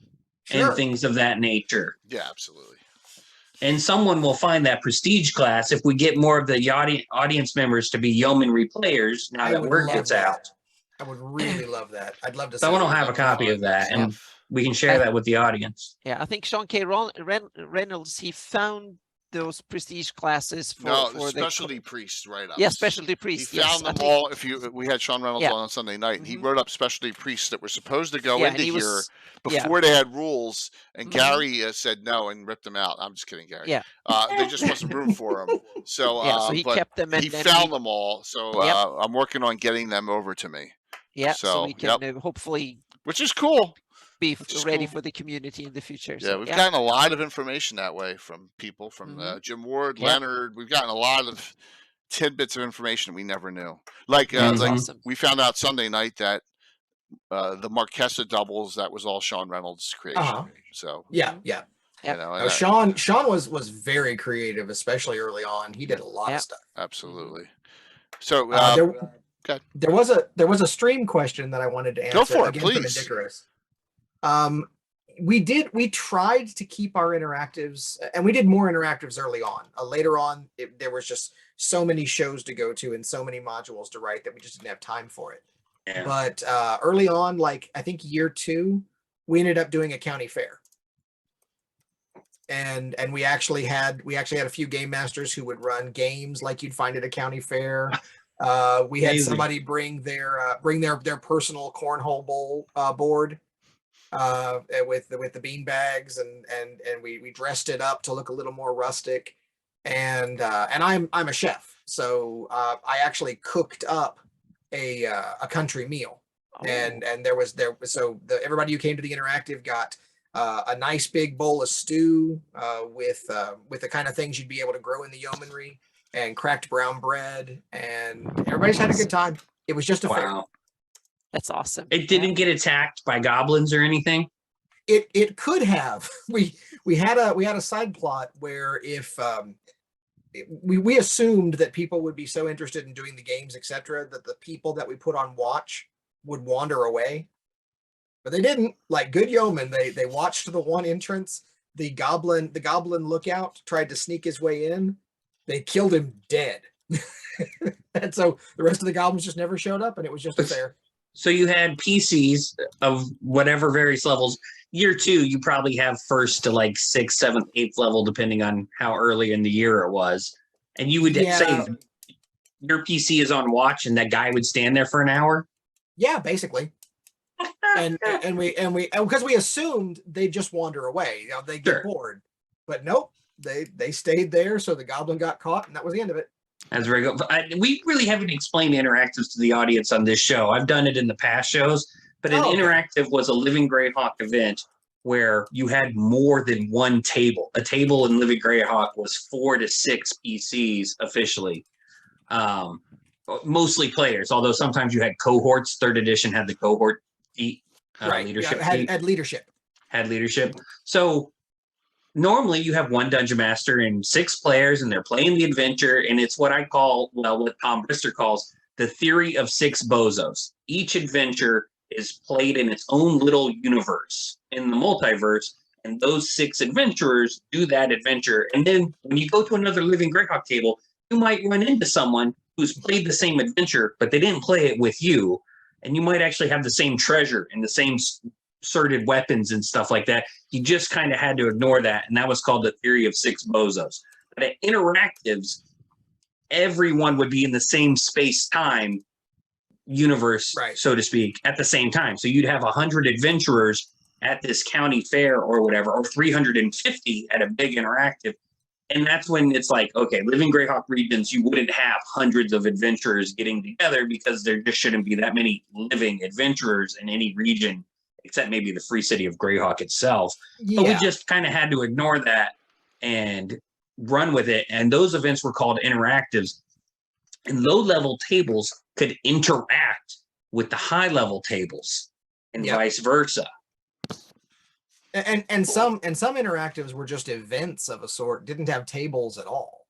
S1: and things of that nature.
S2: Yeah, absolutely.
S1: And someone will find that prestige class if we get more of the audience members to be Yeomanry players. Now that word gets out.
S3: I would really love that. I'd love to.
S1: Someone will have a copy of that, and we can share that with the audience.
S4: Yeah, I think Sean K. Reynolds, he found those prestige classes for
S2: the specialty priests, right?
S4: Yeah, specialty priests.
S2: He found them all. We had Sean Reynolds on Sunday night, and he wrote up specialty priests that were supposed to go into here before they had rules, and Gary said no and ripped them out. I'm just kidding, Gary.
S4: Yeah,
S2: there just wasn't room for them. So,
S4: so he kept them, and
S2: he found them all. So I'm working on getting them over to me.
S4: Yeah, so we can hopefully,
S2: which is cool,
S4: be ready for the community in the future.
S2: Yeah, we've gotten a lot of information that way from people, from Jim Ward, Leonard. We've gotten a lot of tidbits of information we never knew. Like
S4: awesome.
S2: We found out Sunday night that the Marquesa doubles, that was all Sean Reynolds' creation. So
S3: yeah.
S2: You know,
S3: Sean was very creative, especially early on. He did a lot of stuff.
S2: Absolutely. So
S3: there was a stream question that I wanted to answer.
S2: Go for it,
S3: again,
S2: please.
S3: From we tried to keep our interactives, and we did more interactives early on. Later on, there was just so many shows to go to and so many modules to write that we just didn't have time for it. Yeah. But early on, like I think year 2, we ended up doing a county fair. And we actually had a few game masters who would run games like you'd find at a county fair. We had somebody bring their personal cornhole board with the bean bags, and we dressed it up to look a little more rustic. And I'm a chef, so I actually cooked up a country meal, and everybody who came to the interactive got a nice big bowl of stew with the kind of things you'd be able to grow in the yeomanry, and cracked brown bread, and everybody's had a good time. It was just a fair.
S4: That's awesome.
S1: It didn't get attacked by goblins or anything.
S3: It could have. We had a side plot where if we assumed that people would be so interested in doing the games, etc., that the people that we put on watch would wander away, but they didn't. Like good yeomen, they watched the one entrance. The goblin lookout tried to sneak his way in. They killed him dead. And so the rest of the goblins just never showed up, and it was just a fair.
S1: So you had PCs of whatever various levels. Year 2, you probably have first to like 6th, 7th, 8th level, depending on how early in the year it was. And you would say your PC is on watch, and that guy would stand there for an hour.
S3: Yeah, basically. and we because we assumed they'd just wander away. You know, they get bored, but nope, they stayed there. So the goblin got caught, and that was the end of it.
S1: That's very good. We really haven't explained interactives to the audience on this show. I've done it in the past shows, but an interactive was a Living Greyhawk event where you had more than one table. A table in Living Greyhawk was 4 to 6 PCs officially. Mostly players, although sometimes you had cohorts. 3rd edition had the cohort leadership.
S3: Had leadership.
S1: Had leadership. So normally you have one dungeon master and 6 players, and they're playing the adventure, and it's what I call, what Tom Brister calls the theory of 6 bozos. Each adventure is played in its own little universe in the multiverse, and those 6 adventurers do that adventure. And then when you go to another Living Greyhawk table, you might run into someone who's played the same adventure, but they didn't play it with you, and you might actually have the same treasure and the same sorted weapons and stuff like that. You just kind of had to ignore that, and that was called the theory of 6 bozos. But at interactives, everyone would be in the same space-time universe, so to speak, at the same time. So you'd have 100 adventurers at this county fair or whatever, or 350 at a big interactive. And that's when it's like, okay, Living Greyhawk regions, you wouldn't have hundreds of adventurers getting together because there just shouldn't be that many living adventurers in any region, except maybe the free city of Greyhawk itself. Yeah. But we just kind of had to ignore that and run with it. And those events were called interactives. And low-level tables could interact with the high-level tables and vice versa.
S3: And some interactives were just events of a sort, didn't have tables at all.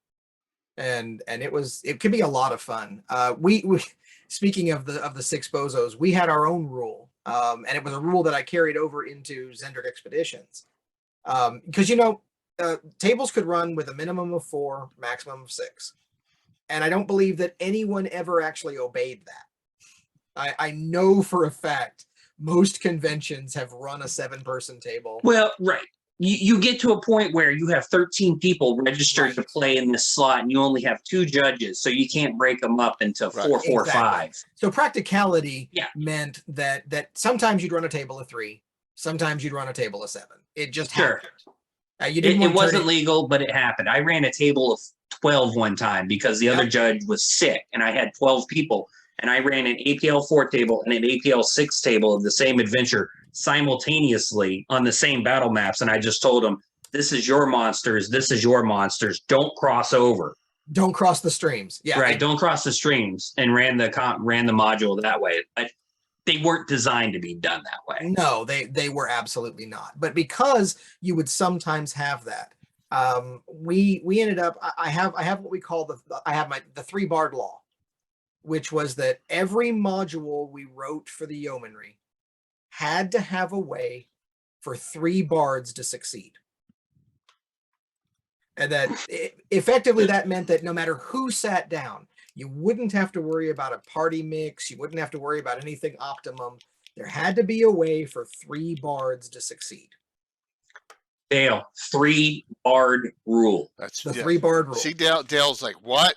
S3: And it could be a lot of fun. We speaking of the 6 bozos, we had our own rule. And it was a rule that I carried over into Zendrick Expeditions. Because tables could run with a minimum of 4, maximum of 6. And I don't believe that anyone ever actually obeyed that. I know for a fact most conventions have run a 7-person table.
S1: Well, right. You get to a point where you have 13 people registered to play in this slot, and you only have 2 judges, so you can't break them up into 4, 4, 5.
S3: So practicality meant that sometimes you'd run a table of 3, sometimes you'd run a table of 7. It just happened.
S1: It wasn't legal, but it happened. I ran a table of 12 one time because the other judge was sick, and I had 12 people, and I ran an APL 4 table and an APL 6 table of the same adventure simultaneously on the same battle maps. And I just told them, this is your monsters, this is your monsters. Don't cross over.
S3: Don't cross the streams. Yeah.
S1: Right. Don't cross the streams, and ran the module that way. But they weren't designed to be done that way.
S3: No, they were absolutely not. But because you would sometimes have that, we ended up, I have what we call the 3-bard law, which was that every module we wrote for the Yeomanry had to have a way for 3 bards to succeed. And that effectively that meant that no matter who sat down, you wouldn't have to worry about a party mix. You wouldn't have to worry about anything optimum. There had to be a way for 3 bards to succeed.
S1: Dale, 3-bard rule.
S2: That's
S3: the 3-bard rule.
S2: See, Dale's like, what?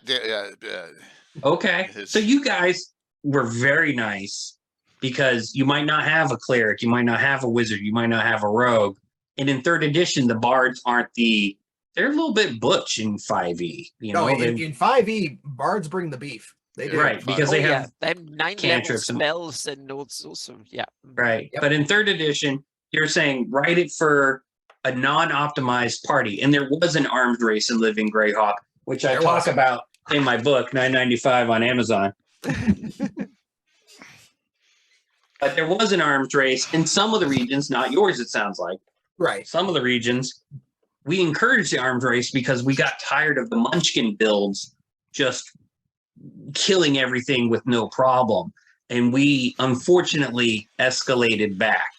S1: Okay. So you guys were very nice because you might not have a cleric, you might not have a wizard, you might not have a rogue. And in 3rd edition, the bards they're a little bit butch in 5e.
S3: In 5e, bards bring the beef. They do.
S1: Right, because they have
S4: 9 level spells and notes also. Yeah.
S1: Right. Yep. But in 3rd edition, you're saying write it for a non-optimized party. And there was an arms race in Living Greyhawk, which I talk about in my book, $9.95 on Amazon. But there was an arms race in some of the regions, not yours, it sounds like.
S3: Right.
S1: Some of the regions, we encouraged the arms race because we got tired of the Munchkin builds just killing everything with no problem. And we unfortunately escalated back.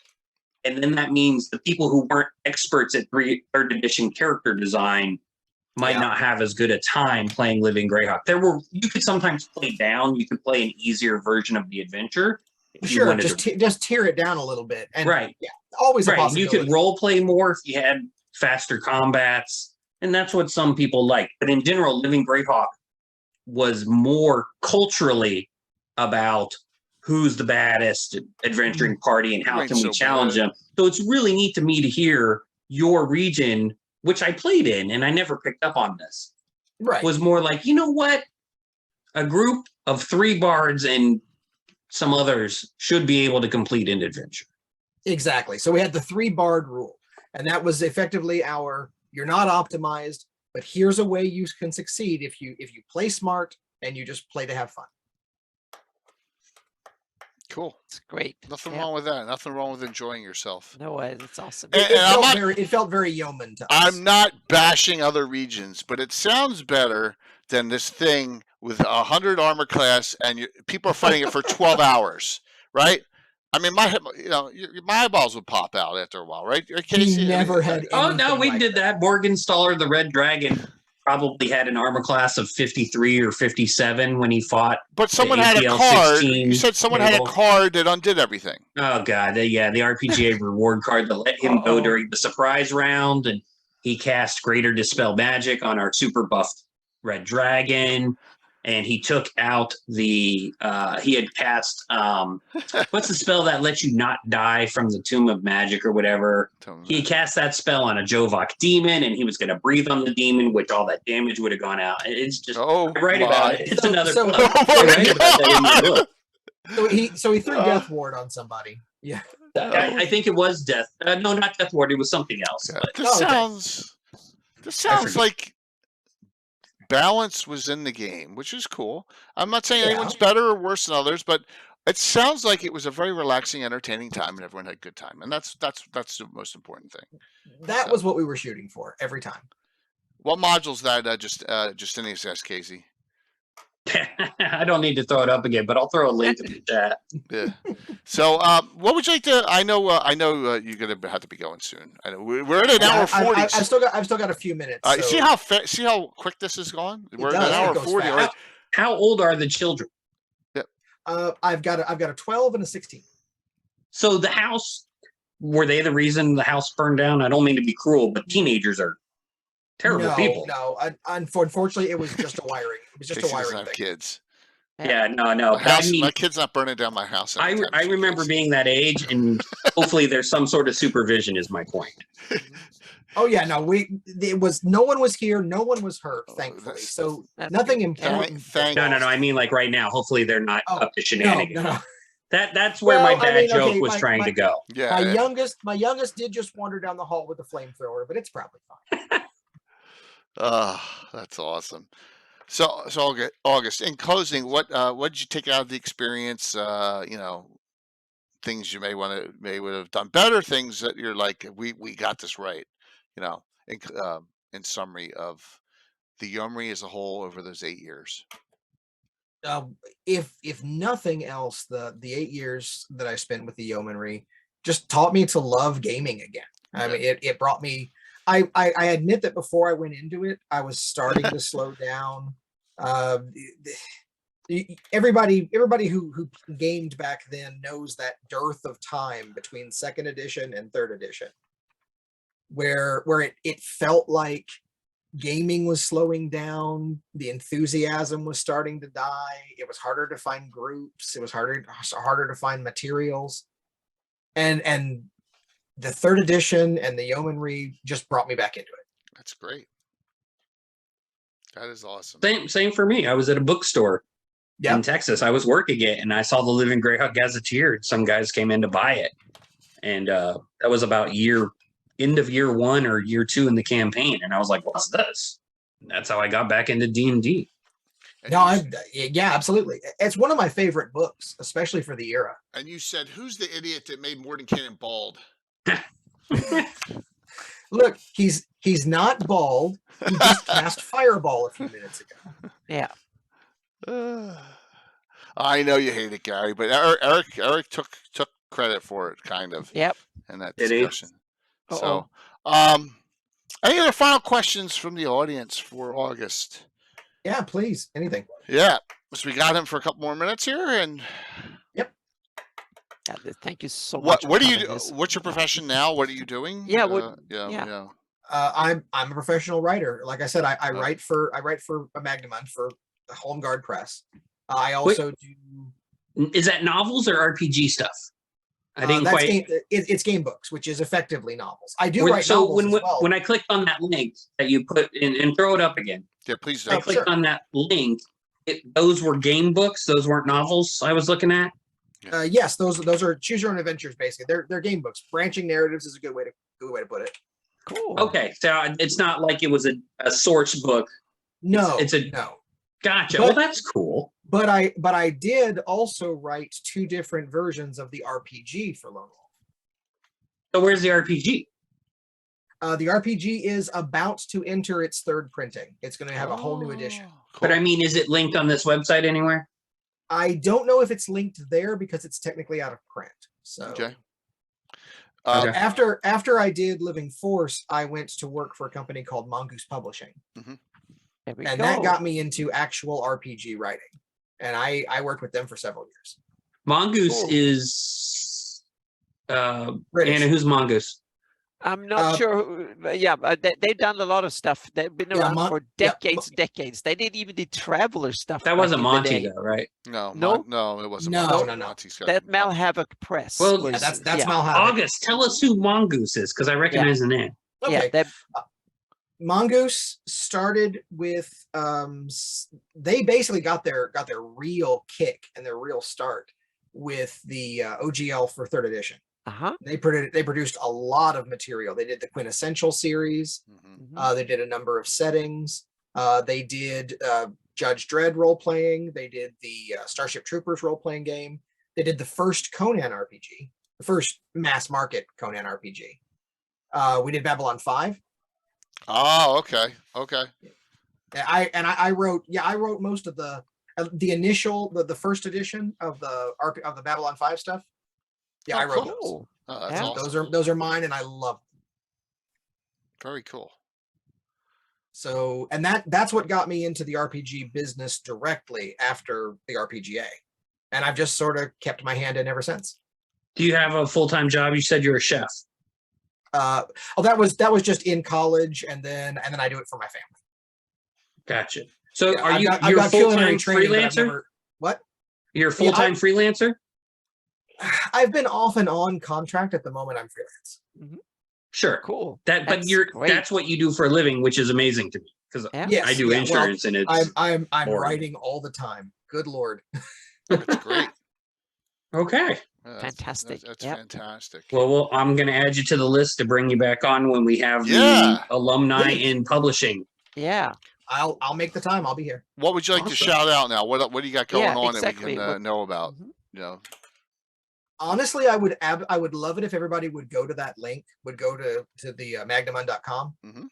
S1: And then that means the people who weren't experts at 3rd edition character design might not have as good a time playing Living Greyhawk. You could sometimes play down. You could play an easier version of the adventure,
S3: Sure, just tear it down a little bit. And
S1: right.
S3: Yeah, always a
S1: right.
S3: possibility.
S1: You could role play more if you had faster combats, and that's what some people like. But in general, Living Greyhawk was more culturally about who's the baddest adventuring party and how can we challenge them. So it's really neat to me to hear your region, which I played in, and I never picked up on this.
S3: Right.
S1: Was more like, you know what? A group of 3 bards and some others should be able to complete an adventure.
S3: Exactly. So we had the 3 bard rule, and that was effectively our, you're not optimized, but here's a way you can succeed if you play smart and you just play to have fun.
S2: Cool.
S4: It's great.
S2: Nothing wrong with that. Nothing wrong with enjoying yourself.
S4: No way. That's awesome.
S3: It felt very yeoman to us.
S2: I'm not bashing other regions, but it sounds better than this thing with 100 armor class and people are fighting it for 12 hours, right? I mean, my eyeballs would pop out after a while, right?
S3: Casey, never had.
S1: Oh no, we did that. Morgenstaller, the Red Dragon, probably had an armor class of 53 or 57 when he fought.
S2: But someone had a card. You said someone had a card that undid everything.
S1: Oh god, the RPGA reward card that let him go during the surprise round, and he cast Greater Dispel Magic on our super buffed Red Dragon. And he took out he had cast, what's the spell that lets you not die from the Tomb of Magic or whatever? He cast that spell on a Jovok demon, and he was going to breathe on the demon, which all that damage would have gone out. It's just, right about it. It's another
S3: So he threw Death Ward on somebody. Yeah.
S1: I think it was Death. No, not Death Ward. It was something else.
S2: Yeah. This sounds like balance was in the game, which is cool. I'm not saying anyone's better or worse than others, but it sounds like it was a very relaxing, entertaining time, and everyone had a good time, and that's the most important thing.
S3: That was what we were shooting for every time.
S2: What module's that? Just in the Casey.
S1: I don't need to throw it up again, but I'll throw a link in the chat.
S2: Yeah. So, what would you like to? I know you're gonna have to be going soon. I know we're at an hour 40.
S3: I've still got a few minutes.
S2: So. See how quick this is going. We're at an hour 40. Right?
S1: How old are the children?
S2: Yep.
S3: I've got a 12 and a 16.
S1: So the house, were they the reason the house burned down? I don't mean to be cruel, but teenagers are terrible people.
S3: No, unfortunately, it was just a wiring. It was just a wiring thing.
S2: Kids.
S1: Yeah, no.
S2: My kid's not burning down my house.
S1: I remember being that age, and hopefully there's some sort of supervision. Is my point.
S3: Oh yeah, no, no one was here, no one was hurt, thankfully. So nothing important.
S1: No. I mean, like right now, hopefully they're not up to shenanigans. No. That's where my dad joke was trying to go.
S3: Yeah. My youngest did just wander down the hall with a flamethrower, but it's probably fine.
S2: That's awesome. So August. In closing, what did you take out of the experience? Things you may would have done better. Things that you're like, we got this right. In summary of the Yeomanry as a whole over those 8 years.
S3: If nothing else, the 8 years that I spent with the Yeomanry just taught me to love gaming again. I mean, it brought me. I admit that before I went into it, I was starting to slow down. Everybody who gamed back then knows that dearth of time between 2nd edition and 3rd edition, where it felt like gaming was slowing down, the enthusiasm was starting to die. It was harder to find groups. It was harder to find materials, and the 3rd edition and the Yeomanry just brought me back into it.
S2: That's great. That is awesome.
S1: Same for me. I was at a bookstore in Texas. I was working it, and I saw the Living Greyhawk Gazetteer. Some guys came in to buy it, and that was about end of year 1 or year 2 in the campaign, and I was like, "What's this?" And that's how I got back into D&D.
S3: Yeah, absolutely. It's one of my favorite books, especially for the era.
S2: And you said, "Who's the idiot that made Mordenkainen bald?"
S3: Look, he's not bald. He just cast Fireball a few minutes ago.
S4: Yeah.
S2: I know you hate it, Gary, but Eric took credit for it, kind of.
S4: Yep.
S2: In that discussion.
S4: So,
S2: any other final questions from the audience for August?
S3: Yeah, please. Anything.
S2: Yeah. So we got him for a couple more minutes here, and.
S3: Yep.
S4: Yeah, thank you so much.
S2: What do you do? What's your profession now? What are you doing?
S4: Yeah,
S2: yeah.
S3: I'm a professional writer. Like I said, I write for a Magnum for the Home Guard Press. I also do.
S1: Is that novels or RPG stuff? I didn't
S3: that's
S1: quite.
S3: It's game books, which is effectively novels. I do write novels as well.
S1: When I clicked on that link that you put in, and throw it up again.
S2: Yeah, please do.
S1: I clicked on that link. Those were game books. Those weren't novels I was looking at.
S3: Yes, those are choose your own adventures. Basically, they're game books. Branching narratives is a good way to put it.
S4: Cool.
S1: Okay, so it's not like it was a source book.
S3: No,
S1: no. Gotcha. Well, that's cool.
S3: But I did also write 2 different versions of the RPG for Lone Wolf.
S1: So where's the RPG?
S3: The RPG is about to enter its 3rd printing. It's going to have a whole new edition.
S1: Cool. But I mean, is it linked on this website anywhere?
S3: I don't know if it's linked there because it's technically out of print. So
S2: okay.
S3: After I did Living Force, I went to work for a company called Mongoose Publishing.
S2: Mm-hmm.
S3: That got me into actual RPG writing. And I worked with them for several years.
S1: Mongoose is
S3: British.
S1: Anna, who's Mongoose?
S4: I'm not sure. Yeah, they've done a lot of stuff. They've been around for decades. They did even the Traveler stuff.
S1: That wasn't Monty, though, right?
S2: No, it wasn't.
S3: No.
S2: That
S4: Malhavoc Press.
S1: Well,
S3: that's Malhavoc.
S1: August, tell us who Mongoose is, because I recognize the name.
S3: Okay.
S4: Yeah,
S3: Mongoose started with they basically got their real kick and their real start with the OGL for 3rd edition. They produced a lot of material. They did the Quintessential series.
S2: Mm-hmm.
S3: They did a number of settings. They did Judge Dredd role playing. They did the Starship Troopers role playing game. They did the first Conan RPG, the first mass market Conan RPG. We did Babylon 5.
S2: Oh, okay.
S3: I wrote most of the initial the 1st edition of the Babylon 5 stuff. Yeah, I wrote those.
S2: That's awesome.
S3: Those are mine, and I love them.
S2: Very cool.
S3: So, and that's what got me into the RPG business directly after the RPGA, and I've just sort of kept my hand in ever since.
S1: Do you have a full-time job? You said you're a chef.
S3: That was just in college, and then I do it for my family.
S1: Gotcha. So,
S3: yeah,
S1: you're a full-time freelancer?
S3: What?
S1: You're a full-time freelancer?
S3: I've been off and on contract. At the moment, I'm freelance.
S4: Mm-hmm.
S1: Sure,
S4: cool.
S1: That's what you do for a living, which is amazing to me because I do insurance, and it's
S3: I'm writing all the time. Good Lord.
S2: That's great.
S1: Okay.
S4: Fantastic.
S2: That's fantastic.
S1: Well, I'm going to add you to the list to bring you back on when we have the alumni in publishing.
S4: Yeah.
S3: I'll make the time. I'll be here.
S2: What would you like to shout out now? What do you got going on that we can know about?
S4: Mm-hmm.
S3: Honestly, I would love it if everybody would go to that link, would go to the magnumon.com.
S2: Mm-hmm.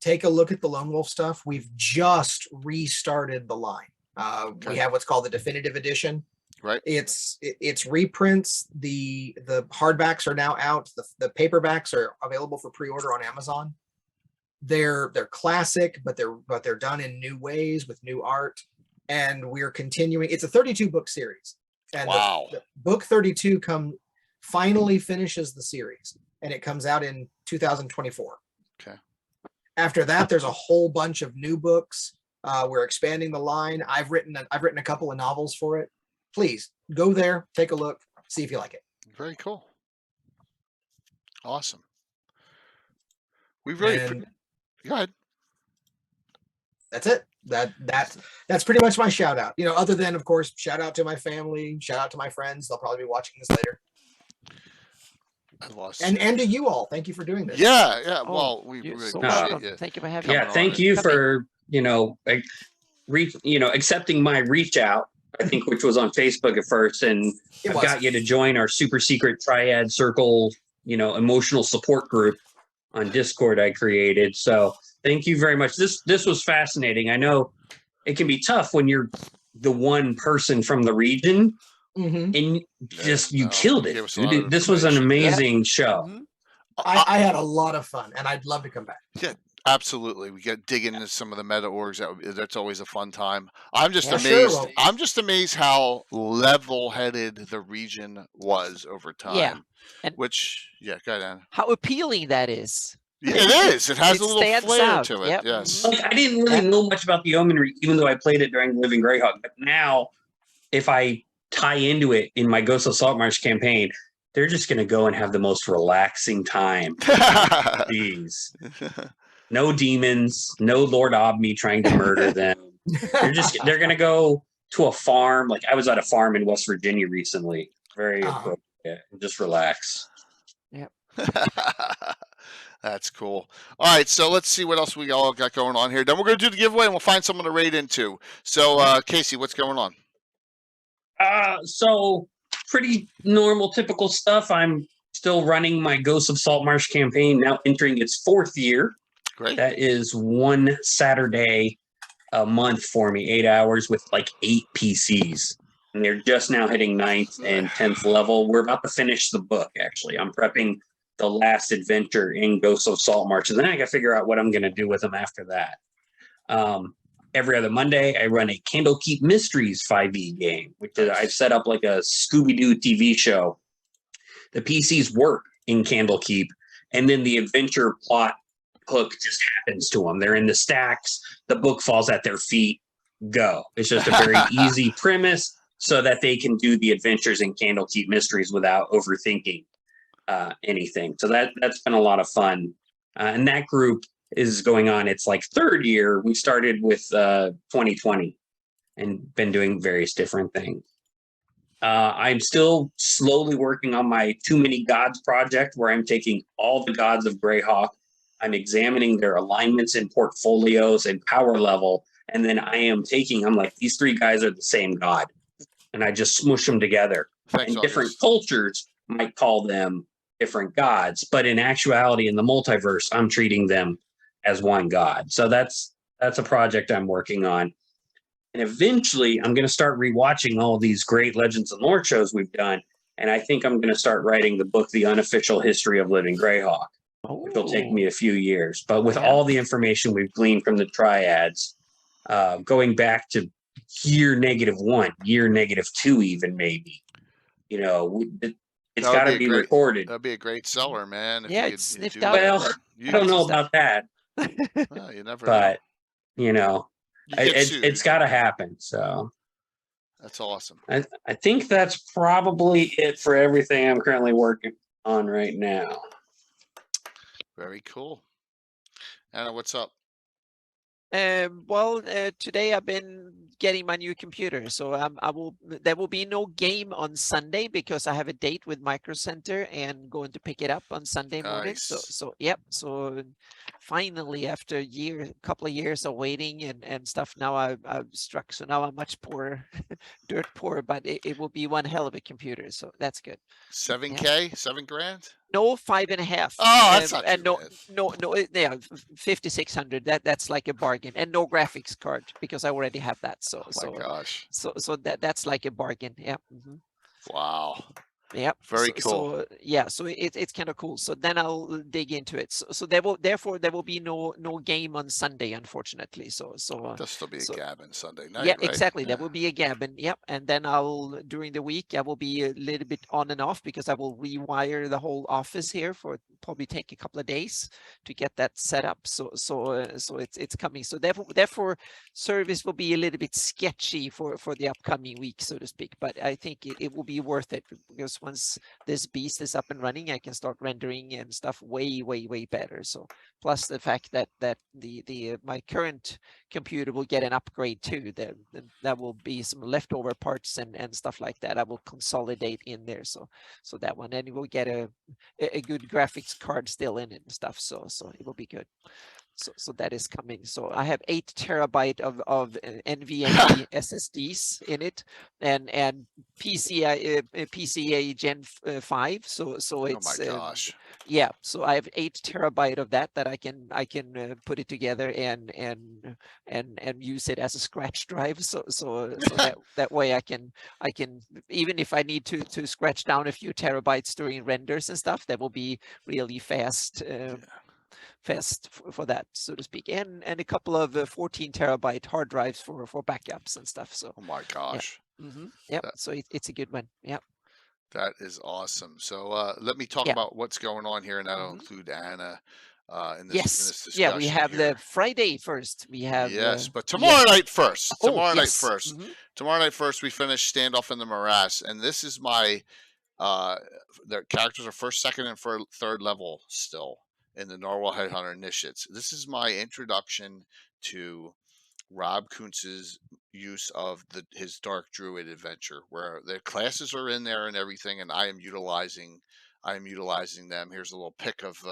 S3: Take a look at the Lone Wolf stuff. We've just restarted the line. We have what's called the definitive edition.
S2: Right.
S3: It's reprints. The hardbacks are now out. The paperbacks are available for pre-order on Amazon. They're classic, but they're done in new ways with new art. And we're continuing. It's a 32 book series. And the book 32 finally finishes the series, and it comes out in 2024.
S2: Okay.
S3: After that, there's a whole bunch of new books. We're expanding the line. I've written a couple of novels for it. Please go there, take a look, see if you like it.
S2: Very cool. Awesome. We really go ahead.
S3: That's it. That's pretty much my shout out. Other than, of course, shout out to my family, shout out to my friends. They'll probably be watching this later. And to you all, thank you for doing this.
S2: Yeah. Well, we really appreciate it.
S4: Thank you for having me.
S1: Yeah, thank you for accepting my reach out. I think which was on Facebook at first, and I've got you to join our super secret Triad Circle, emotional support group on Discord I created. So thank you very much. This was fascinating. I know it can be tough when you're the one person from the region, and you killed it. This was an amazing show.
S3: I had a lot of fun, and I'd love to come back.
S2: Yeah, Absolutely, we get dig into some of the meta orgs. That's always a fun time. I'm just
S3: Yeah,
S2: amazed.
S3: sure, well-
S2: I'm just amazed how level-headed the region was over time.
S4: Yeah. And
S2: which, yeah, go ahead, Anna.
S4: how appealing that is.
S2: Yeah, it is. It has
S4: It
S2: a little
S4: stands
S2: flair
S4: out.
S2: to it.
S4: Yep.
S2: Yes.
S1: Like, I didn't really know much about the Yeomanry, even though I played it during Living Greyhawk. But now, if I tie into it in my Ghost of Saltmarsh campaign, they're just going to go and have the most relaxing time. Jeez. No demons, no Lord Obme trying to murder them. They're going to go to a farm. Like, I was at a farm in West Virginia recently. Very appropriate. Just relax.
S4: Yep.
S2: That's cool. All right, so let's see what else we all got going on here. Then we're going to do the giveaway, and we'll find someone to raid into. So, Casey, what's going on?
S1: So pretty normal, typical stuff. I'm still running my Ghost of Saltmarsh campaign, now entering its 4th year.
S2: Great.
S1: That is one Saturday a month for me, 8 hours with like 8 PCs. And they're just now hitting 9th and 10th level. We're about to finish the book, actually. I'm prepping the last adventure in Ghost of Saltmarsh, and then I got to figure out what I'm going to do with them after that. Every other Monday, I run a Candlekeep Mysteries 5e game, which is, I've set up like a Scooby-Doo TV show. The PCs work in Candlekeep, and then the adventure plot hook just happens to them. They're in the stacks. The book falls at their feet. Go. It's just a very easy premise so that they can do the adventures in Candlekeep Mysteries without overthinking anything. So that's been a lot of fun. And that group is going on its like 3rd year. We started with 2020 and been doing various different things. I'm still slowly working on my Too Many Gods project, where I'm taking all the gods of Greyhawk. I'm examining their alignments in portfolios and power level. And then I'm like, these 3 guys are the same god. And I just smush them together.
S2: Thanks,
S1: and different cultures might call them different gods. But in actuality, in the multiverse, I'm treating them as one god. So that's a project I'm working on. And eventually, I'm going to start rewatching all of these great Legends and Lore shows we've done. And I think I'm going to start writing the book, The Unofficial History of Living Greyhawk, which will take me a few years. But with all the information we've gleaned from the Triads, going back to year -1, year -2 even, maybe, it's got to be recorded.
S2: That'd be a great seller, man.
S4: Yeah, it's sniffed
S1: out. Well, I don't know about that.
S2: Well, you never
S1: but,
S2: know.
S1: It's got to happen. So
S2: that's awesome.
S1: I think that's probably it for everything I'm currently working on right now.
S2: Very cool. Anna, what's up?
S4: Well, today I've been getting my new computer, so there will be no game on Sunday because I have a date with Micro Center and going to pick it up on Sunday morning. So yep. Finally, after a couple of years of waiting and stuff, now I've struck. So now I'm much poorer, dirt poor, but it will be one hell of a computer. So that's good.
S2: $7K, $7,000?
S4: No, 5.5.
S2: Oh, that's not
S4: and
S2: too
S4: no, yeah, 5,600. That's like a bargain, and no graphics card because I already have that. So,
S2: oh my gosh.
S4: So that's like a bargain. Yeah.
S2: Wow.
S4: Yeah.
S2: Very cool.
S4: So yeah, so it's kind of cool. So then I'll dig into it. So there will be no game on Sunday, unfortunately. So
S2: there'll still be a Gavin Sunday night.
S4: Yeah,
S2: right?
S4: exactly. There will be a Gavin. Yep. And then during the week I will be a little bit on and off because I will rewire the whole office here probably take a couple of days to get that set up. So it's coming. So therefore service will be a little bit sketchy for the upcoming week, so to speak. But I think it will be worth it because once this beast is up and running, I can start rendering and stuff way better. So plus the fact that my current computer will get an upgrade too. That will be some leftover parts and stuff like that. I will consolidate in there. So that one, and it will get a good graphics card still in it and stuff. So it will be good. So that is coming. So I have 8 terabyte of NVMe SSDs in it, and PCIe Gen 5. So it's
S2: oh my gosh.
S4: Yeah. So I have 8 terabyte of that I can put it together and use it as a scratch drive. So that way I can even if I need to scratch down a few terabytes during renders and stuff, that will be really fast. fest for that, so to speak, and a couple of 14 terabyte hard drives for backups and stuff. So
S2: oh my gosh,
S4: yep. So it's a good one. Yep.
S2: That is awesome. So let me talk about what's going on here, and that'll include Anna in this discussion.
S4: Yeah, we have
S2: here.
S4: the Friday first. We have
S2: but tomorrow night first. Tomorrow night
S4: yes.
S2: first. Tomorrow night first. We finish Standoff in the Morass, and this is my the characters are first, second, and third level still in the Narwhal Headhunter initiates. This is my introduction to Rob Kuntz's use of his Dark Druid adventure, where the classes are in there and everything, and I am utilizing them. Here's a little pic of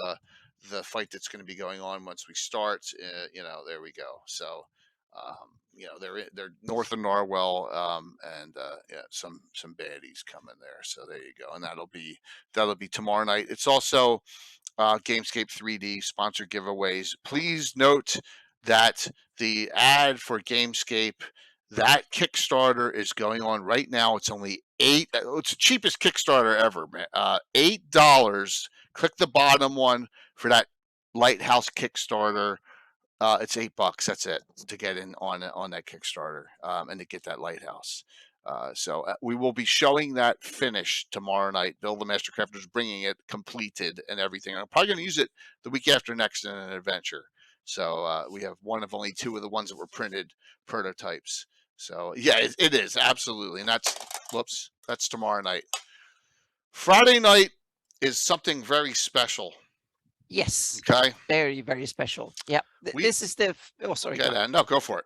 S2: the fight that's going to be going on once we start. There we go. So, they're north of Narwhal, and some baddies coming there. So there you go, and that'll be tomorrow night. It's also Gamescape 3D sponsored giveaways. Please note that the ad for Gamescape, that Kickstarter is going on right now. It's only it's the cheapest Kickstarter ever, man. $8. Click the bottom one for that Lighthouse Kickstarter. It's $8. That's it to get in on that Kickstarter and to get that Lighthouse. So we will be showing that finish tomorrow night. Bill the Mastercrafter is bringing it completed and everything. I'm probably going to use it the week after next in an adventure. So we have one of only two of the ones that were printed prototypes. So yeah, it is absolutely, and that's tomorrow night. Friday night is something very special.
S4: Yes.
S2: Okay.
S4: Very, very special. Yeah. This is the. Oh, sorry.
S2: No, go for it.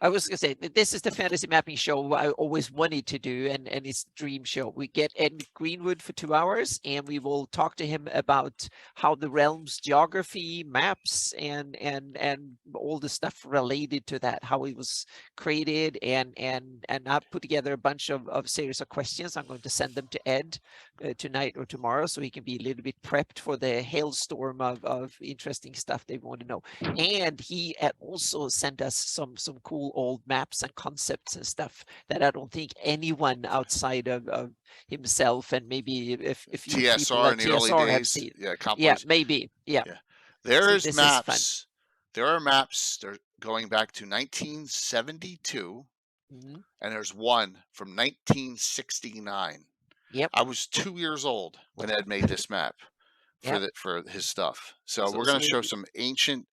S4: I was going to say, this is the fantasy mapping show I always wanted to do, and it's dream show. We get Ed Greenwood for 2 hours, and we will talk to him about how the realm's geography, maps, and all the stuff related to that, how it was created, and I've put together a bunch of series of questions. I'm going to send them to Ed tonight or tomorrow, so he can be a little bit prepped for the hailstorm of interesting stuff they want to know. And he also sent us some cool old maps and concepts and stuff that I don't think anyone outside of himself, and maybe if
S2: TSR in the early days,
S4: maybe.
S2: There's maps. There are maps. They're going back to 1972, and there's one from 1969.
S4: Yep.
S2: I was 2 years old when Ed made this map for his stuff. So we're going to show some ancient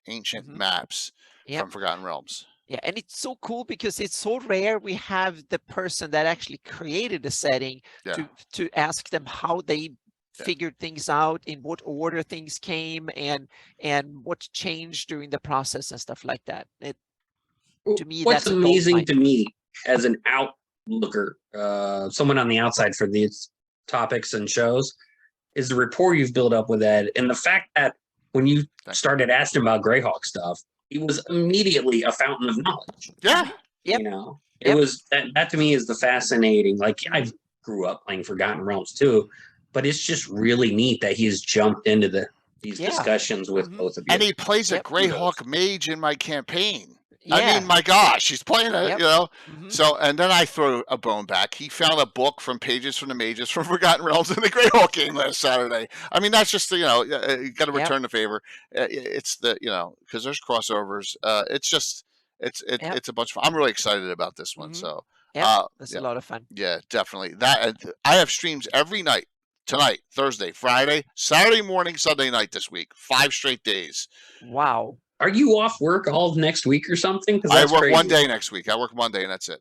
S2: maps from Forgotten Realms.
S4: Yeah, and it's so cool because it's so rare we have the person that actually created the setting to ask them how they figured things out, in what order things came, and what changed during the process and stuff like that. To me,
S1: what's
S4: that's
S1: amazing to me as an outlooker, someone on the outside for these topics and shows, is the rapport you've built up with Ed, and the fact that when you started asking about Greyhawk stuff, he was immediately a fountain of knowledge.
S2: Yeah.
S4: Yep.
S1: You know, it was that to me is the fascinating. Like, I grew up playing Forgotten Realms too, but it's just really neat that he's jumped into these discussions with both of you.
S2: And he plays a Greyhawk mage in my campaign. I mean, my gosh, he's playing it, So, and then I throw a bone back. He found a book from Pages from the Mages from Forgotten Realms in the Greyhawk game last Saturday. I mean, that's just, you got to return the favor. It's because there's crossovers. It's just, it's a bunch of fun. I'm really excited about this one. So,
S4: that's a lot of fun.
S2: Yeah, definitely. I have streams every night. Tonight, Thursday, Friday, Saturday morning, Sunday night this week. 5 straight days.
S4: Wow.
S1: Are you off work all of next week or something?
S2: I work crazy. 1 day next week. I work Monday, and that's it.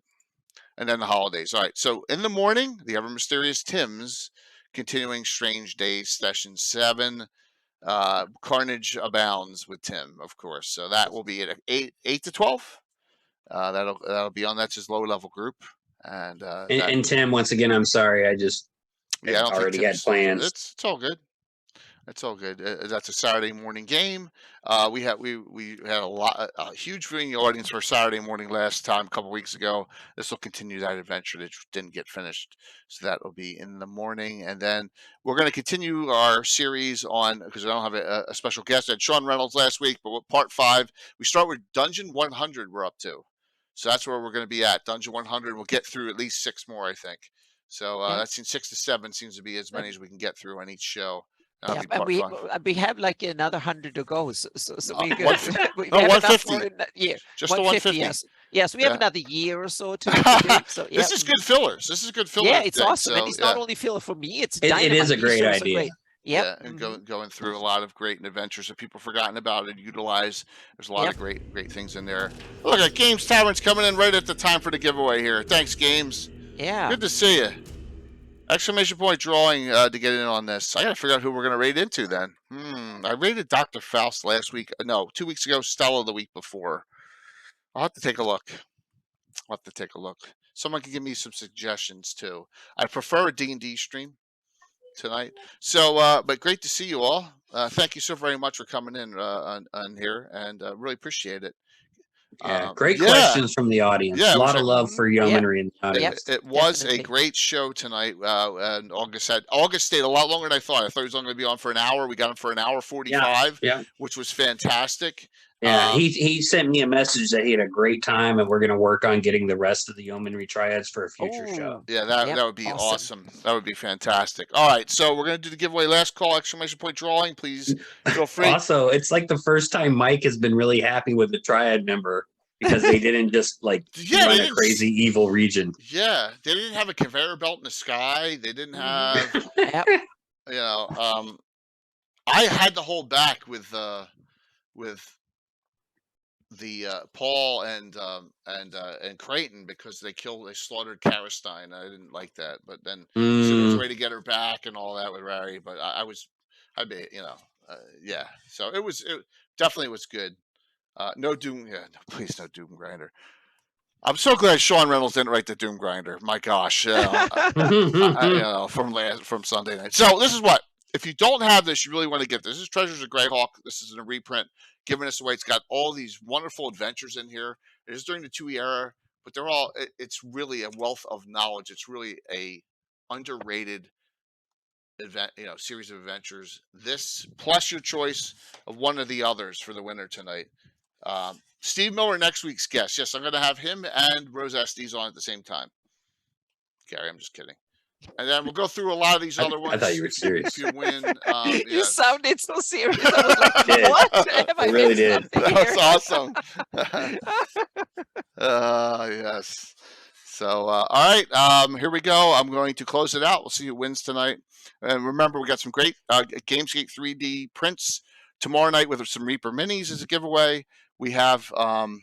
S2: And then the holidays. All right. So in the morning, the ever mysterious Tim's continuing Strange Days session 7. Carnage Abounds with Tim, of course. So that will be at 8 to 12. That'll be on. That's his low level group. And
S1: Tim, once again, I'm sorry. I just already had plans.
S2: It's all good. It's all good. That's a Saturday morning game. We had a huge viewing audience for Saturday morning last time, a couple weeks ago. This will continue that adventure that didn't get finished, so that will be in the morning. And then we're going to continue our series on, because I don't have a special guest. I had Sean Reynolds last week, but with part 5, we start with Dungeon 100. We're up to, so that's where we're going to be at. Dungeon 100. We'll get through at least 6 more, I think. So that's 6 to 7 seems to be as many as we can get through on each show. That'll
S4: and
S2: be fun.
S4: we have like another 100 to go, so we
S2: One,
S4: we
S2: no,
S4: have
S2: 150.
S4: enough for yeah,
S2: Just the 150.
S4: Yes, yes, we have another year or so to do. So yeah,
S2: this is good fillers. This is good fillers.
S4: Yeah, it's awesome,
S2: so,
S4: and it's not only filler for me; it's
S1: it is a great
S4: These
S1: idea.
S4: great. Yep.
S2: Yeah, and going through a lot of great adventures that people forgotten about and utilize. There's a lot of great things in there. Look at Games Tavern's coming in right at the time for the giveaway here. Thanks, Games.
S4: Yeah.
S2: Good to see you. Exclamation point drawing to get in on this. I got to figure out who we're going to raid into then. I raided Dr. Faust last week. No, 2 weeks ago. Stella the week before. I'll have to take a look. Someone can give me some suggestions too. I prefer a D&D stream tonight. So, but great to see you all. Thank you so very much for coming in on here, and really appreciate it.
S1: Yeah, great questions from the audience.
S2: Yeah,
S1: a lot of love for Yeomanry in the audience.
S2: It was a great show tonight. And August stayed a lot longer than I thought. I thought he was only going to be on for an hour. We got him for an hour 45, which was fantastic.
S1: Yeah, he sent me a message that he had a great time, and we're going to work on getting the rest of the Yeomanry triads for a future show.
S2: Yeah, that would be awesome. That would be fantastic. All right, so we're going to do the giveaway. Last call, exclamation point drawing. Please feel free.
S1: Also, it's like the first time Mike has been really happy with the triad member because they didn't just run a crazy evil region.
S2: Yeah, they didn't have a conveyor belt in the sky. They didn't have, I had to hold back with the Paul and Creighton because they slaughtered Karstein. I didn't like that, but then so there was a way to get her back and all that with Rary. But so it definitely was good. No Doom, please no Doom Grinder. I'm so glad Sean Reynolds didn't write the Doom Grinder. My gosh, from Sunday night. So this is what. If you don't have this, you really want to get this. This is Treasures of Greyhawk. This is in a reprint, giving us away. It's got all these wonderful adventures in here. It is during the 2E era, but they're all. It's really a wealth of knowledge. It's really a underrated event, series of adventures. This plus your choice of one of the others for the winner tonight. Steve Miller, next week's guest. Yes, I'm going to have him and Rose Estes on at the same time. Gary, I'm just kidding. And then we'll go through a lot of these other ones.
S1: I thought you were serious.
S2: If you win,
S4: you sounded so serious. I was like, what?
S1: I really did.
S2: That was awesome. Yes. So, all right. Here we go. I'm going to close it out. We'll see who wins tonight. And remember, we got some great Gamesgate 3D prints tomorrow night with some Reaper minis as a giveaway. We have Frog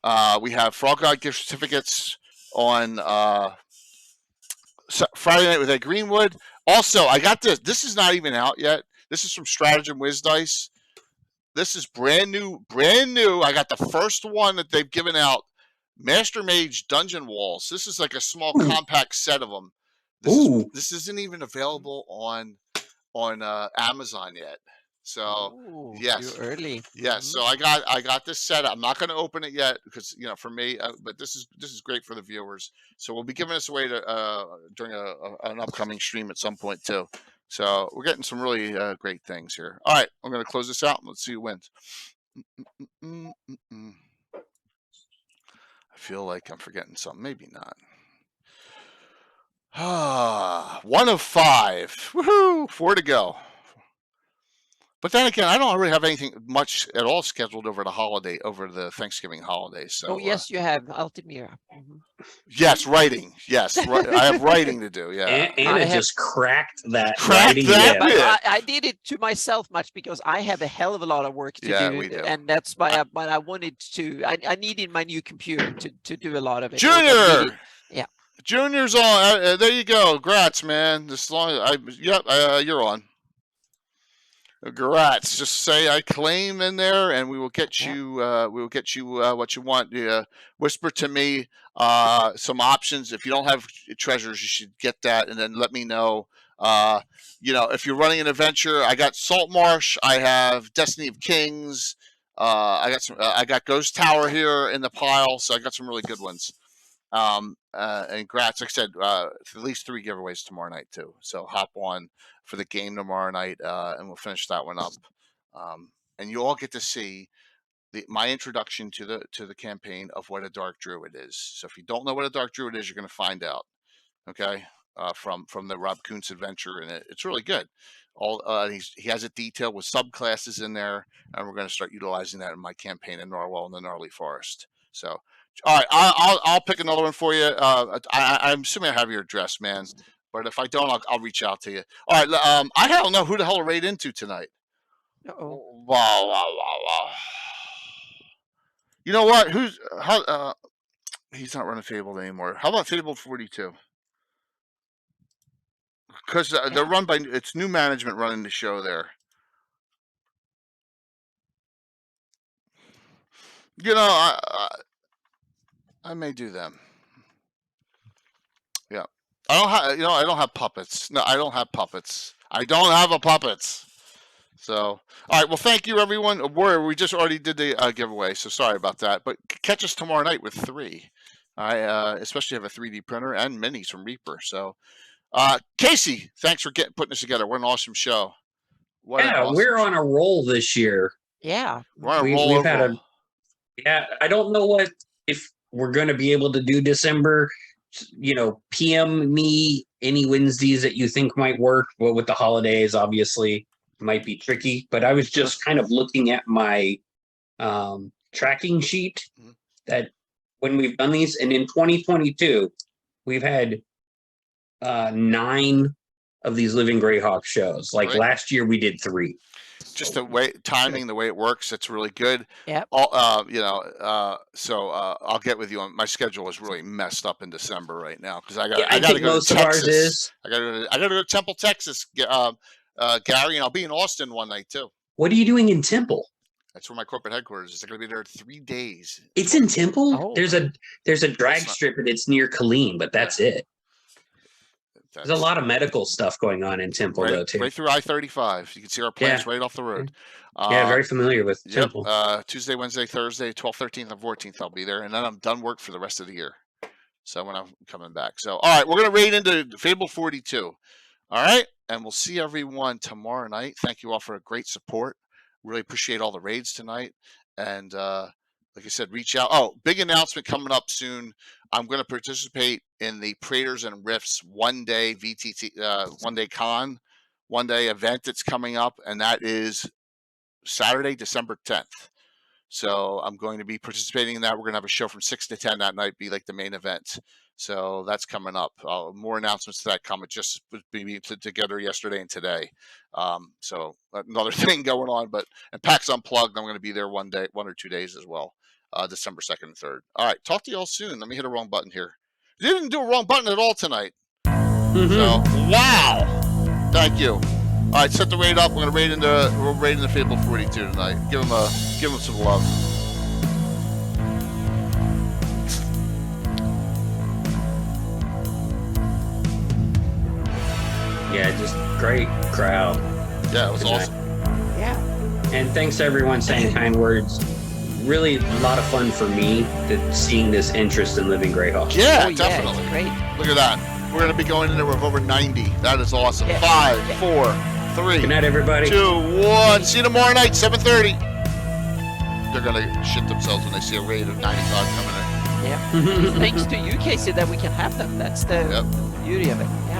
S2: God gift certificates on Friday night with Ed Greenwood. Also, I got this. This is not even out yet. This is from Stratagem Wiz Dice. This is brand new. I got the first one that they've given out. Master Mage Dungeon Walls. This is like a small compact set of them. This isn't even available on Amazon yet. So yes,
S4: you're early.
S2: Yes, so I got this set. I'm not going to open it yet because for me, but this is great for the viewers. So we'll be giving this away during an upcoming stream at some point too. So we're getting some really great things here. All right, I'm going to close this out and let's see who wins. I feel like I'm forgetting something. Maybe not. 1 of 5. Woohoo! 4 to go. But then again, I don't really have anything much at all scheduled over the Thanksgiving holidays. So,
S4: yes, you have Altamira.
S2: Yes, writing. Yes, I have writing to do. Yeah,
S1: Anna just cracked that.
S4: I did it to myself much because I have a hell of a lot of work to do,
S2: we do,
S4: and that's why I wanted to. I needed my new computer to do a lot of it.
S2: Junior,
S4: yeah,
S2: Junior's on. There you go. Grats, man. You're on. Grats. Just say I claim in there, and we will get you. We will get you what you want. Whisper to me some options. If you don't have treasures, you should get that, and then let me know. If you're running an adventure, I got Salt Marsh. I have Destiny of Kings. I got Ghost Tower here in the pile, so I got some really good ones. And grats, like I said, at least 3 giveaways tomorrow night too. So hop on for the game tomorrow night, and we'll finish that one up. And you all get to see my introduction to the campaign of what a Dark Druid is. So if you don't know what a Dark Druid is, you're going to find out. Okay. from the Rob Kuntz adventure, and it's really good. He has it detailed with subclasses in there, and we're going to start utilizing that in my campaign in Norwell in the Gnarly Forest. So, all right, I'll pick another one for you. I'm assuming I have your address, man, but if I don't, I'll reach out to you. All right, I don't know who the hell to raid into tonight.
S4: Uh-oh.
S2: Wow. You know what? He's not running Fabled anymore. How about Fabled 42? Because they're run by, it's new management running the show there. You know, I may do them. Yeah. I don't have puppets. No, I don't have puppets. I don't have a puppets. So, all right. Well, thank you, everyone. We just already did the giveaway, so sorry about that. But catch us tomorrow night with 3. I especially have a 3D printer and minis from Reaper. So, Casey, thanks for putting this together. What an awesome show.
S1: We're on a roll this year.
S4: Yeah.
S2: We're on a roll.
S1: I don't know if we're going to be able to do December. PM me any Wednesdays that you think might work. But with the holidays, obviously, might be tricky. But I was just kind of looking at my tracking sheet that when we've done these, and in 2022, we've had 9 of these Living Greyhawk shows. Like last year, we did 3.
S2: Just the way timing, the way it works, it's really good.
S4: Yeah.
S2: So I'll get with you on my schedule is really messed up in December right now because I got to go to Texas. I got to go to Temple, Texas, Gary, and I'll be in Austin one night too.
S1: What are you doing in Temple?
S2: That's where my corporate headquarters is. I'm going to be there 3 days.
S1: It's in Temple. Oh. There's a drag strip and it's near Killeen, but that's it. There's a lot of medical stuff going on in Temple, though, too.
S2: Right through I-35. You can see our plants right off the road.
S1: Very familiar with Temple.
S2: Tuesday, Wednesday, Thursday, 12th, 13th, and 14th, I'll be there. And then I'm done work for the rest of the year. So when I'm coming back. So, all right, we're going to raid into Fable 42. All right? And we'll see everyone tomorrow night. Thank you all for a great support. Really appreciate all the raids tonight. And like I said, reach out. Oh, big announcement coming up soon. I'm going to participate in the Praetors and Rifts one-day VTT, one-day con, one-day event that's coming up, and that is Saturday, December 10th. So I'm going to be participating in that. We're going to have a show from 6 to 10 that night, be like the main event. So that's coming up. More announcements to that come. It just was being put together yesterday and today. So another thing going on. And PAX Unplugged, I'm going to be there 1 or 2 days as well. December 2nd and 3rd. All right, talk to you all soon. Let me hit a wrong button here. You didn't do a wrong button at all tonight. So, wow. Thank you. All right, set the raid up. We're raid into Fable 42 tonight. Give them some love.
S1: Yeah, just great crowd.
S2: Yeah, it was awesome.
S4: Yeah.
S1: And thanks to everyone saying kind words. Really a lot of fun for me seeing this interest in Living Greyhawk.
S2: Yeah, definitely.
S4: Great.
S2: Look at that. We're going to be going in there with over 90. That is awesome.
S4: Yeah.
S2: 5, 4, 3.
S1: Good night, everybody.
S2: 2, 1. See you tomorrow night, 7:30. They're going to shit themselves when they see a raid of 95 coming in.
S4: Yeah. Thanks to you, Casey, that we can have them. That's the beauty of it. Yeah.